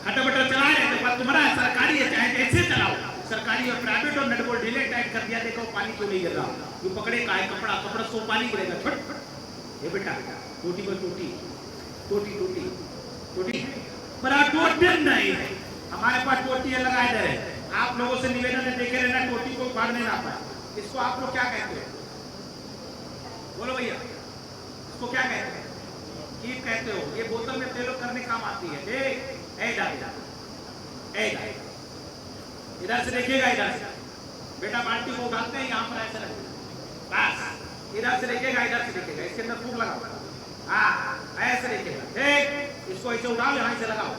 खटर चला रहे तो तुम्हारा सरकारी है, चाहे कैसे चलाओ, सरकारी और प्राइवेट और नटबोल्ट ढीले टाइट कर दिया, देखो पानी क्यों नहीं गिर रहा? जो पकड़े का है कपड़ा, कपड़ा सो पानी गिरेगा, छट ये बेटा, टोटी पर टोटी टोटी टोटी टोटी बड़ा टोटी नहीं है, हमारे पास टोटियां लगाए दे रहे। आप लोगों से निवेदन है, देखे रहना टोटी को फाड़ने ना पाए। इसको आप लोग क्या कहते हैं? बोलो भैया, इसको क्या कहते हैं? कीप कहते हो। ये बोतल में तेल करने काम आती है। इधर से देखिएगा, इधर से बेटा बाल्टी को उठाते हैं, यहाँ पर ऐसे रखिए, बस इधर से देखिएगा, इधर से देखिएगा, इसके अंदर फूक लगाओ, हाँ ऐसे देखिएगा, ठीक, इसको ऐसे उठाओ, यहाँ से लगाओ,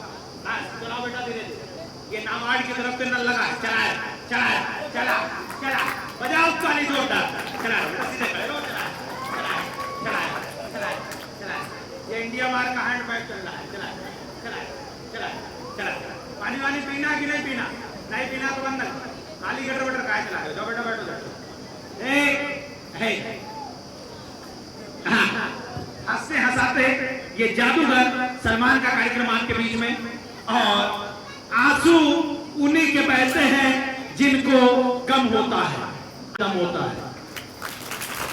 बस चलाओ बेटा धीरे धीरे। ये नाबार्ड की तरफ से नल लगा है, चलाए चलाए चला चला, बजाओ ताली जोरदार, चला सीधे खड़े रहो, चलाए चलाए चलाए चलाए चलाए। ये इंडिया मार्क का हैंड बैग चल रहा है, चलाए चलाए चलाए चलाए। पानी वानी पीना कि नहीं पीना? नहीं पीना तो बंद, खाली गटर बटर काय चला रहे हो? जाओ बेटा बैठो जाओ। हंसते हंसाते ये जादूगर सलमान का कार्यक्रम आपके बीच में, और आंसू उन्हीं के बहते हैं जिनको गम होता है, गम होता है,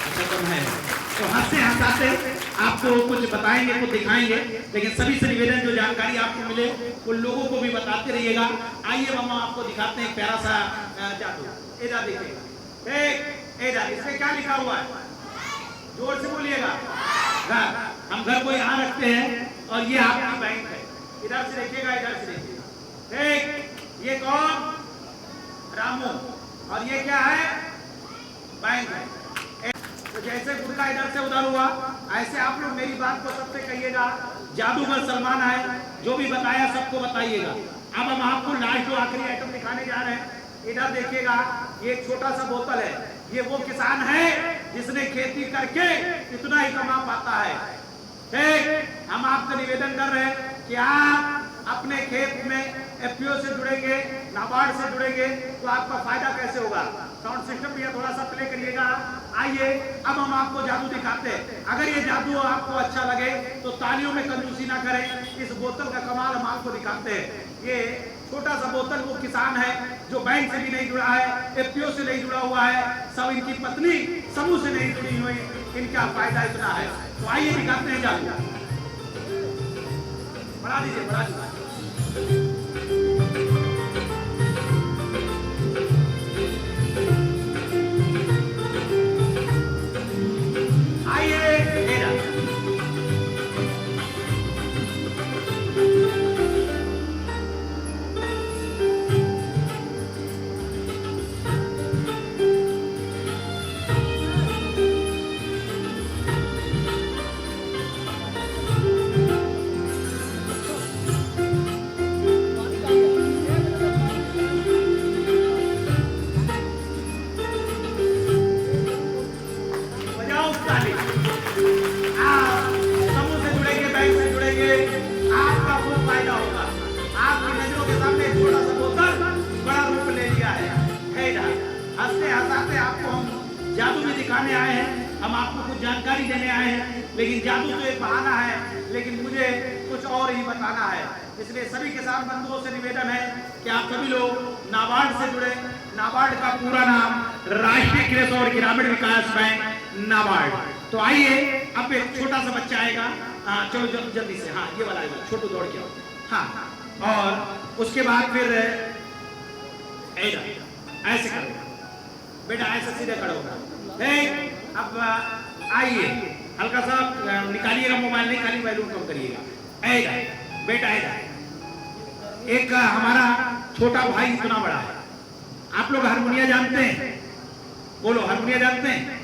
अच्छा गम है। तो हंसते हंसाते आपको कुछ बताएंगे, कुछ दिखाएंगे, लेकिन सभी से निवेदन जो जानकारी आपको मिले उन लोगों को भी बताते रहिएगा। आइए हम आपको दिखाते हैं एक प्यारा सा जादू। इधर देखिएगा, इधर इसमें क्या लिखा हुआ है? जोर से बोलिएगा। घर, हम घर को यहाँ रखते हैं और ये आपकी बैंक है। इधर से देखिएगा, इधर से देखिएगा, ठीक, ये कौन? रामू, और ये क्या है? बैंक है। तो जैसे गुटका इधर से उधर हुआ, ऐसे आप लोग मेरी बात को सबसे कहिएगा, जादूगर सलमान है, जो भी बताया सबको बताइएगा। अब हम आपको लास्ट जो आखिरी आइटम दिखाने जा रहे हैं, इधर देखिएगा, ये छोटा सा बोतल है, ये वो किसान है जिसने खेती करके इतना ही कमा पाता है, ठीक। हम आपसे निवेदन कर रहे हैं कि आप अपने खेत में एफपीओ से जुड़ेंगे, नाबार्ड से जुड़ेंगे, तो आपका फायदा कैसे होगा? साउंड सिस्टम भी थोड़ा सा प्ले करिएगा। आइए अब हम आपको जादू दिखाते हैं। अगर ये जादू आपको अच्छा लगे तो तालियों में कंजूसी ना करें। इस बोतल का कमाल हम आपको दिखाते हैं। ये छोटा सा बोतल वो किसान है जो बैंक से भी नहीं जुड़ा है, एफपीओ से नहीं जुड़ा हुआ है, सब इनकी पत्नी समूह से नहीं जुड़ी हुई, इनका फायदा इतना है। तो आइए दिखाते हैं जादू। बढ़ा दीजिए, बढ़ा दीजिए। बताने आए हैं, हम आपको कुछ जानकारी देने आए हैं, लेकिन जादू तो एक बहाना है, लेकिन मुझे कुछ और ही बताना है। इसलिए सभी किसान बंधुओं से निवेदन है कि आप सभी लोग नाबार्ड से जुड़े। नाबार्ड का पूरा नाम राष्ट्रीय कृषि और ग्रामीण विकास बैंक नाबार्ड। तो आइए, अब एक छोटा सा बच्चा आएगा, चलो जल्दी से, हाँ ये वाला आएगा, छोटू दौड़ के आओ, हाँ, और उसके बाद फिर ऐसे करो बेटा, ऐसे सीधे खड़ा होगा। अब आइए, हल्का सा निकालिएगा मोबाइल, नहीं खाली वैल्यूम कम करिएगा। बेटा एक हमारा छोटा भाई इतना बड़ा है। आप लोग हारमोनिया जानते हैं? बोलो, हारमोनिया जानते हैं?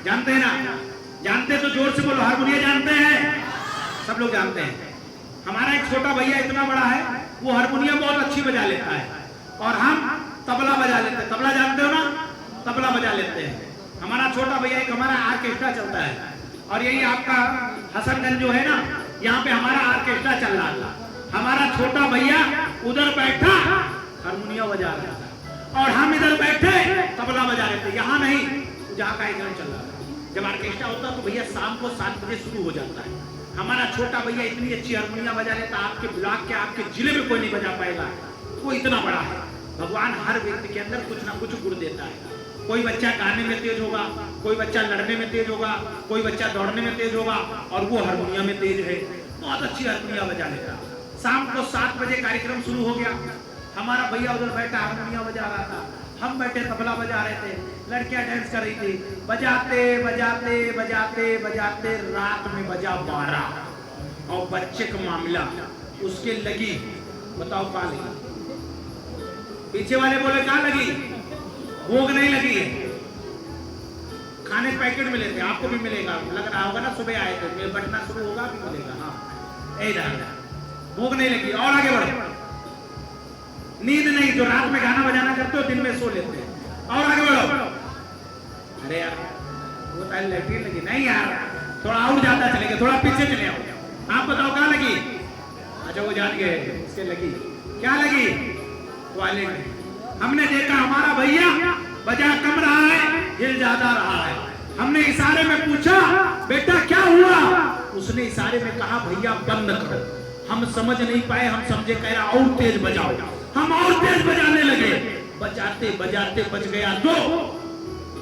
जानते हैं ना? जानते तो जोर से बोलो, हारमोनिया जानते हैं? सब लोग जानते हैं। हमारा एक छोटा भैया इतना बड़ा है, वो हारमोनिया बहुत अच्छी बजा लेता है, और हम तबला बजा लेते हैं। तबला जानते हो ना? तबला बजा लेते हैं। हमारा छोटा भैया, एक हमारा आर्केस्ट्रा चलता है, और यही आपका हसनगंज जो है ना, यहाँ पे हमारा आर्केस्ट्रा चल रहा था। हमारा छोटा भैया उधर बैठा हारमोनिया बजा रहा था, और हम इधर बैठे तबला बजा रहे थे। यहाँ नहीं, जहाँ कार्यक्रम चल रहा था। जब आर्केस्ट्रा होता तो भैया शाम को 7 बजे शुरू हो जाता है। हमारा छोटा भैया इतनी अच्छी हारमोनिया बजा लेता, आपके ब्लॉक के, आपके जिले में कोई नहीं बजा पाएगा, वो इतना बड़ा है। भगवान हर व्यक्ति के अंदर कुछ ना कुछ गुण देता है। कोई बच्चा गाने में तेज होगा, कोई बच्चा लड़ने में तेज होगा, कोई बच्चा दौड़ने में तेज होगा, और वो हारमोनिया में तेज है, बहुत अच्छी हारमोनिया बजा लेगा। शाम को 7 बजे कार्यक्रम शुरू हो गया, हमारा भैया उधर बैठा हारमोनिया बजा रहा था, हम बैठे तबला बजा रहे थे, लड़कियां डांस कर रही थी। बजाते बजाते बजाते बजाते रात में बजा 12, और बच्चे का मामला उसके लगी, बताओ कहाँ लगी? पीछे वाले बोले कहाँ लगी? भूख नहीं लगी है, खाने पैकेट मिले थे, आपको भी मिलेगा, लग रहा होगा ना, सुबह आए थे, बटना शुरू होगा भी मिलेगा। हाँ, भूख नहीं लगी, और आगे बढ़ो। नींद नहीं, जो रात में गाना बजाना करते हो दिन में सो लेते हैं, और आगे बढ़ो। अरे यार वो लैट्रिन लगी नहीं यार, थोड़ा और ज्यादा चलेंगे, थोड़ा पीछे चले आओ। आप बताओ कहाँ लगी? अच्छा वो जान गए, इससे लगी, क्या लगी? टॉयलेट। हमने देखा हमारा भैया बजा कम रहा है, हिल ज्यादा रहा है। हमने इशारे में पूछा, बेटा क्या हुआ? उसने इशारे में कहा, भैया बंद करो। हम समझ नहीं पाए, हम समझे कह रहा और तेज बजाओ। हम और तेज बजाने लगे, बजाते बजाते बज गया 2,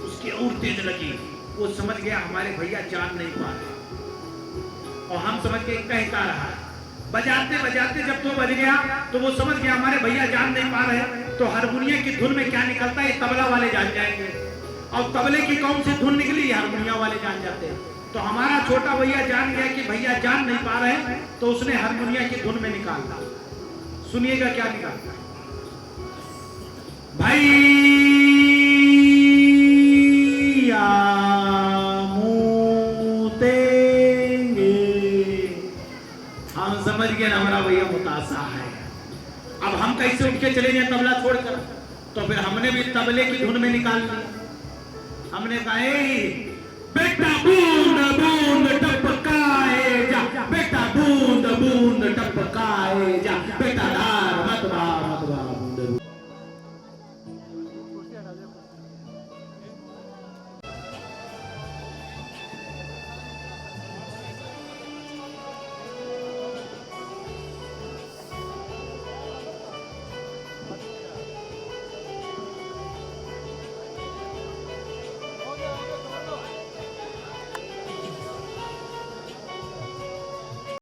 उसकी और तेज लगी। वो समझ गया हमारे भैया जान नहीं पा रहे, और हम समझ के कहता रहा। बजाते बजाते जब 2 बज गया तो वो समझ गया हमारे भैया जान नहीं पा रहे, तो हारमोनिया की धुन में क्या निकलता है तबला वाले जान जाएंगे, और तबले की कौन सी धुन निकली हारमोनिया वाले जान जाते हैं। तो हमारा छोटा भैया जान गया कि भैया जान नहीं पा रहे, तो उसने हारमोनिया की धुन में निकाला। सुनिएगा क्या निकालता है। भैया हम समझ गए ना हमारा भैया मुतासा है। अब हम कैसे उठ के चले जाए तबला छोड़कर? तो फिर हमने भी तबले की धुन में निकाल ली। हमने कहा बेटा बूंद बूंद